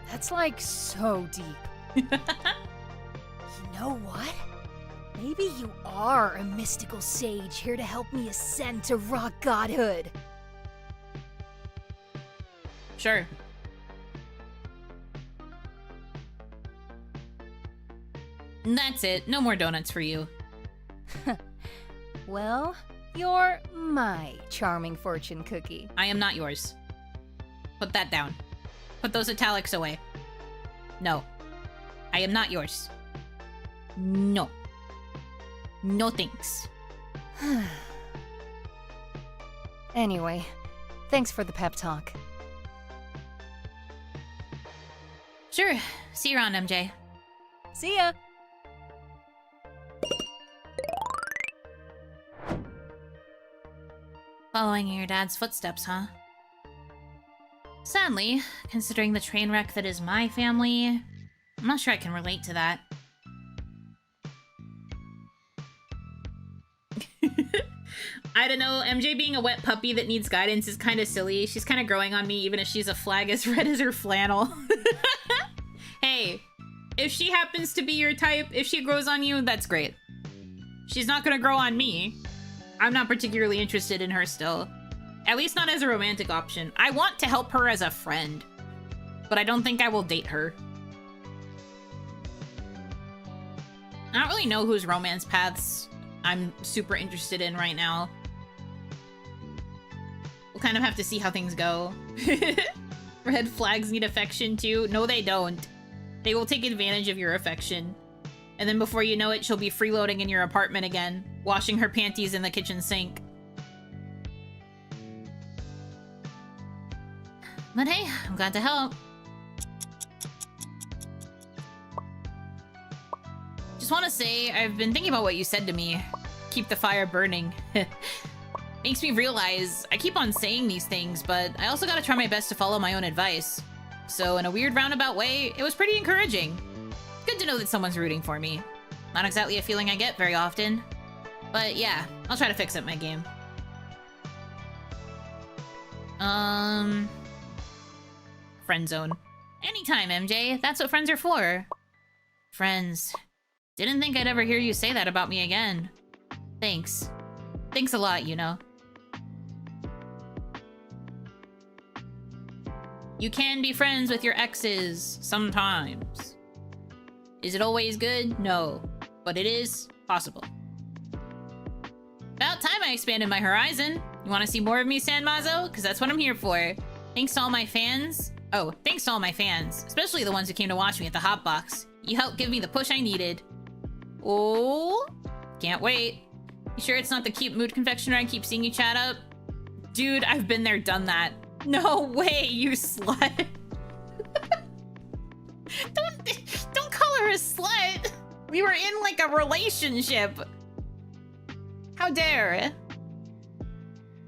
[SPEAKER 3] That's like so deep. You know what? Maybe you are a mystical sage here to help me ascend to rock godhood.
[SPEAKER 1] Sure. That's it. No more donuts for you.
[SPEAKER 3] Well, you're my charming fortune cookie.
[SPEAKER 1] I am not yours. Put that down. Put those italics away. No. I am not yours. No. No thanks.
[SPEAKER 3] Anyway, thanks for the pep talk.
[SPEAKER 1] Sure. See you around, MJ.
[SPEAKER 3] See ya!
[SPEAKER 1] Following in your dad's footsteps, huh? Sadly, considering the train wreck that is my family, I'm not sure I can relate to that. I don't know, MJ being a wet puppy that needs guidance is kind of silly. She's kind of growing on me even if she's a flag as red as her flannel. Hey, if she happens to be your type, if she grows on you, that's great. She's not gonna grow on me. I'm not particularly interested in her still. At least not as a romantic option. I want to help her as a friend, but I don't think I will date her. I don't really know whose romance paths I'm super interested in right now. We'll kind of have to see how things go. Red flags need affection too. No, they don't. They will take advantage of your affection. And then before you know it, she'll be freeloading in your apartment again, washing her panties in the kitchen sink. But hey, I'm glad to help. Just want to say, I've been thinking about what you said to me. Keep the fire burning. Makes me realize I keep on saying these things, but I also gotta try my best to follow my own advice. So in a weird roundabout way, it was pretty encouraging. Good to know that someone's rooting for me. Not exactly a feeling I get very often. But yeah, I'll try to fix up my game. Friend zone. Anytime, MJ. That's what friends are for. Friends. Didn't think I'd ever hear you say that about me again. Thanks. Thanks a lot, Yuno. You can be friends with your exes, sometimes. Is it always good? No. But it is possible. About time I expanded my horizon. You want to see more of me, Sanmazo? Because that's what I'm here for. Thanks to all my fans. Oh, thanks to all my fans. Especially the ones who came to watch me at the Hotbox. You helped give me the push I needed. Oh, can't wait. You sure it's not the cute mood confectioner I keep seeing you chat up? Dude, I've been there, done that. No way, you slut. Don't call her a slut. We were in like a relationship. How dare?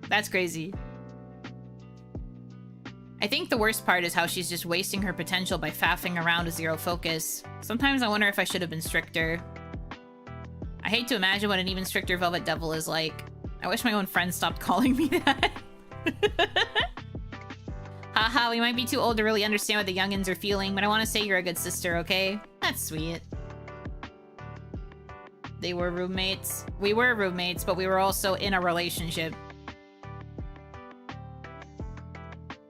[SPEAKER 1] That's crazy. I think the worst part is how she's just wasting her potential by faffing around with zero focus. Sometimes I wonder if I should have been stricter. I hate to imagine what an even stricter Velvet Devil is like. I wish my own friends stopped calling me that. Haha, we might be too old to really understand what the youngins are feeling, but I want to say you're a good sister, okay? That's sweet. They were roommates. We were roommates, but we were also in a relationship.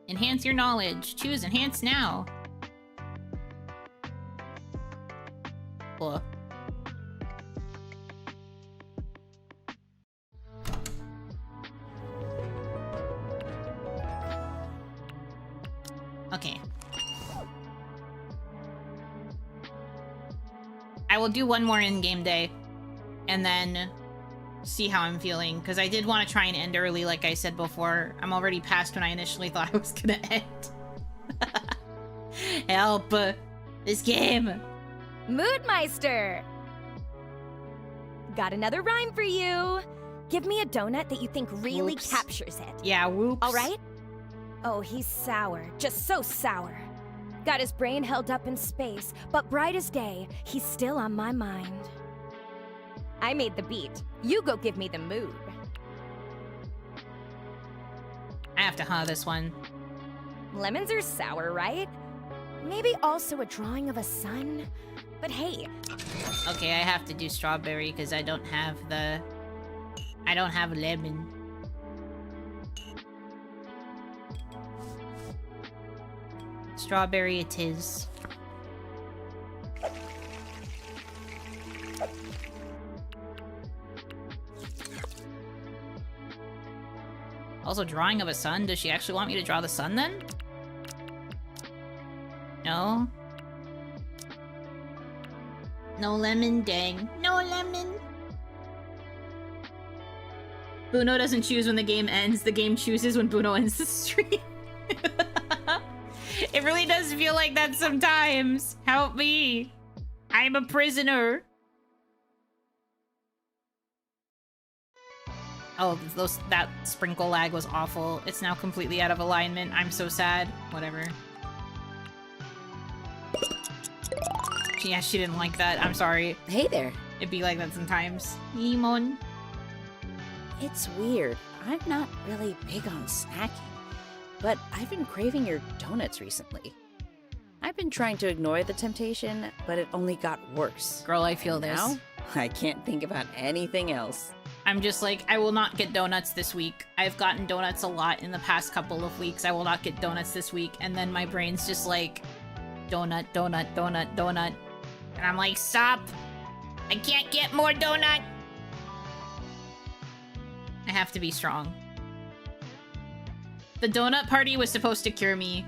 [SPEAKER 1] Enhance your knowledge. Choose enhance now. Cool. Okay. I will do one more in-game day and then see how I'm feeling, because I did want to try and end early like I said before. I'm already past when I initially thought I was gonna end. Help! This game!
[SPEAKER 14] Moodmeister! Got another rhyme for you. Give me a donut that you think really captures it.
[SPEAKER 1] Yeah, whoops.
[SPEAKER 14] All right? Oh, he's sour. Just so sour. Got his brain held up in space, but bright as day, he's still on my mind. I made the beat. You go give me the mood.
[SPEAKER 1] I have to this one.
[SPEAKER 14] Lemons are sour, right? Maybe also a drawing of a sun? But hey.
[SPEAKER 1] Okay, I have to do strawberry because I don't have the... I don't have lemon. Strawberry it is. Also, drawing of a sun? Does she actually want me to draw the sun then? No? No lemon, dang. No lemon. Buno doesn't choose when the game ends. The game chooses when Buno ends the stream. It really does feel like that sometimes. Help me. I'm a prisoner. Oh, that sprinkle lag was awful. It's now completely out of alignment. I'm so sad. Whatever. Yeah, she didn't like that. I'm sorry.
[SPEAKER 7] Hey there.
[SPEAKER 1] It'd be like that sometimes. Limon.
[SPEAKER 7] It's weird. I'm not really big on snacking, but I've been craving your donuts recently. I've been trying to ignore the temptation, but it only got worse.
[SPEAKER 1] Girl, I feel this.
[SPEAKER 7] Now, I can't think about anything else.
[SPEAKER 1] I'm just like, I will not get donuts this week. I've gotten donuts a lot in the past couple of weeks. I will not get donuts this week. And then my brain's just like, donut, donut, donut, donut. And I'm like, stop. I can't get more donut. I have to be strong. The donut party was supposed to cure me.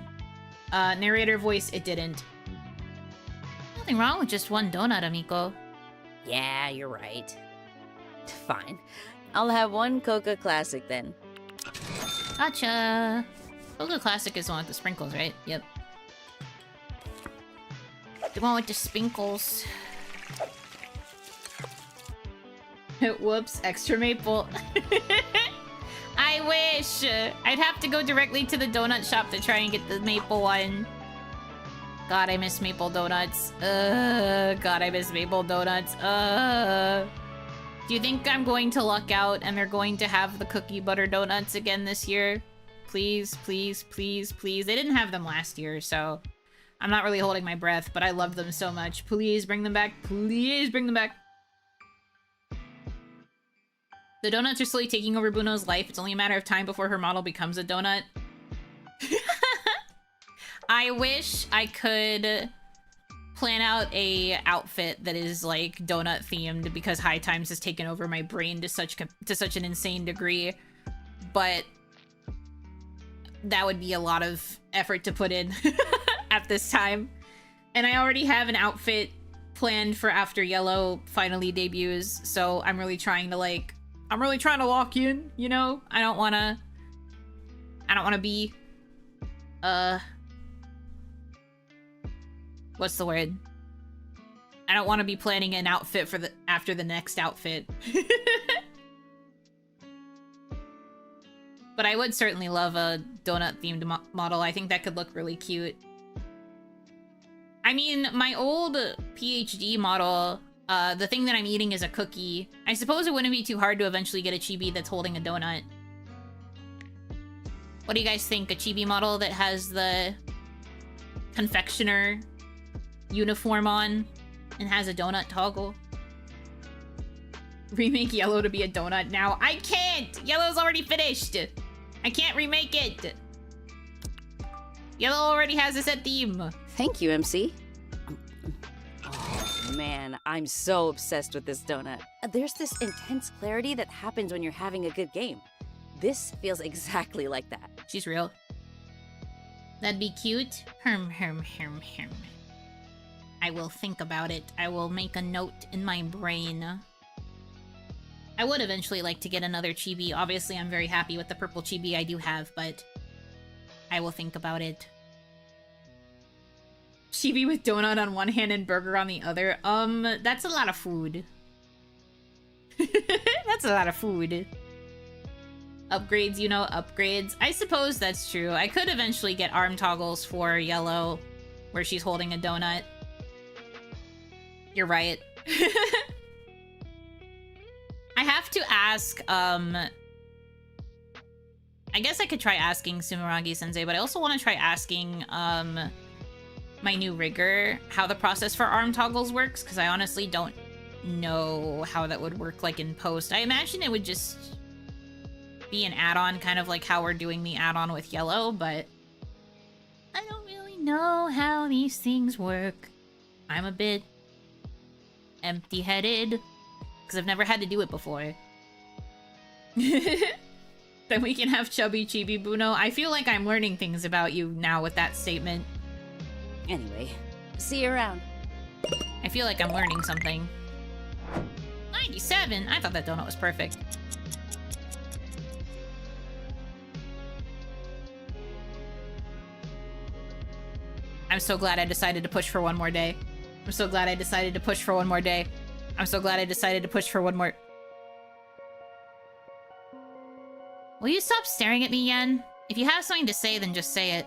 [SPEAKER 1] Narrator voice, it didn't. Nothing wrong with just one donut, amico.
[SPEAKER 7] Yeah, you're right. Fine. I'll have one Coca Classic then.
[SPEAKER 1] Gotcha. Coca Classic is the one with the sprinkles, right? Yep. The one with the sprinkles. Whoops, extra maple. I wish! I'd have to go directly to the donut shop to try and get the maple one. God, I miss maple donuts. God, I miss maple donuts. Do you think I'm going to luck out and they're going to have the cookie butter donuts again this year? Please, please, please, please. They didn't have them last year, so I'm not really holding my breath, but I love them so much. Please bring them back. Please bring them back. The donuts are slowly taking over Bruno's life. It's only a matter of time before her model becomes a donut. I wish I could plan out a outfit that is like donut themed because High Times has taken over my brain to such an insane degree, but that would be a lot of effort to put in at this time. And I already have an outfit planned for after Yellow finally debuts, so I'm really trying to lock in, you know? I don't wanna be, what's the word? I don't want to be planning an outfit for after the next outfit. But I would certainly love a donut-themed model. I think that could look really cute. I mean, my old PhD model, the thing that I'm eating is a cookie. I suppose it wouldn't be too hard to eventually get a chibi that's holding a donut. What do you guys think? A chibi model that has the confectioner uniform on and has a donut toggle? Remake Yellow to be a donut now. I can't! Yellow's already finished! I can't remake it! Yellow already has a set theme.
[SPEAKER 7] Thank you, MC. Oh man, I'm so obsessed with this donut. There's this intense clarity that happens when you're having a good game. This feels exactly like that.
[SPEAKER 1] She's real. That'd be cute. Herm. I will think about it. I will make a note in my brain. I would eventually like to get another chibi. Obviously, I'm very happy with the purple chibi I do have, but I will think about it. Chibi with donut on one hand and burger on the other. That's a lot of food. That's a lot of food. Upgrades, you know, upgrades. I suppose that's true. I could eventually get arm toggles for Yellow, where she's holding a donut. You're right. I have to ask, I guess I could try asking Sumeragi-sensei, but I also want to try asking, my new rigger how the process for arm toggles works, because I honestly don't know how that would work, like, in post. I imagine it would just be an add-on, kind of like how we're doing the add-on with Yellow, but I don't really know how these things work. I'm a bit empty-headed, because I've never had to do it before. Then we can have chubby chibi Bruno. I feel like I'm learning things about you now with that statement.
[SPEAKER 7] Anyway, see you around.
[SPEAKER 1] I feel like I'm learning something. 97? I thought that donut was perfect. I'm so glad I decided to push for one more day. I'm so glad I decided to push for one more day. I'm so glad I decided to push for one more... Will you stop staring at me, Yen? If you have something to say, then just say it.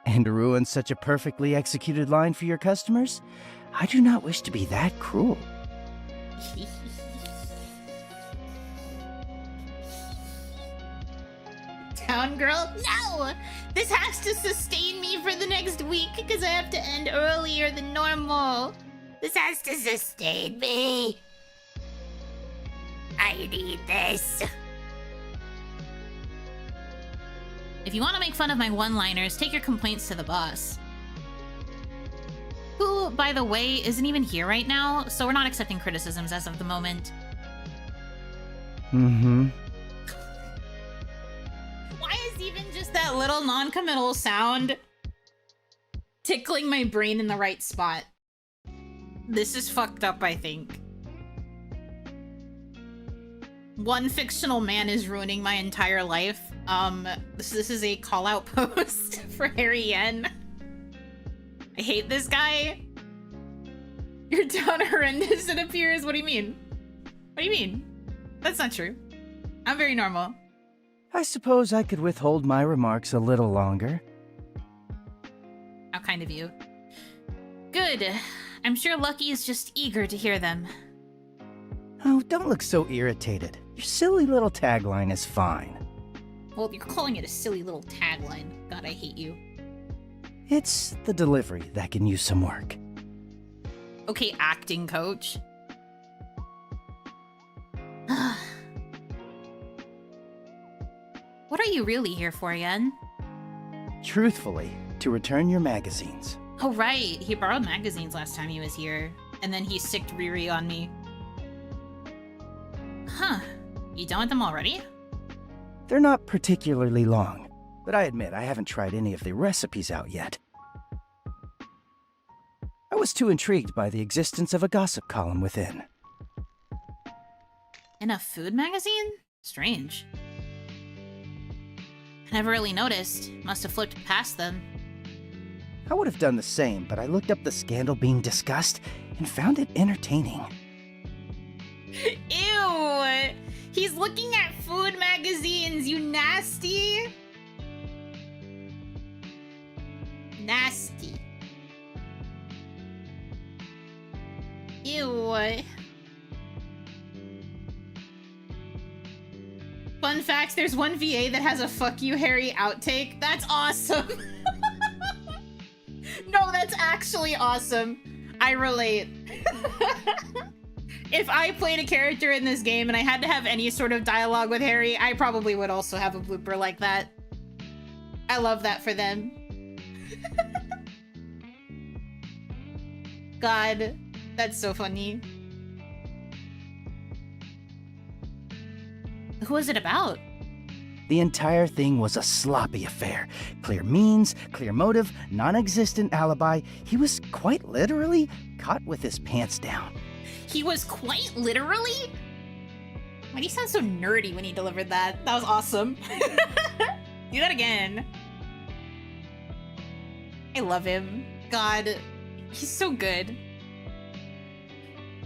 [SPEAKER 15] And to ruin such a perfectly executed line for your customers? I do not wish to be that cruel.
[SPEAKER 1] Town girl? No! This has to sustain me for the next week because I have to end earlier than normal. This has to sustain me. I need this. If you want to make fun of my one-liners, take your complaints to the boss. Who, by the way, isn't even here right now, so we're not accepting criticisms as of the moment.
[SPEAKER 15] Mm-hmm.
[SPEAKER 1] Why little non-committal sound tickling my brain in the right spot. This is fucked up, I think. One fictional man is ruining my entire life. This is a call-out post for Harry Yen. I hate this guy. You're done horrendous, it appears. What do you mean? What do you mean? That's not true. I'm very normal.
[SPEAKER 15] I suppose I could withhold my remarks a little longer.
[SPEAKER 1] How kind of you. Good. I'm sure Lucky is just eager to hear them.
[SPEAKER 15] Oh, don't look so irritated. Your silly little tagline is fine.
[SPEAKER 1] Well, you're calling it a silly little tagline. God, I hate you.
[SPEAKER 15] It's the delivery that can use some work.
[SPEAKER 1] Okay, acting coach. What are you really here for, Yen?
[SPEAKER 15] Truthfully, to return your magazines.
[SPEAKER 1] Oh right, he borrowed magazines last time he was here, and then he sicked Riri on me. Huh, you done with them already?
[SPEAKER 15] They're not particularly long, but I admit I haven't tried any of the recipes out yet. I was too intrigued by the existence of a gossip column within.
[SPEAKER 1] In a food magazine? Strange. I never really noticed. Must have flipped past them.
[SPEAKER 15] I would have done the same, but I looked up the scandal being discussed and found it entertaining.
[SPEAKER 1] Ew! He's looking at food magazines, you nasty! Nasty. Ew. Fun facts, there's one VA that has a fuck you Harry outtake. That's awesome. No, that's actually awesome. I relate. If I played a character in this game and I had to have any sort of dialogue with Harry, I probably would also have a blooper like that. I love that for them. God, that's so funny. Who was it about?
[SPEAKER 15] The entire thing was a sloppy affair. Clear means, clear motive, non-existent alibi. He was quite literally caught with his pants down.
[SPEAKER 1] He was quite literally? Why do you sound so nerdy when he delivered that? That was awesome. Do that again. I love him. God, he's so good.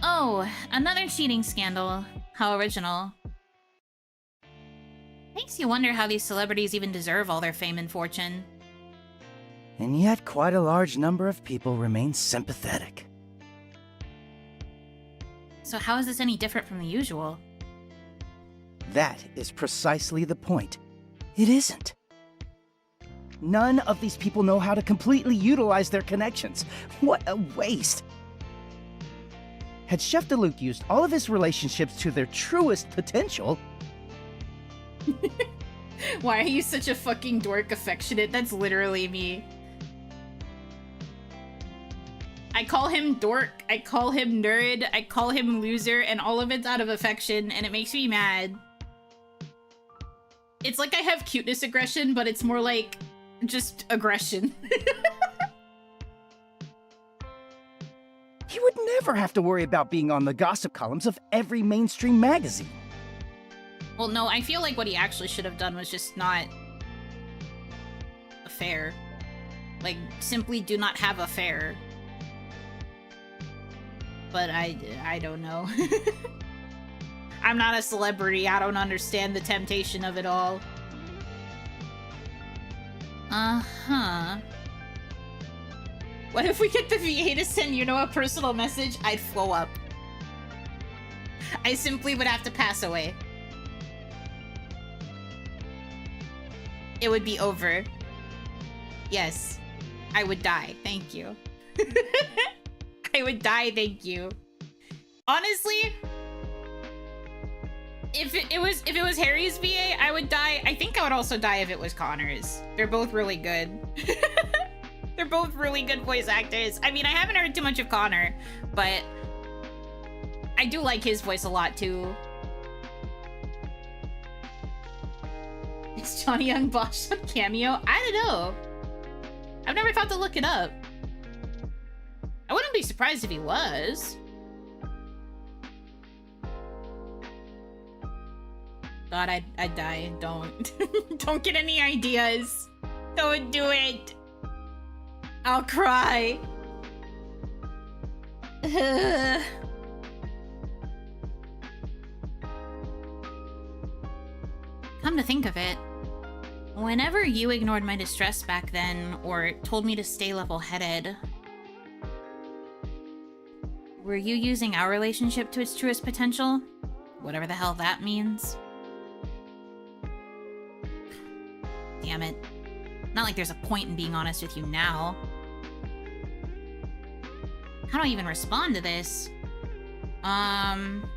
[SPEAKER 1] Oh, another cheating scandal. How original. Makes you wonder how these celebrities even deserve all their fame and fortune.
[SPEAKER 15] And yet quite a large number of people remain sympathetic.
[SPEAKER 1] So how is this any different from the usual?
[SPEAKER 15] That is precisely the point. It isn't. None of these people know how to completely utilize their connections. What a waste! Had Chef DeLuc used all of his relationships to their truest potential...
[SPEAKER 1] Why are you such a fucking dork affectionate? That's literally me. I call him dork, I call him nerd, I call him loser, and all of it's out of affection, and it makes me mad. It's like I have cuteness aggression, but it's more like just aggression.
[SPEAKER 15] He would never have to worry about being on the gossip columns of every mainstream magazine.
[SPEAKER 1] Well, no, I feel like what he actually should have done was just not fair. Like, simply do not have a fair. But I don't know. I'm not a celebrity. I don't understand the temptation of it all. Uh-huh. What if we get the VA to send Yuno a personal message? I'd flow up. I simply would have to pass away. It would be over. Yes. I would die. Thank you. I would die, thank you. Honestly, if it was Harry's VA, I would die. I think I would also die if it was Connor's. They're both really good. They're both really good voice actors. I mean, I haven't heard too much of Connor, but I do like his voice a lot too. Is Johnny Young Bosch on Cameo? I don't know. I've never thought to look it up. I wouldn't be surprised if he was. God, I'd die. Don't. Don't get any ideas. Don't do it. I'll cry. Come to think of it, whenever you ignored my distress back then, or told me to stay level-headed, were you using our relationship to its truest potential? Whatever the hell that means. Damn it. Not like there's a point in being honest with you now. How do I even respond to this?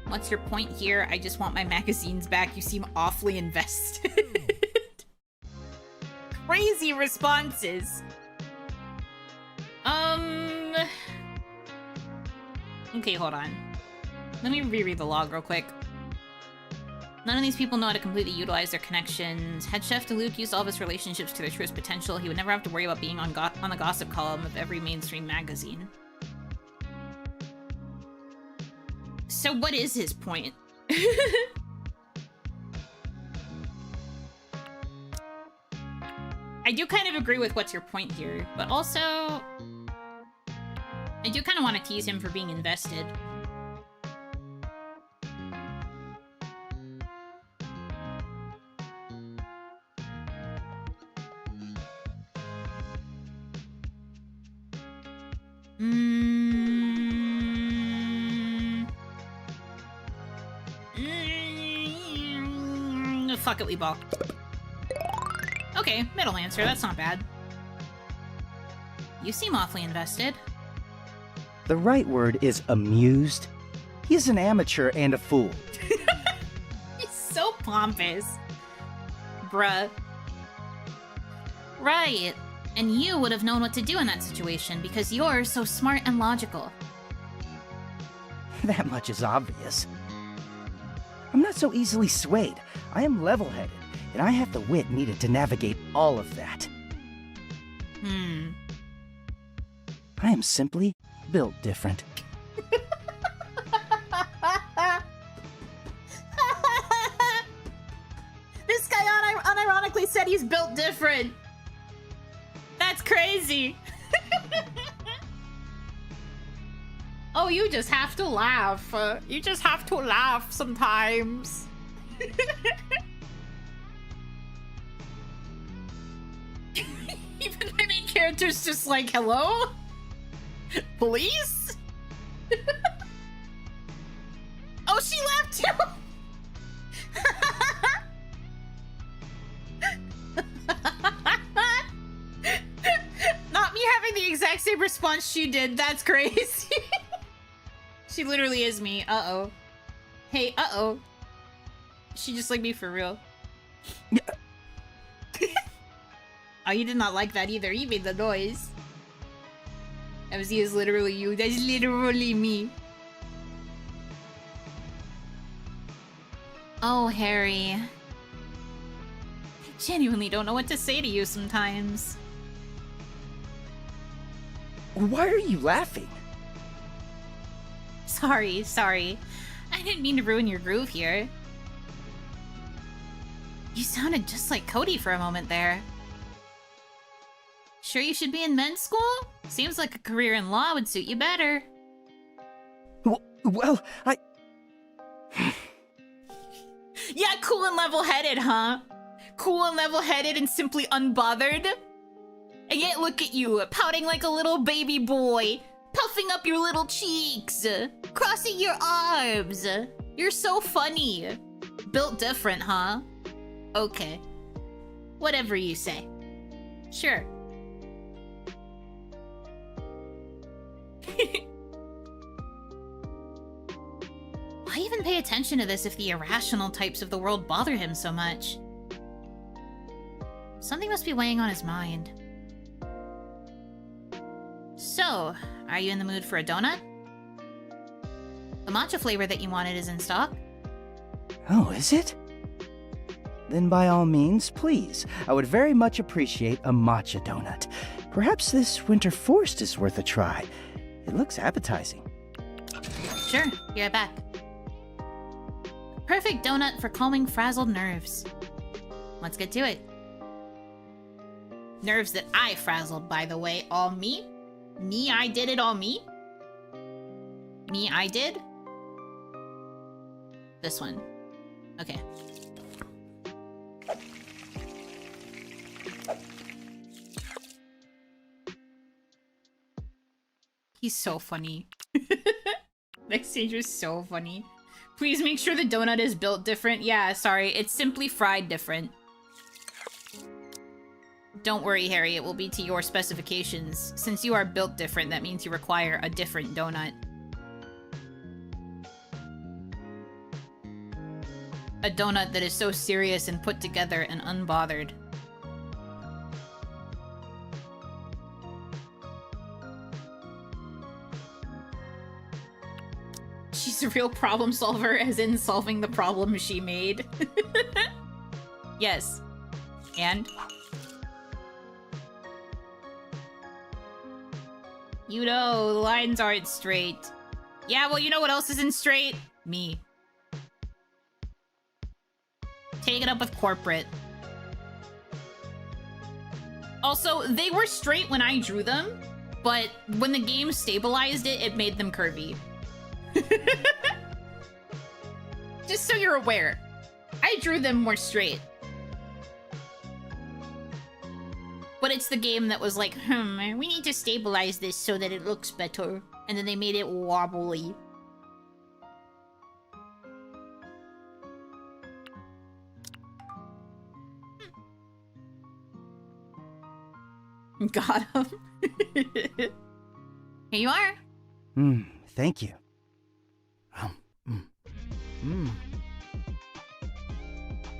[SPEAKER 1] What's your point here? I just want my magazines back. You seem awfully invested. Crazy responses. Okay, hold on. Let me reread the log real quick. None of these people know how to completely utilize their connections. Head chef DeLuke used all of his relationships to their truest potential. He would never have to worry about being on the gossip column of every mainstream magazine. So what is his point? I do kind of agree with what's your point here, but also I do kind of want to tease him for being invested. Fuck it, we ball. Okay, middle answer, that's not bad. You seem awfully invested.
[SPEAKER 15] The right word is amused. He is an amateur and a fool.
[SPEAKER 1] He's so pompous. Bruh. Right. And you would have known what to do in that situation because you're so smart and logical.
[SPEAKER 15] That much is obvious. I'm not so easily swayed. I am level-headed, and I have the wit needed to navigate all of that. I am simply built different.
[SPEAKER 1] This guy unironically said he's built different. That's crazy. Oh, you just have to laugh. You just have to laugh sometimes. Even my main character's just like, hello? Police? Oh, she left too! Not me having the exact same response she did. That's crazy. She literally is me. Uh-oh. Hey, uh-oh. She just like me for real. Oh, you did not like that either. You made the noise. MZ is literally you. That's literally me. Oh, Harry. I genuinely don't know what to say to you sometimes.
[SPEAKER 15] Why are you laughing?
[SPEAKER 1] Sorry. I didn't mean to ruin your groove here. You sounded just like Cody for a moment there. Sure you should be in men's school? Seems like a career in law would suit you better.
[SPEAKER 15] Well,
[SPEAKER 1] Yeah, cool and level-headed, huh? Cool and level-headed and simply unbothered? And yet look at you, pouting like a little baby boy, puffing up your little cheeks, crossing your arms. You're so funny. Built different, huh? Okay. Whatever you say. Sure. Why even pay attention to this if the irrational types of the world bother him so much? Something must be weighing on his mind. So, are you in the mood for a donut? The matcha flavor that you wanted is in stock.
[SPEAKER 15] Oh, is it? Then by all means, please. I would very much appreciate a matcha donut. Perhaps this winter forest is worth a try. It looks appetizing.
[SPEAKER 1] Sure, be right back. Perfect donut for calming frazzled nerves. Let's get to it. Nerves that I frazzled, by the way. All me? Me, I did it all me? Me, I did? This one. Okay. He's so funny. Next stage is so funny. Please make sure the donut is built different. Yeah, sorry. It's simply fried different. Don't worry, Harry. It will be to your specifications. Since you are built different, that means you require a different donut. A donut that is so serious and put together and unbothered. She's a real problem solver, as in solving the problem she made. Yes. And? You know, the lines aren't straight. Yeah, well, you know what else isn't straight? Me. Take it up with corporate. Also, they were straight when I drew them, but when the game stabilized it, it made them curvy. Just so you're aware. I drew them more straight. But it's the game that was like, we need to stabilize this so that it looks better. And then they made it wobbly. Got him. Here you are.
[SPEAKER 15] Thank you.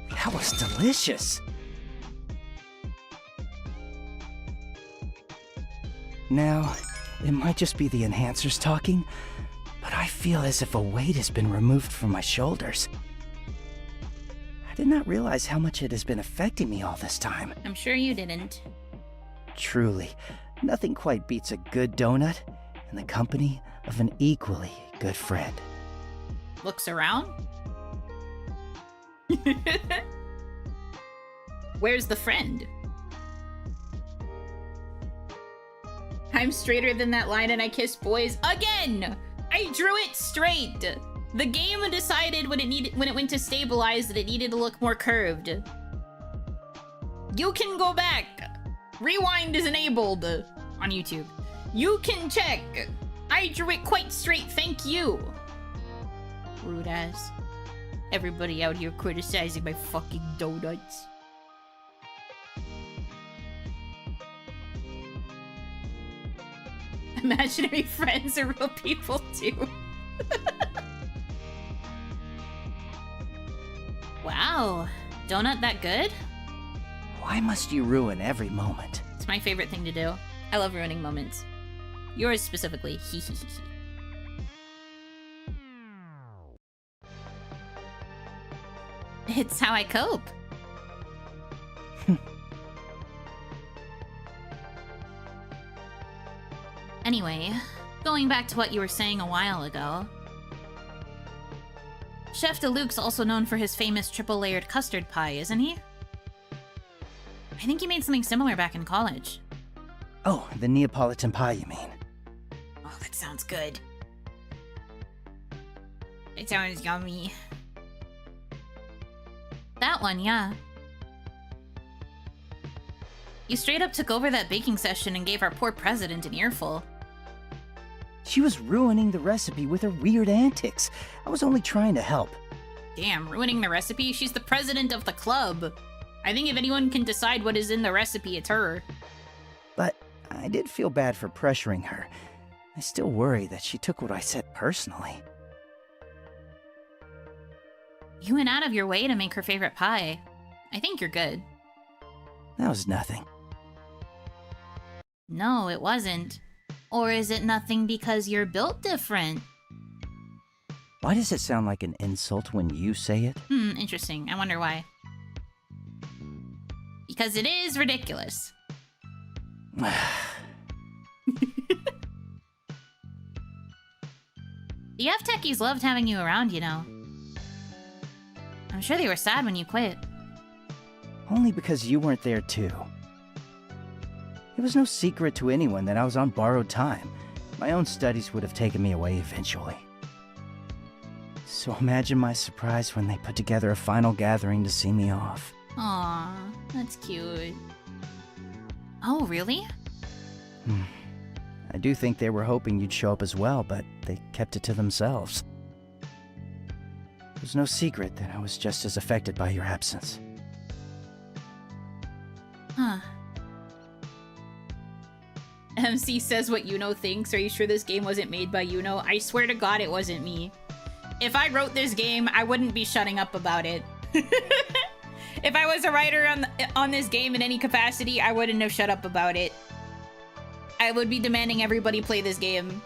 [SPEAKER 15] That was delicious. Now, it might just be the enhancers talking, but I feel as if a weight has been removed from my shoulders. I did not realize how much it has been affecting me all this time.
[SPEAKER 1] I'm sure you didn't.
[SPEAKER 15] Truly, nothing quite beats a good donut in the company of an equally good friend.
[SPEAKER 1] Looks around? Where's the friend? I'm straighter than that line and I kiss boys again! I drew it straight! The game decided when it went to stabilize that it needed to look more curved. You can go back. Rewind is enabled on YouTube. You can check. I drew it quite straight, thank you. Rude ass. Everybody out here criticizing my fucking donuts. Imaginary friends are real people too. Wow. Donut that good?
[SPEAKER 15] Why must you ruin every moment?
[SPEAKER 1] It's my favorite thing to do. I love ruining moments. Yours specifically. Hee hee hee. It's how I cope. Anyway, going back to what you were saying a while ago. Chef DeLuke's also known for his famous triple-layered custard pie, isn't he? I think he made something similar back in college.
[SPEAKER 15] Oh, the Neapolitan pie, you mean?
[SPEAKER 1] Oh, that sounds good. It sounds yummy. That one, yeah. You straight up took over that baking session and gave our poor president an earful.
[SPEAKER 15] She was ruining the recipe with her weird antics. I was only trying to help.
[SPEAKER 1] Damn, ruining the recipe? She's the president of the club. I think if anyone can decide what is in the recipe, it's her.
[SPEAKER 15] But I did feel bad for pressuring her. I still worry that she took what I said personally.
[SPEAKER 1] You went out of your way to make her favorite pie. I think you're good.
[SPEAKER 15] That was nothing.
[SPEAKER 1] No, it wasn't. Or is it nothing because you're built different?
[SPEAKER 15] Why does it sound like an insult when you say it?
[SPEAKER 1] Interesting. I wonder why. Because it is ridiculous. The F techies loved having you around, you know. I'm sure they were sad when you quit.
[SPEAKER 15] Only because you weren't there too. It was no secret to anyone that I was on borrowed time. My own studies would have taken me away eventually. So imagine my surprise when they put together a final gathering to see me off.
[SPEAKER 1] Aw, that's cute. Oh, really?
[SPEAKER 15] I do think they were hoping you'd show up as well, but they kept it to themselves. It was no secret that I was just as affected by your absence.
[SPEAKER 1] Huh. MC says what Yuno thinks. Are you sure this game wasn't made by Yuno? I swear to God it wasn't me. If I wrote this game, I wouldn't be shutting up about it. If I was a writer on this game in any capacity, I wouldn't have shut up about it. I would be demanding everybody play this game.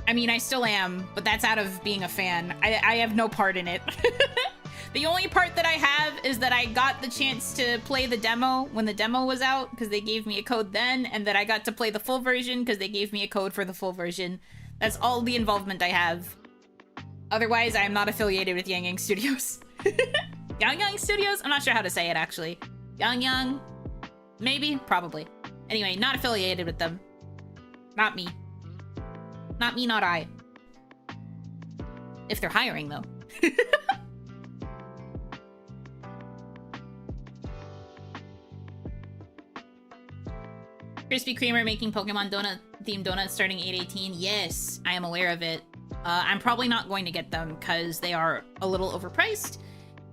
[SPEAKER 1] I mean, I still am, but that's out of being a fan. I have no part in it. The only part that I have is that I got the chance to play the demo when the demo was out, because they gave me a code then, and that I got to play the full version because they gave me a code for the full version. That's all the involvement I have. Otherwise, I am not affiliated with Yang Yang Studios. Yang Yang Studios? I'm not sure how to say it, actually. Yang Yang? Maybe? Probably. Anyway, not affiliated with them. Not me. Not me, not I. If they're hiring, though. Krispy Kreme making Pokemon themed donuts starting 8/18. Yes, I am aware of it. I'm probably not going to get them because they are a little overpriced.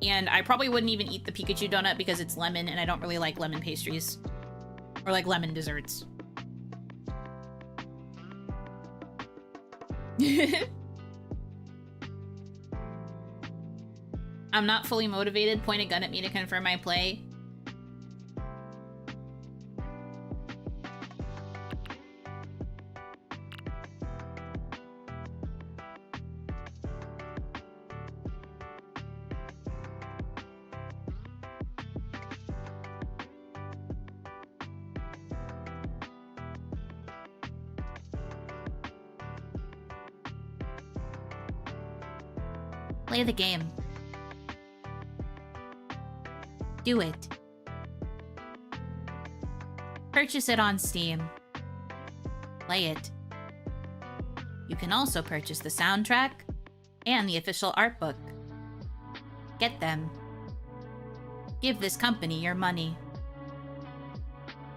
[SPEAKER 1] And I probably wouldn't even eat the Pikachu donut because it's lemon and I don't really like lemon pastries. Or like lemon desserts. I'm not fully motivated. Point a gun at me to confirm my play. Play the game. Do it. Purchase it on Steam. Play it. You can also purchase the soundtrack and the official art book. Get them. Give this company your money.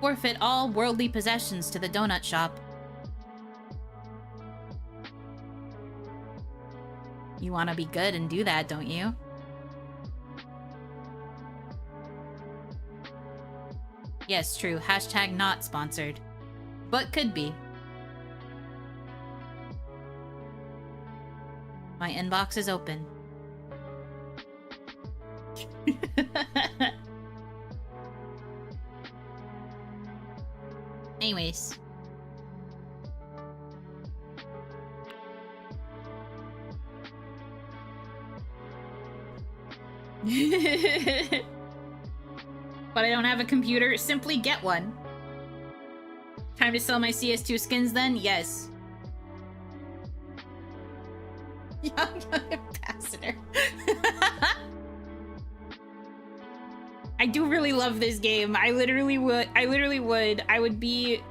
[SPEAKER 1] Forfeit all worldly possessions to the donut shop. You want to be good and do that, don't you? Yes, true. Hashtag not sponsored. But could be. My inbox is open. Anyways. But I don't have a computer. Simply get one. Time to sell my CS2 skins then? Yes. Young ambassador. I do really love this game. I literally would. I would be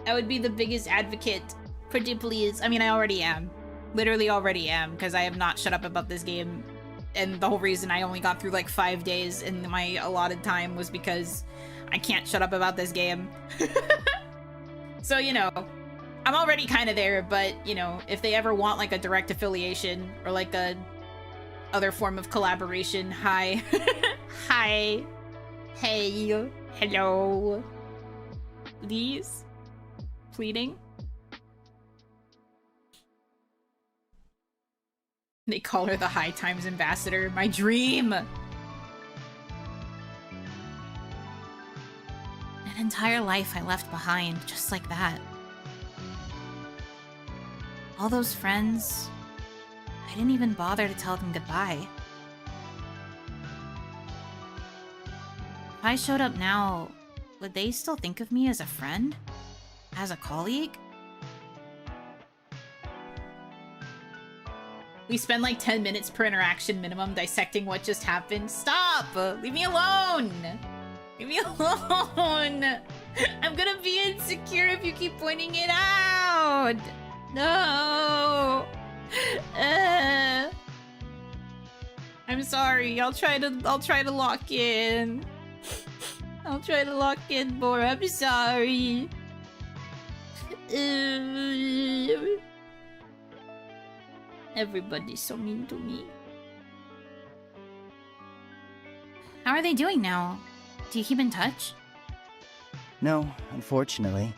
[SPEAKER 1] the biggest advocate for please. I mean, I already am. Literally already am, because I have not shut up about this game. And the whole reason I only got through like 5 days in my allotted time was because I can't shut up about this game. So, you know, I'm already kind of there, but, you know, if they ever want like a direct affiliation or like a other form of collaboration, hi. Hi. Hey. Hello. Please. Pleading. They call her the High Times Ambassador. My dream! An entire life I left behind, just like that. All those friends, I didn't even bother to tell them goodbye. If I showed up now, would they still think of me as a friend? As a colleague? We spend like 10 minutes per interaction minimum dissecting what just happened. Stop! Leave me alone! Leave me alone! I'm gonna be insecure if you keep pointing it out! No! I'm sorry. I'll try to lock in. I'll try to lock in more. I'm sorry. Everybody's so mean to me. How are they doing now? Do you keep in touch?
[SPEAKER 15] No, unfortunately.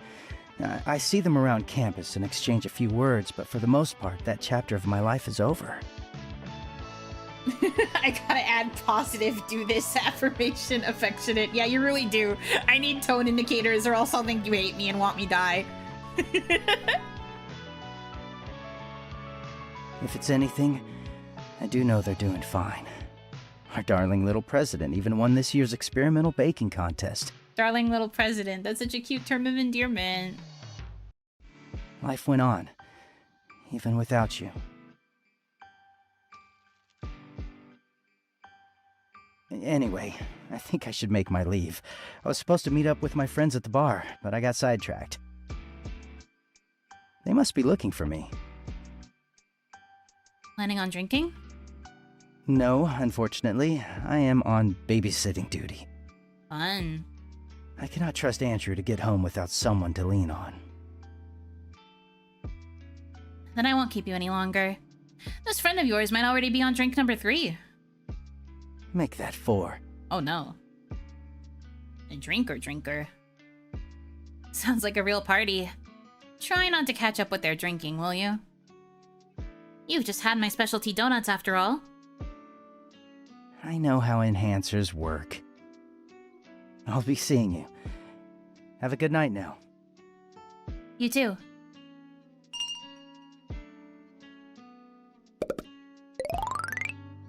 [SPEAKER 15] I see them around campus and exchange a few words, but for the most part, that chapter of my life is over.
[SPEAKER 1] I gotta add positive, do this, affirmation, affectionate. Yeah, you really do. I need tone indicators or else I'll think you hate me and want me die.
[SPEAKER 15] If it's anything, I do know they're doing fine. Our darling little president even won this year's experimental baking contest.
[SPEAKER 1] Darling little president, that's such a cute term of endearment.
[SPEAKER 15] Life went on, even without you. Anyway, I think I should make my leave. I was supposed to meet up with my friends at the bar, but I got sidetracked. They must be looking for me.
[SPEAKER 1] Planning on drinking?
[SPEAKER 15] No, unfortunately. I am on babysitting duty.
[SPEAKER 1] Fun.
[SPEAKER 15] I cannot trust Andrew to get home without someone to lean on.
[SPEAKER 1] Then I won't keep you any longer. This friend of yours might already be on drink number 3.
[SPEAKER 15] Make that 4.
[SPEAKER 1] Oh no. A drinker. Sounds like a real party. Try not to catch up with their drinking, will you? You've just had my specialty donuts after all.
[SPEAKER 15] I know how enhancers work. I'll be seeing you. Have a good night now.
[SPEAKER 1] You too.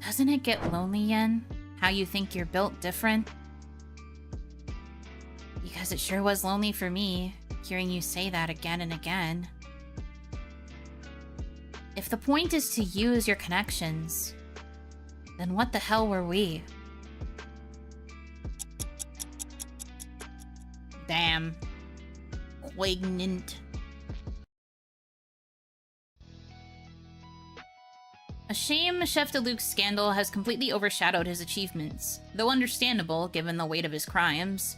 [SPEAKER 1] Doesn't it get lonely, Yen? How you think you're built different? Because it sure was lonely for me, hearing you say that again and again. If the point is to use your connections, then what the hell were we? Damn. Poignant. A shame Chef de Luke's scandal has completely overshadowed his achievements, though understandable given the weight of his crimes.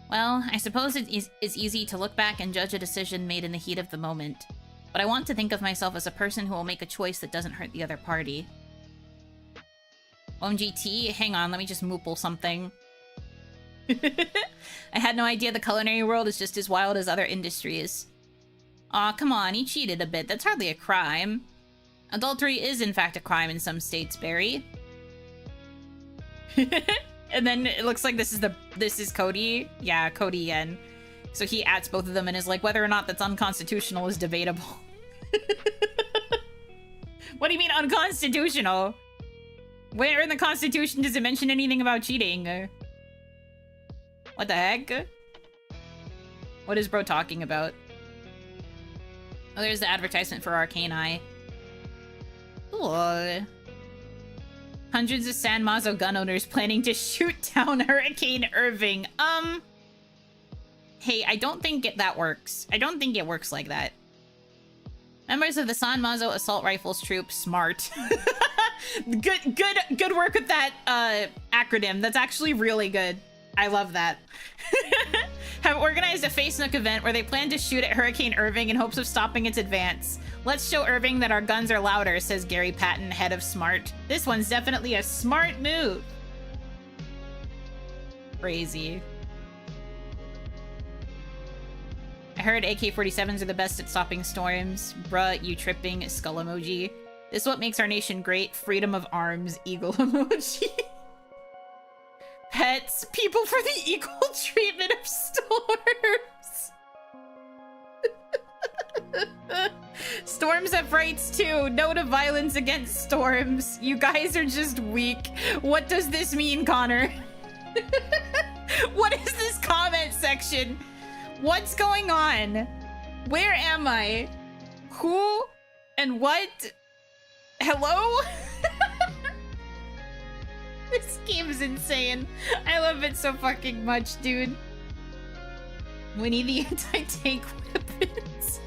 [SPEAKER 1] Well, I suppose it is easy to look back and judge a decision made in the heat of the moment, but I want to think of myself as a person who will make a choice that doesn't hurt the other party. OMGT, hang on, let me just moople something. I had no idea the culinary world is just as wild as other industries. Aw, come on, he cheated a bit, that's hardly a crime. Adultery is in fact a crime in some states, Barry. And then it looks like this is Cody. Yeah, Cody Yen. So he adds both of them and is like, whether or not that's unconstitutional is debatable. What do you mean unconstitutional? Where in the Constitution does it mention anything about cheating? What the heck? What is bro talking about? Oh, there's the advertisement for Arcane Eye. Ooh. Hundreds of San Mazo gun owners planning to shoot down Hurricane Irving. Hey, I don't think that works. I don't think it works like that. Members of the San Mazo Assault Rifles Troop, smart. Good work with that acronym. That's actually really good. I love that. Have organized a Face Nook event where they plan to shoot at Hurricane Irving in hopes of stopping its advance. Let's show Irving that our guns are louder, says Gary Patton, head of SMART. This one's definitely a smart move. Crazy. I heard AK-47s are the best at stopping storms. Bruh, you tripping, skull emoji. This is what makes our nation great. Freedom of arms, eagle emoji. Pets, people for the equal treatment of storms. Storms have rights too. No to violence against storms. You guys are just weak. What does this mean, Connor? section. What's going on? Where am I? Who and what? Hello? This game is insane. I love it so fucking much, dude. We need the anti-tank weapons.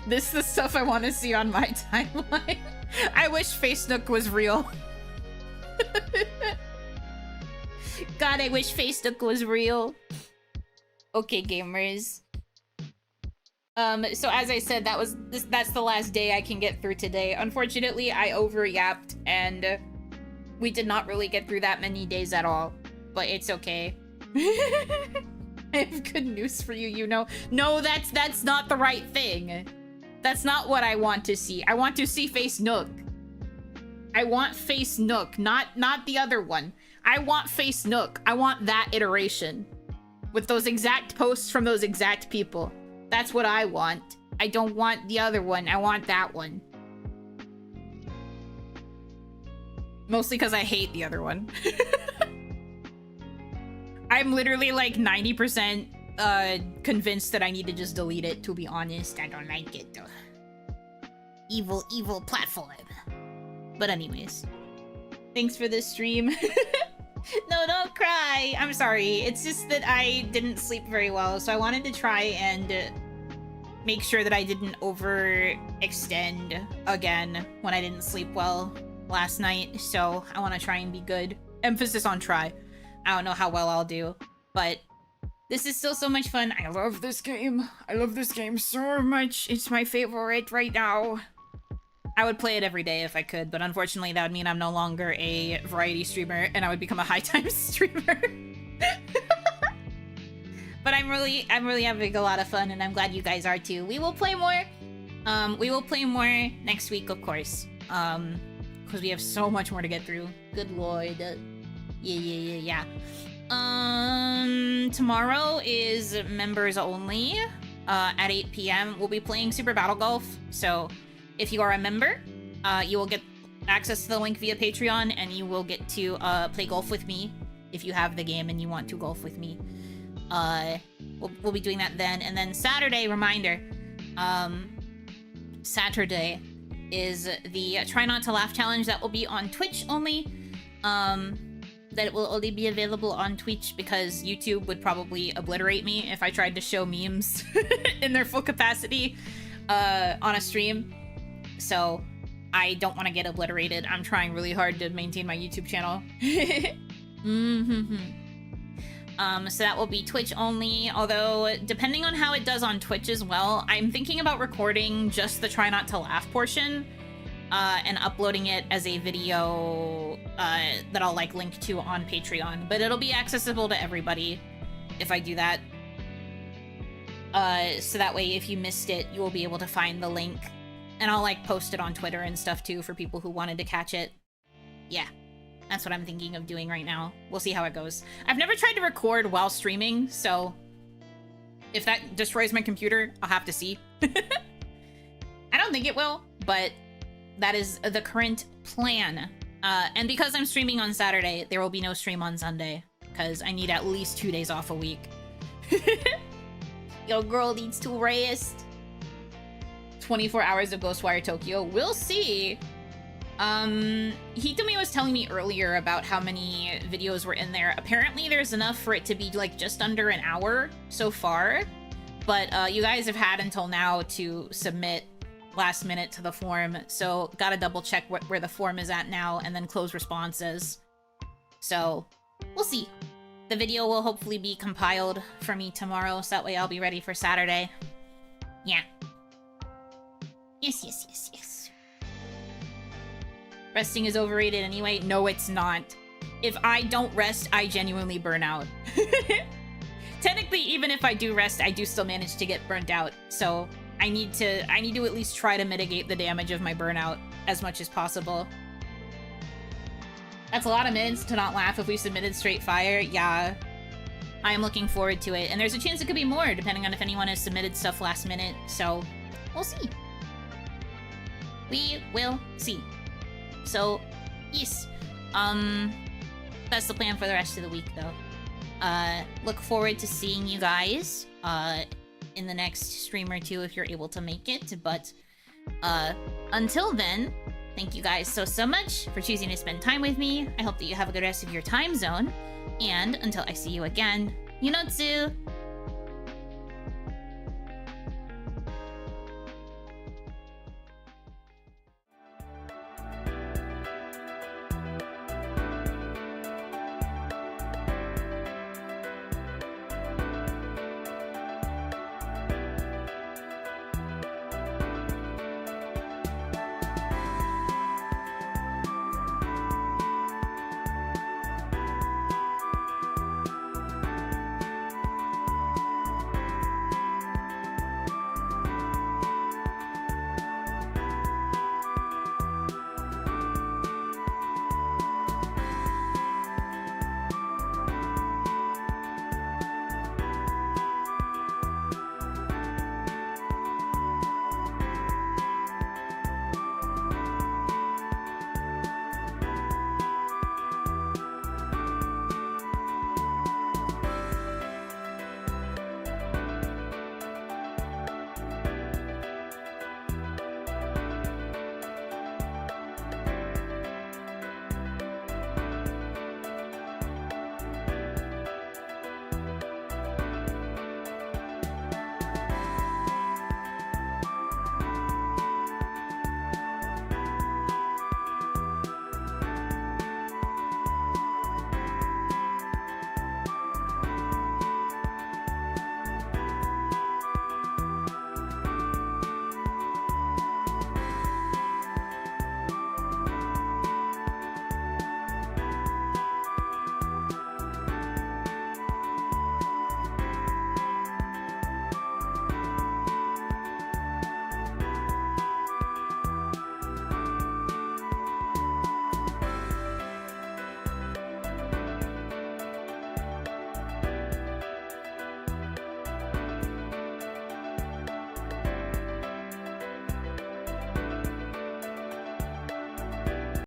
[SPEAKER 1] This is the stuff I want to see on my timeline. I wish Face Nook was real. God, I wish Face Nook was real. Okay, gamers. So as I said, that's the last day I can get through today. Unfortunately, I over-yapped, and we did not really get through that many days at all. But it's okay. I have good news for you, Yuno. No, that's not the right thing. That's not what I want to see. I want to see Face Nook. I want Face Nook, not the other one. I want Face Nook. I want that iteration. With those exact posts from those exact people. That's what I want. I don't want the other one. I want that one. Mostly because I hate the other one. I'm literally like 90% convinced that I need to just delete it, to be honest. I don't like it. Evil, evil platform. But anyways. Thanks for this stream. No, don't cry. I'm sorry. It's just that I didn't sleep very well, so I wanted to try and make sure that I didn't overextend again when I didn't sleep well last night. So I want to try and be good. Emphasis on try. I don't know how well I'll do, but this is still so much fun. I love this game. I love this game so much. It's my favorite right now. I would play it every day if I could, but unfortunately that would mean I'm no longer a variety streamer and I would become a high time streamer. But I'm really having a lot of fun and I'm glad you guys are too. We will play more. We will play more next week, of course. Because we have so much more to get through. Good lord. Yeah. Tomorrow is members only. At 8 p.m. We'll be playing Super Battle Golf. So if you are a member, you will get access to the link via Patreon, and you will get to play golf with me if you have the game and you want to golf with me. We'll be doing that then. And then Saturday, reminder, Saturday is the Try Not to Laugh challenge that will be on Twitch only. That it will only be available on Twitch because YouTube would probably obliterate me if I tried to show memes in their full capacity on a stream. So I don't want to get obliterated. I'm trying really hard to maintain my YouTube channel. So that will be Twitch only, although depending on how it does on Twitch as well, I'm thinking about recording just the Try Not to Laugh portion and uploading it as a video that I'll like link to on Patreon, but it'll be accessible to everybody if I do that. So that way if you missed it, you will be able to find the link. And I'll like post it on Twitter and stuff too for people who wanted to catch it. Yeah, that's what I'm thinking of doing right now. We'll see how it goes. I've never tried to record while streaming, so if that destroys my computer, I'll have to see. I don't think it will, but that is the current plan. And because I'm streaming on Saturday, there will be no stream on Sunday because I need at least 2 days off a week. Yo, girl needs to rest. 24 hours of Ghostwire Tokyo. We'll see. Hitomi was telling me earlier about how many videos were in there. Apparently there's enough for it to be like just under an hour so far. But you guys have had until now to submit last minute to the form. So gotta double check where the form is at now and then close responses. So we'll see. The video will hopefully be compiled for me tomorrow, so that way I'll be ready for Saturday. Yeah. Yes. Resting is overrated anyway. No, it's not. If I don't rest, I genuinely burn out. Technically, even if I do rest, I do still manage to get burnt out. So I need to at least try to mitigate the damage of my burnout as much as possible. That's a lot of minutes to not laugh if we submitted straight fire. Yeah, I am looking forward to it. And there's a chance it could be more, depending on if anyone has submitted stuff last minute. So we'll see. We will see. So, yes. That's the plan for the rest of the week, though. Look forward to seeing you guys in the next stream or two if you're able to make it. But until then, thank you guys so much for choosing to spend time with me. I hope that you have a good rest of your time zone. And until I see you again, Yunotsu!